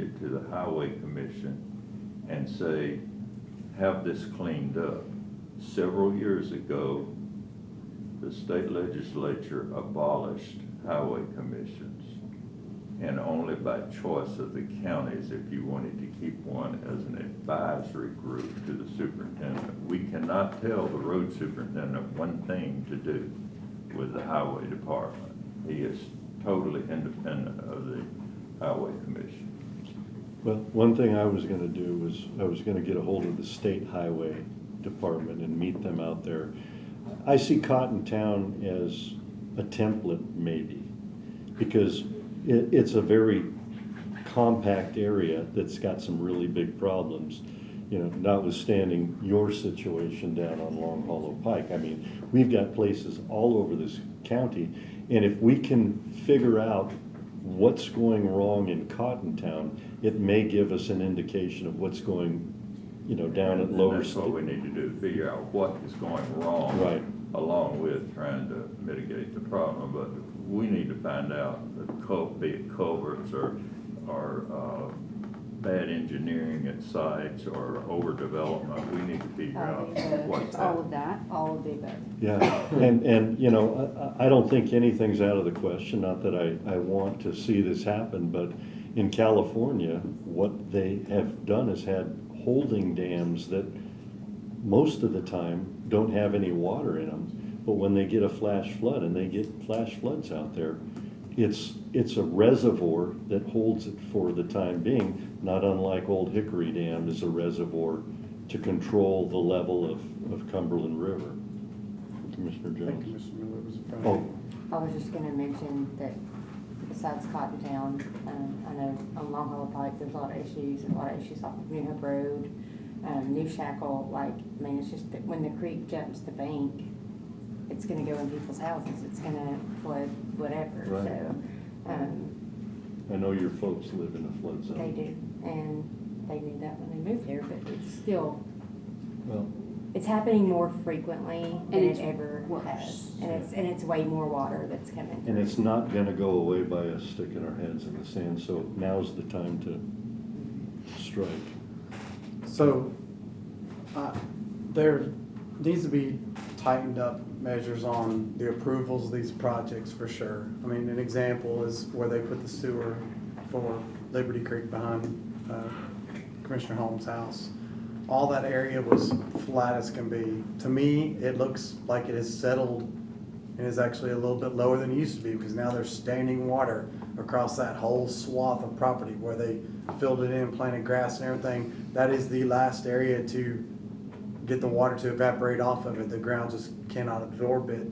Speaker 2: it to the Highway Commission and say, have this cleaned up. Several years ago, the state legislature abolished highway commissions, and only by choice of the counties if you wanted to keep one as an advisory group to the superintendent. We cannot tell the road superintendent one thing to do with the highway department. He is totally independent of the highway commission.
Speaker 1: Well, one thing I was gonna do was, I was gonna get a hold of the state highway department and meet them out there. I see Cottontown as a template maybe, because it's a very compact area that's got some really big problems, you know, notwithstanding your situation down on Long Hollow Pike. I mean, we've got places all over this county, and if we can figure out what's going wrong in Cottontown, it may give us an indication of what's going, you know, down at Lower
Speaker 2: That's what we need to do, figure out what is going wrong.
Speaker 1: Right.
Speaker 2: Along with trying to mitigate the problem, but we need to find out, be it culverts or bad engineering at sites or overdevelopment, we need to figure out what's
Speaker 11: It's all of that, all of the above.
Speaker 1: Yeah, and, you know, I don't think anything's out of the question, not that I want to see this happen, but in California, what they have done is had holding dams that most of the time don't have any water in them, but when they get a flash flood, and they get flash floods out there, it's a reservoir that holds it for the time being, not unlike Old Hickory Dam is a reservoir to control the level of Cumberland River. Commissioner
Speaker 6: I think
Speaker 1: Jones.
Speaker 6: Commissioner Miller was in front.
Speaker 1: Oh,
Speaker 3: I was just gonna mention that besides Cottontown, I know on Long Hollow Pike, there's a lot of issues off of New Hope Road, New Shackle, like, I mean, it's just that when the creek jumps the bank, it's gonna go in people's houses, it's gonna flood whatever,
Speaker 1: Right.
Speaker 3: so,
Speaker 1: I know your folks live in a flood zone.
Speaker 3: they do, and they knew that when they moved here, but it's still,
Speaker 1: Well,
Speaker 3: it's happening more frequently than
Speaker 11: it's
Speaker 3: it ever
Speaker 11: worse.
Speaker 3: has, and it's way more water that's coming through.
Speaker 1: and it's not gonna go away by us sticking our heads in the sand, so now's the time to strike.
Speaker 6: So, there needs to be tightened up measures on the approvals of these projects for sure. I mean, an example is where they put the sewer for Liberty Creek behind Commissioner Holmes' house. All that area was flat as can be. To me, it looks like it has settled and is actually a little bit lower than it used to be, because now there's standing water across that whole swath of property where they filled it in, planted grass and everything. That is the last area to get the water to evaporate off of it. The ground just cannot absorb it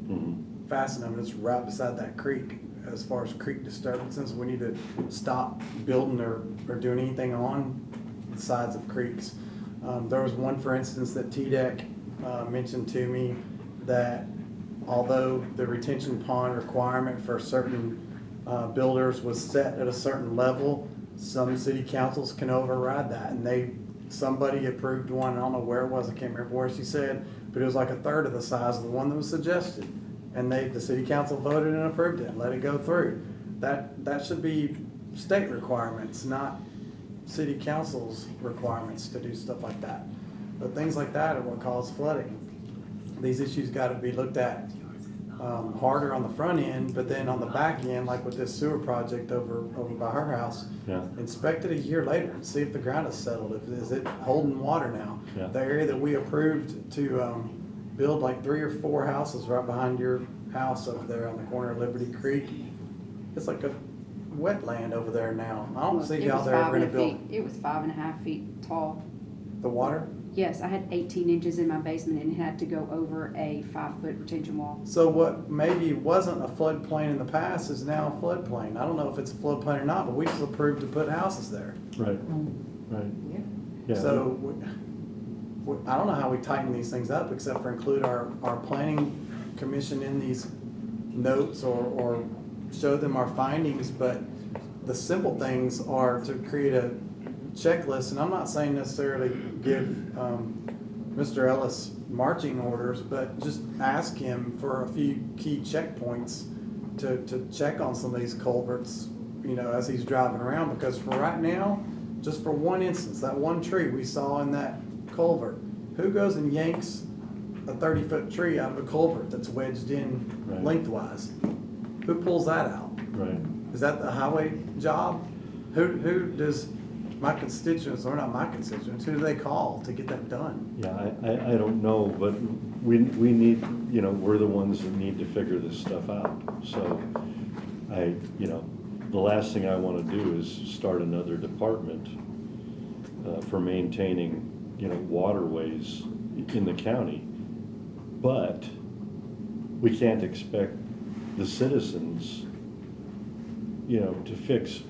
Speaker 6: fast enough, and it's right beside that creek. As far as creek disturbances, we need to stop building or doing anything on the sides of creeks. There was one, for instance, that TDEC mentioned to me, that although the retention pond requirement for certain builders was set at a certain level, some city councils can override that, and somebody approved one, I don't know where it was, I can't remember where she said, but it was like a third of the size of the one that was suggested. And the city council voted and approved it and let it go through. That should be state requirements, not city council's requirements to do stuff like that. But things like that are what cause flooding. These issues gotta be looked at harder on the front end, but then on the back end, like with this sewer project over by her house,
Speaker 1: Yeah.
Speaker 6: inspect it a year later and see if the ground is settled, is it holding water now?
Speaker 1: Yeah.
Speaker 6: The area that we approved to build like 3 or 4 houses right behind your house over there on the corner of Liberty Creek, it's like a wetland over there now. I don't see
Speaker 11: It
Speaker 6: how
Speaker 11: was
Speaker 6: they're ever
Speaker 11: 5
Speaker 6: gonna
Speaker 11: feet.
Speaker 6: build
Speaker 11: It was 5.5 feet tall.
Speaker 6: the water.
Speaker 11: Yes, I had 18 inches in my basement and had to go over a 5-foot retention wall.
Speaker 6: So what maybe wasn't a floodplain in the past is now a floodplain. I don't know if it's a floodplain or not, but we just approved to put houses there.
Speaker 1: Right, right.
Speaker 3: Yeah.
Speaker 1: Yeah.
Speaker 6: So I don't know how we tighten these things up except for include our planning commission in these notes or show them our findings, but the simple things are to create a checklist, and I'm not saying necessarily give Mr. Ellis marching orders, but just ask him for a few key checkpoints to check on some of these culverts, you know, as he's driving around, because for right now, just for one instance, that one tree we saw in that culvert, who goes and yanks a 30-foot tree out of a culvert that's wedged in
Speaker 1: Right.
Speaker 6: lengthwise? Who pulls that out?
Speaker 1: Right.
Speaker 6: Is that the highway job? Who does my constituents, or not my constituents, who do they call to get that done?
Speaker 1: Yeah, I don't know, but we need, you know, we're the ones that need to figure this stuff out. So you know, the last thing I want to do is start another department for maintaining, you know, waterways in the county. But we can't expect the citizens, you know, to fix.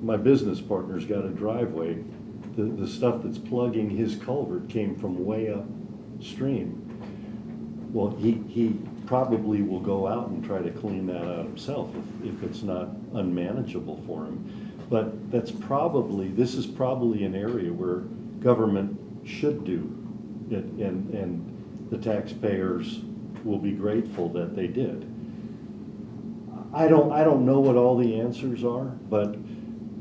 Speaker 1: My business partner's got a driveway. The stuff that's plugging his culvert came from way upstream. Well, he probably will go out and try to clean that out himself if it's not unmanageable for him. But this is probably an area where government should do it, and the taxpayers will be grateful that they did. I don't know what all the answers are, but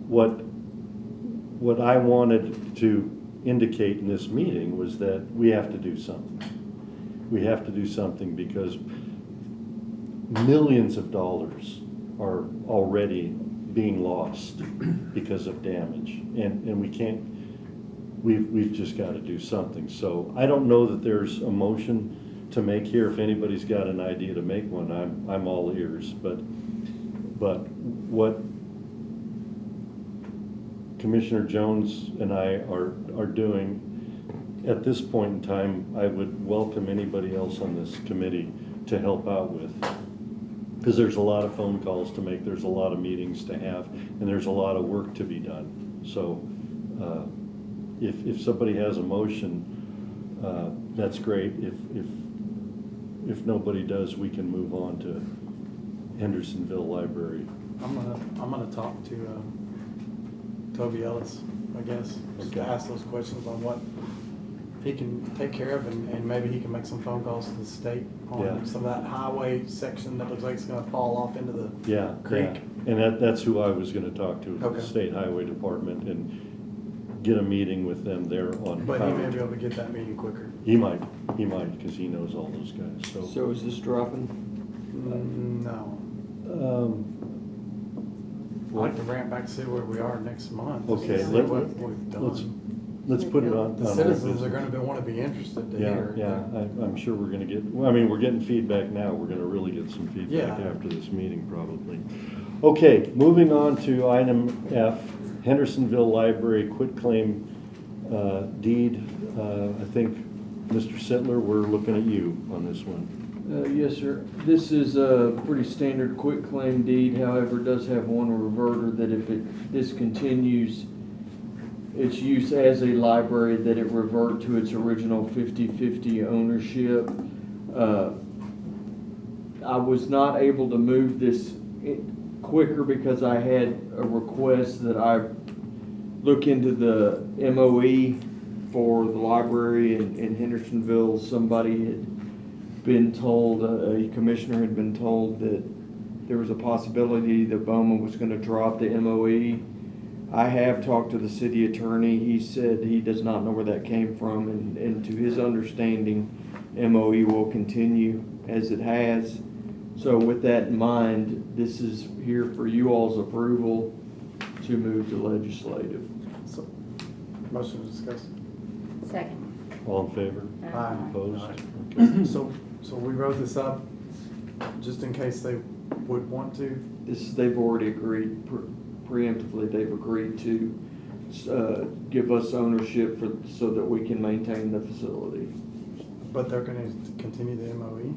Speaker 1: what I wanted to indicate in this meeting was that we have to do something. We have to do something because millions of dollars are already being lost because of damage, and we can't. We've just got to do something. So I don't know that there's a motion to make here. If anybody's got an idea to make one, I'm all ears. But what Commissioner Jones and I are doing at this point in time, I would welcome anybody else on this committee to help out with. Because there's a lot of phone calls to make, there's a lot of meetings to have, and there's a lot of work to be done. So if somebody has a motion, that's great. If nobody does, we can move on to Hendersonville Library.
Speaker 6: I'm gonna talk to Toby Ellis, I guess, just to
Speaker 1: Okay.
Speaker 6: ask those questions on what he can take care of, and maybe he can make some phone calls to the state
Speaker 1: Yeah.
Speaker 6: on some of that highway section that looks like it's gonna fall off into the
Speaker 1: Yeah,
Speaker 6: creek.
Speaker 1: yeah. And that's who I was gonna talk to,
Speaker 6: Okay.
Speaker 1: the State Highway Department, and get a meeting with them there on.
Speaker 6: But he may be able to get that meeting quicker.
Speaker 1: He might, because he knows all those guys, so.
Speaker 5: So is this dropping?
Speaker 6: No. I'd
Speaker 1: What-
Speaker 6: like to ramp back to see where we are next month.
Speaker 1: Okay,
Speaker 6: See
Speaker 1: let-
Speaker 6: what we've done.
Speaker 1: Let's put it on.
Speaker 6: The
Speaker 1: on
Speaker 6: citizens
Speaker 1: old
Speaker 6: are
Speaker 1: business.
Speaker 6: gonna wanna be interested to
Speaker 1: Yeah,
Speaker 6: hear.
Speaker 1: yeah, I'm sure we're gonna get, well, I mean, we're getting feedback now, we're gonna really get some feedback
Speaker 6: Yeah.
Speaker 1: after this meeting probably. Okay, moving on to item F, Hendersonville Library quitclaim deed. I think, Mr. Sittler, we're looking at you on this one.
Speaker 5: Yes, sir. This is a pretty standard quitclaim deed, however, it does have one reverter that if it discontinues its use as a library, that it revert to its original 50-50 ownership. I was not able to move this quicker because I had a request that I look into the MOE for the library in Hendersonville. Somebody had been told, a commissioner had been told that there was a possibility that Bowman was going to drop the MOE. I have talked to the city attorney. He said he does not know where that came from, and to his understanding, MOE will continue. as it has. So with that in mind, this is here for you all's approval to move to legislative.
Speaker 6: So, motion to discuss.
Speaker 3: Second.
Speaker 1: All in favor?
Speaker 6: Aye.
Speaker 1: Opposed? Okay.
Speaker 6: So we wrote this up just in case they would want to.
Speaker 5: They've already agreed, preemptively, they've agreed to give us ownership so that we can maintain the facility.
Speaker 6: But they're gonna continue the MOE?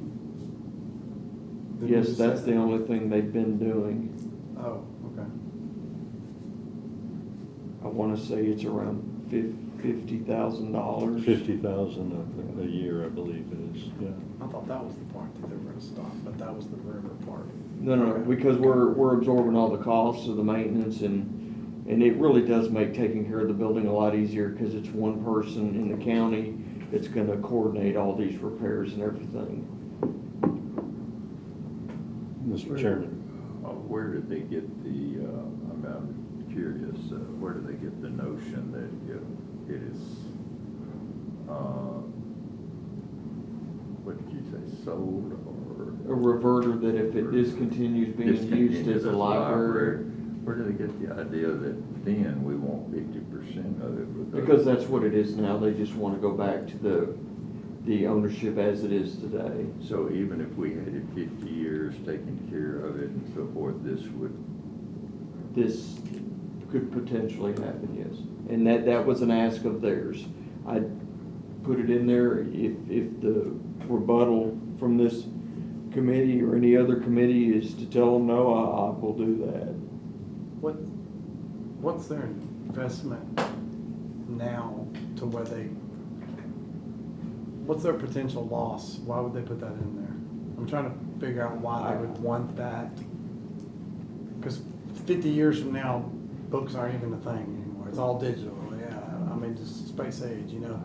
Speaker 6: Didn't you
Speaker 5: Yes,
Speaker 6: just
Speaker 5: that's
Speaker 6: say-
Speaker 5: the only thing they've been doing.
Speaker 6: Oh, okay.
Speaker 5: I wanna say it's around $50,000.
Speaker 1: 50,000 a year, I believe it is, yeah.
Speaker 6: I thought that was the part that they were gonna stop, but that was the river part.
Speaker 5: No,
Speaker 6: Okay.
Speaker 5: because we're absorbing all the costs of the maintenance and it really does make taking care of the building a lot easier because it's one person in the county that's gonna coordinate all these repairs and everything.
Speaker 1: Mr. Chairman,
Speaker 2: Where did they get the, I'm curious, where did they get the notion that it is, what did you say, sold or?
Speaker 5: A reverter that if it discontinues being used as a library.
Speaker 2: Where did they get the idea that then we want 50% of it?
Speaker 5: Because that's what it is now, they just wanna go back to the ownership as it is today.
Speaker 2: So even if we had it 50 years taking care of it and so forth, this
Speaker 5: could potentially happen, yes. And that was an ask of theirs. I put it in there, if the rebuttal from this committee or any other committee is to tell them no, I will do that.
Speaker 6: What's their investment now to where what's their potential loss? Why would they put that in there? I'm trying to figure out why they would want that. Because 50 years from now, books aren't even a thing anymore. It's all digital, yeah. I mean, just space age, you know.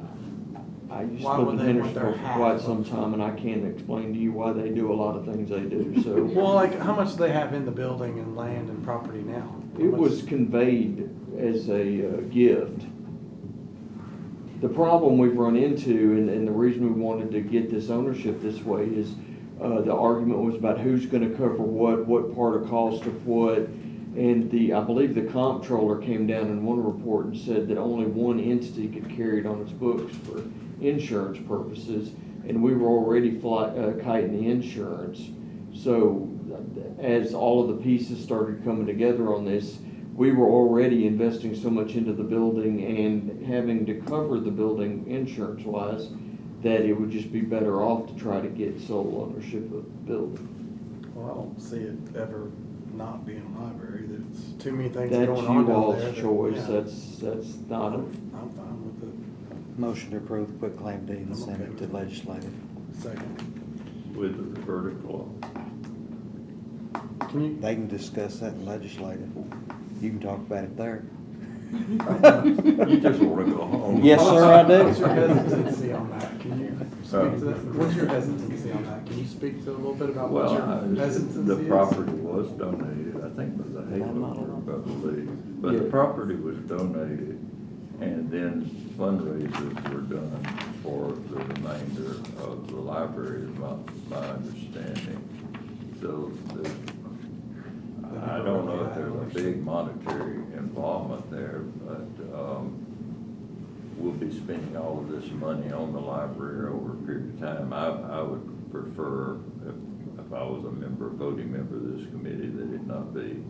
Speaker 5: I used
Speaker 6: Why
Speaker 5: to live
Speaker 6: would
Speaker 5: in
Speaker 6: they want their
Speaker 5: Hendersonville for
Speaker 6: half
Speaker 5: quite
Speaker 6: of-
Speaker 5: some time, and I can't explain to you why they do a lot of things they do, so.
Speaker 6: Well, like, how much do they have in the building and land and property now? How
Speaker 5: It
Speaker 6: much-
Speaker 5: was conveyed as a gift. The problem we've run into, and the reason we wanted to get this ownership this way is, the argument was about who's gonna cover what part of cost of what. And I believe the comptroller came down in one report and said that only one entity could carry it on its books for insurance purposes. And we were already kiting the insurance. So as all of the pieces started coming together on this, we were already investing so much into the building and having to cover the building insurance-wise that it would just be better off to try to get sole ownership of the building.
Speaker 6: Well, I don't see it ever not being a library. There's too many things
Speaker 5: That's
Speaker 6: going on
Speaker 5: you
Speaker 6: down
Speaker 5: all's
Speaker 6: there.
Speaker 5: choice,
Speaker 6: Yeah.
Speaker 5: that's not a,
Speaker 6: I'm fine with it.
Speaker 10: Motion to approve the quitclaim deed and
Speaker 6: I'm
Speaker 10: send
Speaker 6: okay
Speaker 10: it
Speaker 6: with
Speaker 10: to
Speaker 6: it.
Speaker 10: legislative.
Speaker 6: Second.
Speaker 2: with the vertical.
Speaker 6: Can you,
Speaker 10: They can discuss that in legislative. You can talk about it there.
Speaker 2: You just want to go home.
Speaker 10: Yes, sir, I do.
Speaker 6: what's your hesitancy on that? Can you speak to that? What's your hesitancy on that? Can you speak to a little bit about what
Speaker 2: Well,
Speaker 6: your hesitancy
Speaker 2: the
Speaker 6: is?
Speaker 2: property was donated, I think it was a Halo group, I believe. But the
Speaker 5: Yeah.
Speaker 2: property was donated, and then fundraisers were done for the remainder of the library, is my understanding. So there's, I don't know if there's a big monetary involvement there, but, we'll be spending all of this money on the library over a period of time. I would prefer, if I was a voting member of this committee, that it not be,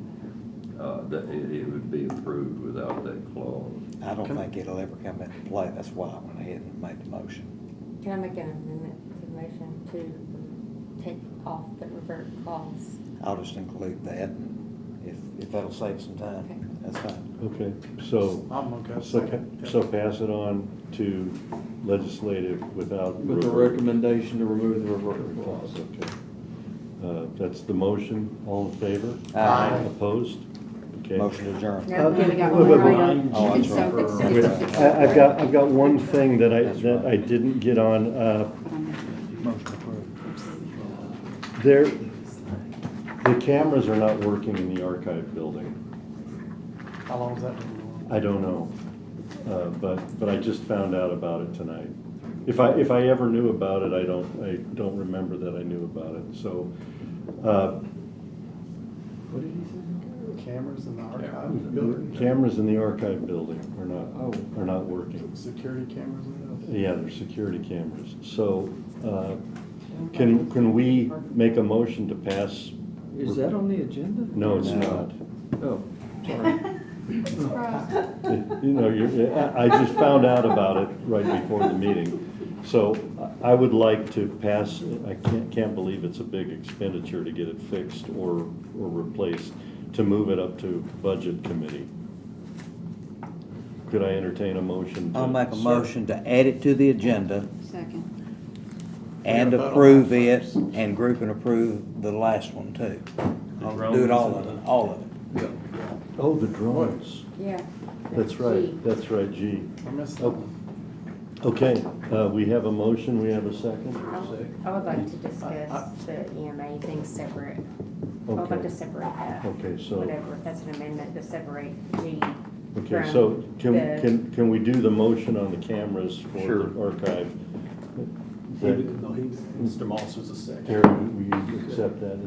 Speaker 2: that it would be approved without that clause.
Speaker 10: I don't think it'll ever come into play. That's why I went ahead and made the motion.
Speaker 3: Can I make an amendment to the motion to take off the revert clause?
Speaker 10: I'll just include that, and if that'll save some time,
Speaker 3: Okay.
Speaker 10: that's fine.
Speaker 1: okay, so,
Speaker 6: I'm okay.
Speaker 1: so pass it on to legislative without.
Speaker 5: with the recommendation to remove the reverter
Speaker 1: Clause,
Speaker 5: clause.
Speaker 1: okay. That's the motion, all in favor?
Speaker 10: Aye.
Speaker 1: Opposed? Okay.
Speaker 10: Motion to adjourn.
Speaker 11: No, we got
Speaker 1: wait,
Speaker 11: one
Speaker 1: wait,
Speaker 11: more
Speaker 1: wait.
Speaker 11: item.
Speaker 10: Oh, that's
Speaker 11: So
Speaker 10: right.
Speaker 11: it's-
Speaker 1: I've got one thing that
Speaker 10: That's right.
Speaker 1: I didn't get on,
Speaker 10: Motion approved.
Speaker 1: there, the cameras are not working in the archive building.
Speaker 6: How long has that been going on?
Speaker 1: I don't know, but I just found out about it tonight. If I ever knew about it, I don't remember that I knew about it, so, what did he say?
Speaker 6: Cameras in the archive building?
Speaker 1: Cameras in the archive building are not working.
Speaker 6: Security cameras in those?
Speaker 1: Yeah, they're security cameras. So, can we make a motion to pass?
Speaker 5: Is that on the agenda?
Speaker 1: No, it's not.
Speaker 5: Oh, sorry.
Speaker 1: You know, I just found out about it right before the meeting. So I would like to pass, I can't believe it's a big expenditure to get it fixed or replaced, to move it up to budget committee. Could I entertain a motion?
Speaker 10: I'll make a motion to add it to the agenda
Speaker 11: Second.
Speaker 10: and
Speaker 6: We're gonna vote on
Speaker 10: approve
Speaker 6: that
Speaker 10: it,
Speaker 6: first.
Speaker 10: and group and approve the last one too. I'll
Speaker 8: drones
Speaker 10: do it all
Speaker 8: and
Speaker 10: of it,
Speaker 8: the-
Speaker 10: all of it.
Speaker 5: Yeah.
Speaker 1: Oh, the drones.
Speaker 3: Yeah.
Speaker 1: That's right, G.
Speaker 6: I missed that
Speaker 1: Oh.
Speaker 6: one.
Speaker 1: Okay, we have a motion, we have a second?
Speaker 3: I would like to discuss the EMA thing separate. I would like
Speaker 1: Okay.
Speaker 3: to separate that.
Speaker 1: Okay, so,
Speaker 3: Whatever, if that's an amendment, to separate G
Speaker 1: okay,
Speaker 3: from
Speaker 1: so
Speaker 3: the-
Speaker 1: can we do the motion on the cameras for
Speaker 5: Sure.
Speaker 1: the archive?
Speaker 8: Mr. Moss was a second.
Speaker 1: Aaron, will you accept that?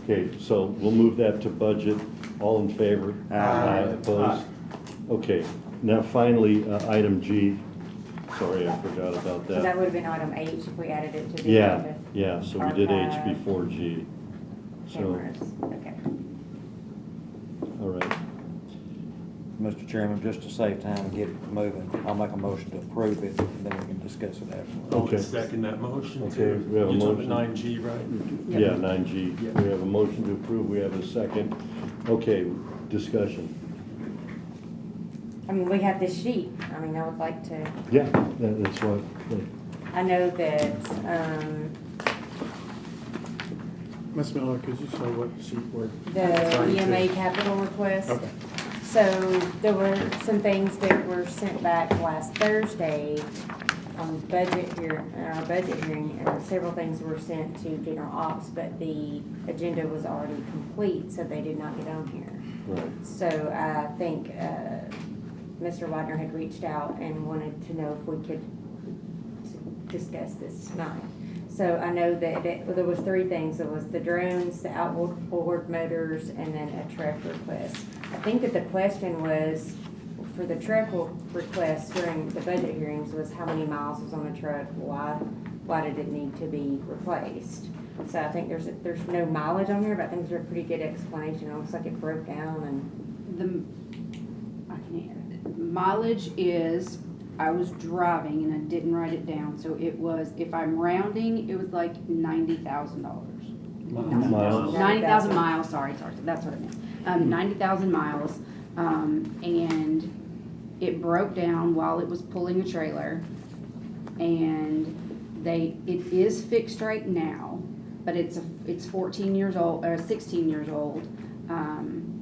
Speaker 1: Okay, so we'll move that to budget. All in favor?
Speaker 10: Aye.
Speaker 1: Opposed? Okay, now finally, item G. Sorry, I forgot about
Speaker 3: So that
Speaker 1: that.
Speaker 3: would have been item H if we added it to the
Speaker 1: Yeah,
Speaker 3: agenda.
Speaker 1: yeah, so we did H
Speaker 3: Archive.
Speaker 1: before G. So,
Speaker 3: Cameras, okay.
Speaker 1: all right.
Speaker 10: Mr. Chairman, just to save time and get it moving, I'll make a motion to approve it, and then we can discuss it afterwards.
Speaker 8: I'll
Speaker 1: Okay.
Speaker 8: second that motion
Speaker 1: Okay,
Speaker 8: too.
Speaker 1: we have a
Speaker 8: You're talking
Speaker 1: motion.
Speaker 8: about 9G, right?
Speaker 11: Yep.
Speaker 1: Yeah, 9G.
Speaker 8: Yeah.
Speaker 1: We have a motion to approve, we have a second. Okay, discussion.
Speaker 3: I mean, we have this sheet. I mean, I would like to,
Speaker 1: Yeah, that's what,
Speaker 3: I know that,
Speaker 6: Ms. Miller, could you show what sheet we're
Speaker 3: the
Speaker 6: referring to?
Speaker 3: EMA capital request.
Speaker 6: Okay.
Speaker 3: So there were some things that were sent back last Thursday on budget here, our budget hearing, and several things were sent to general ops, but the agenda was already complete, so they did not get on here.
Speaker 1: right.
Speaker 3: So I think, Mr. Widener had reached out and wanted to know if we could discuss this tonight. So I know that there was three things. There was the drones, the outboard motors, and then a truck request. I think that the question was, for the truck request during the budget hearings, was how many miles was on the truck? Why did it need to be replaced? So I think there's no mileage on here, but I think there's a pretty good explanation. It looks like it broke down and.
Speaker 11: I can hear it. Mileage is, I was driving and I didn't write it down, so it was, if I'm rounding, it was like $90,000.
Speaker 1: Miles.
Speaker 11: 90,000 miles, sorry, that's what it meant. 90,000 miles, and it broke down while it was pulling a trailer. And it is fixed right now, but it's 14 years old, or 16 years old.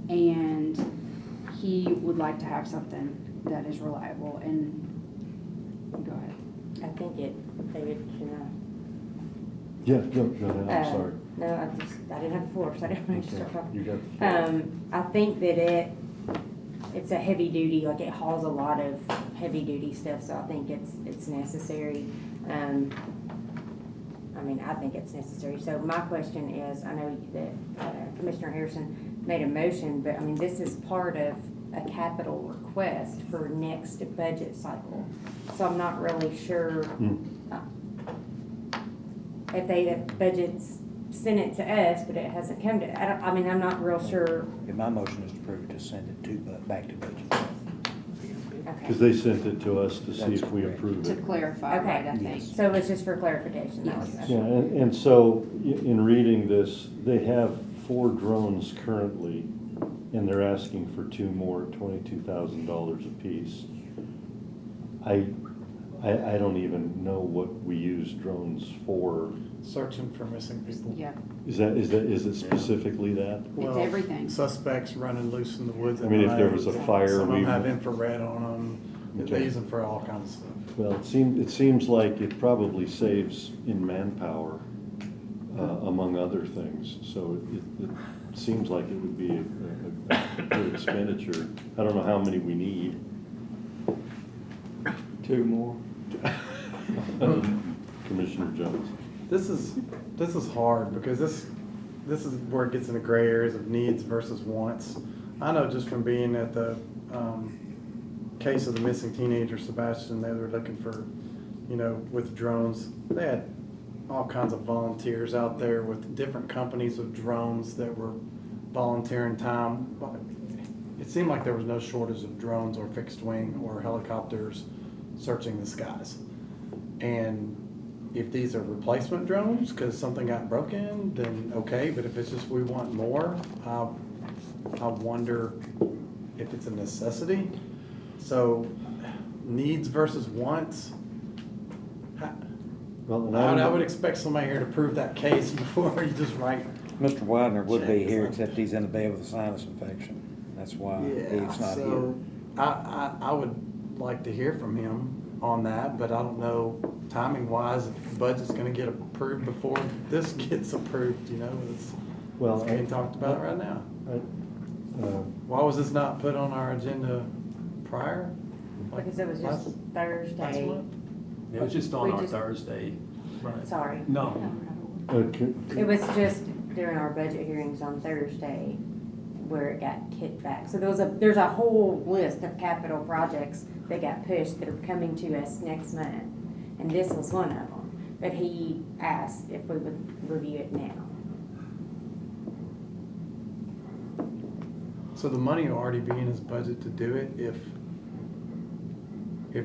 Speaker 11: And he would like to have something that is reliable, and, go ahead.
Speaker 3: I think David, can
Speaker 1: Yeah, go ahead, I'm sorry.
Speaker 3: No, I didn't have the floor, so I didn't want to start talking.
Speaker 1: You got the floor.
Speaker 3: I think that it's a heavy duty, like it hauls a lot of heavy duty stuff, so I think it's necessary. I think it's necessary. So my question is, I know that Commissioner Harrison made a motion, but this is part of a capital request for next budget cycle. So I'm not really sure if budget's sent it to us, but it hasn't come to, I'm not real sure.
Speaker 10: Yeah, my motion is to approve to send it to, back to budget.
Speaker 1: Because they sent it to us to see
Speaker 10: That's
Speaker 1: if we
Speaker 10: correct.
Speaker 1: approve
Speaker 11: To
Speaker 1: it.
Speaker 11: clarify,
Speaker 3: Okay.
Speaker 11: right, I think.
Speaker 10: Yes.
Speaker 3: So it's just for clarification. That was-
Speaker 1: Yeah, and so in reading this, they have 4 drones currently, and they're asking for 2 more, $22,000 apiece. I don't even know what we use drones for.
Speaker 6: Searching for missing people.
Speaker 11: Yeah,
Speaker 1: Is it specifically that?
Speaker 6: Well,
Speaker 11: everything.
Speaker 6: Suspects running loose in the woods at
Speaker 1: I mean, if
Speaker 6: night.
Speaker 1: there was a fire,
Speaker 6: Some of them
Speaker 1: we-
Speaker 6: have infrared on them. They
Speaker 1: Okay.
Speaker 6: use them for all kinds of stuff.
Speaker 1: Well, it seems like it probably saves in manpower, among other things. So it seems like it would be a good expenditure. I don't know how many we need.
Speaker 5: 2 more.
Speaker 1: Commissioner Jones.
Speaker 6: This is hard because this is where it gets into gray areas of needs versus wants. I know just from being at the case of the missing teenager Sebastian, they were looking for, with drones. They had all kinds of volunteers out there with different companies of drones that were volunteering time. It seemed like there was no shortage of drones or fixed wing or helicopters searching the skies. And if these are replacement drones because something got broken, then okay. But if it's just we want more, I wonder if it's a necessity. So needs versus wants.
Speaker 1: Well,
Speaker 6: I would expect somebody here to prove that case before you just write.
Speaker 10: Mr. Widener would be
Speaker 6: Check.
Speaker 10: here, except he's in a bed with a sinus infection. That's why he's not here.
Speaker 6: So I would like to hear from him on that, but I don't know timing wise if the budget's gonna get approved before this gets approved, it's being talked about right now. Why was this not put on our agenda prior? Like
Speaker 3: Because it was just
Speaker 6: last
Speaker 3: Thursday.
Speaker 6: month?
Speaker 8: It was just on
Speaker 3: We
Speaker 8: our
Speaker 3: just-
Speaker 8: Thursday. Right.
Speaker 3: Sorry.
Speaker 8: No,
Speaker 3: It was just during our budget hearings on Thursday where it got kicked back. So there's a whole list of capital projects that got pushed that are coming to us next month. And this was one of them. But he asked if we would review it now.
Speaker 6: So the money will already be in his budget to do it if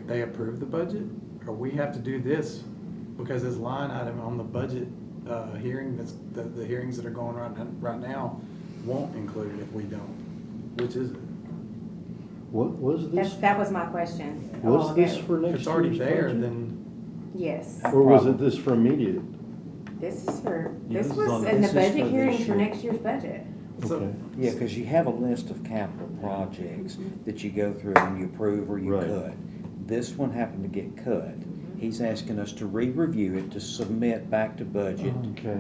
Speaker 6: they approve the budget? Or we have to do this because this line item on the budget hearing, the hearings that are going right now won't include it if we don't. Which is it?
Speaker 1: What was this?
Speaker 3: That was my question. a
Speaker 1: Was
Speaker 3: while
Speaker 1: this
Speaker 3: ago.
Speaker 1: for
Speaker 6: If
Speaker 1: next
Speaker 6: it's already
Speaker 1: year's
Speaker 6: there,
Speaker 1: budget?
Speaker 6: then
Speaker 3: Yes.
Speaker 1: Or was it this for immediate?
Speaker 3: This is for,
Speaker 8: Yeah,
Speaker 3: this
Speaker 8: this is on-
Speaker 3: was in the
Speaker 10: this is
Speaker 3: budget
Speaker 10: for
Speaker 3: hearings
Speaker 10: this
Speaker 3: for
Speaker 10: year.
Speaker 3: next year's budget.
Speaker 6: So-
Speaker 1: Okay.
Speaker 10: Yeah, because you have a list of capital projects that you go through and you approve or you
Speaker 1: Right.
Speaker 10: cut. This one happened to get cut. He's asking us to re-review it, to submit back to budget.
Speaker 1: Okay,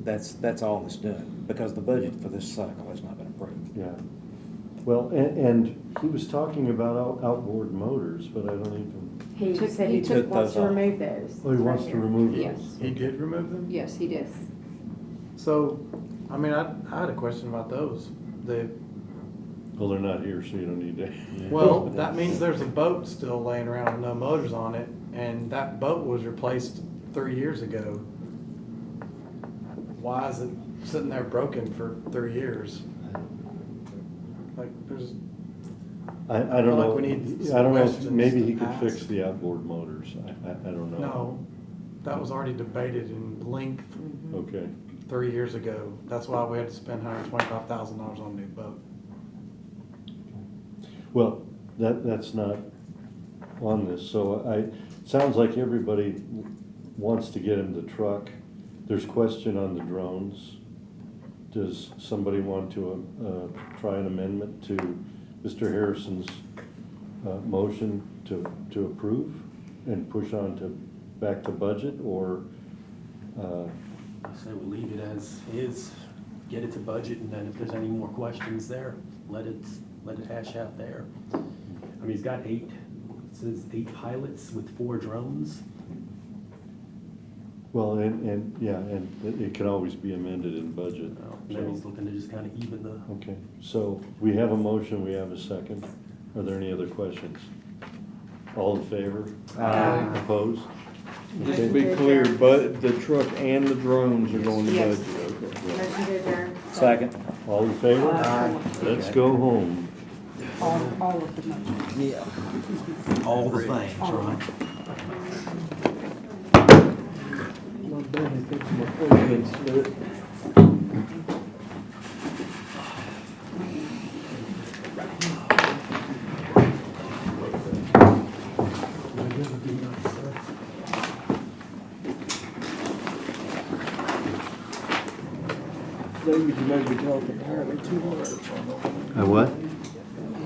Speaker 10: That's all it's doing, because the budget for this cycle has not been approved.
Speaker 1: yeah. Well, and he was talking about outboard motors, but I don't even,
Speaker 3: He
Speaker 11: Took-
Speaker 3: said
Speaker 11: he
Speaker 3: he
Speaker 10: took
Speaker 3: wants to
Speaker 10: those off.
Speaker 3: remove those.
Speaker 1: oh, he wants
Speaker 3: right
Speaker 1: to
Speaker 3: here.
Speaker 1: remove those?
Speaker 11: Yes.
Speaker 6: he did remove them?
Speaker 11: Yes, he did.
Speaker 6: So, I mean, I had a question about those.
Speaker 1: Well, they're not here, so you don't need to.
Speaker 6: Well, that means there's a boat still laying around with no motors on it, and that boat was replaced 3 years ago. Why is it sitting there broken for 3 years? Like, there's,
Speaker 1: I
Speaker 6: feel
Speaker 1: don't
Speaker 6: like
Speaker 1: know,
Speaker 6: we need
Speaker 1: I don't know,
Speaker 6: questions
Speaker 1: maybe
Speaker 6: to
Speaker 1: he could
Speaker 6: ask.
Speaker 1: fix the outboard motors, I don't know.
Speaker 6: no, that was already debated in length
Speaker 1: Okay,
Speaker 6: 3 years ago. That's why we had to spend $125,000 on a new boat.
Speaker 1: well, that's not on this, so sounds like everybody wants to get in the truck. There's question on the drones. Does somebody want to try an amendment to Mr. Harrison's motion to approve and push on to back to budget, or
Speaker 8: I say we leave it as is, get it to budget, and then if there's any more questions there, let it hash out there. I mean, he's got it says 8 pilots with 4 drones.
Speaker 1: well, and yeah, and it can always be amended in budget.
Speaker 8: Then he's looking to just kind of even the,
Speaker 1: Okay, so we have a motion, we have a second. Are there any other questions? All in favor?
Speaker 5: Aye.
Speaker 1: Opposed?
Speaker 5: Just to be clear, but the truck and the drones are going to
Speaker 11: Yes.
Speaker 5: budget, okay.
Speaker 3: Motion to adjourn.
Speaker 10: Second.
Speaker 1: All in favor? Let's go home.
Speaker 11: All of the motions.
Speaker 10: Yeah. All the things, right?
Speaker 9: My belly thinks my forehead's split. David, you may be talking entirely too hard.
Speaker 1: What?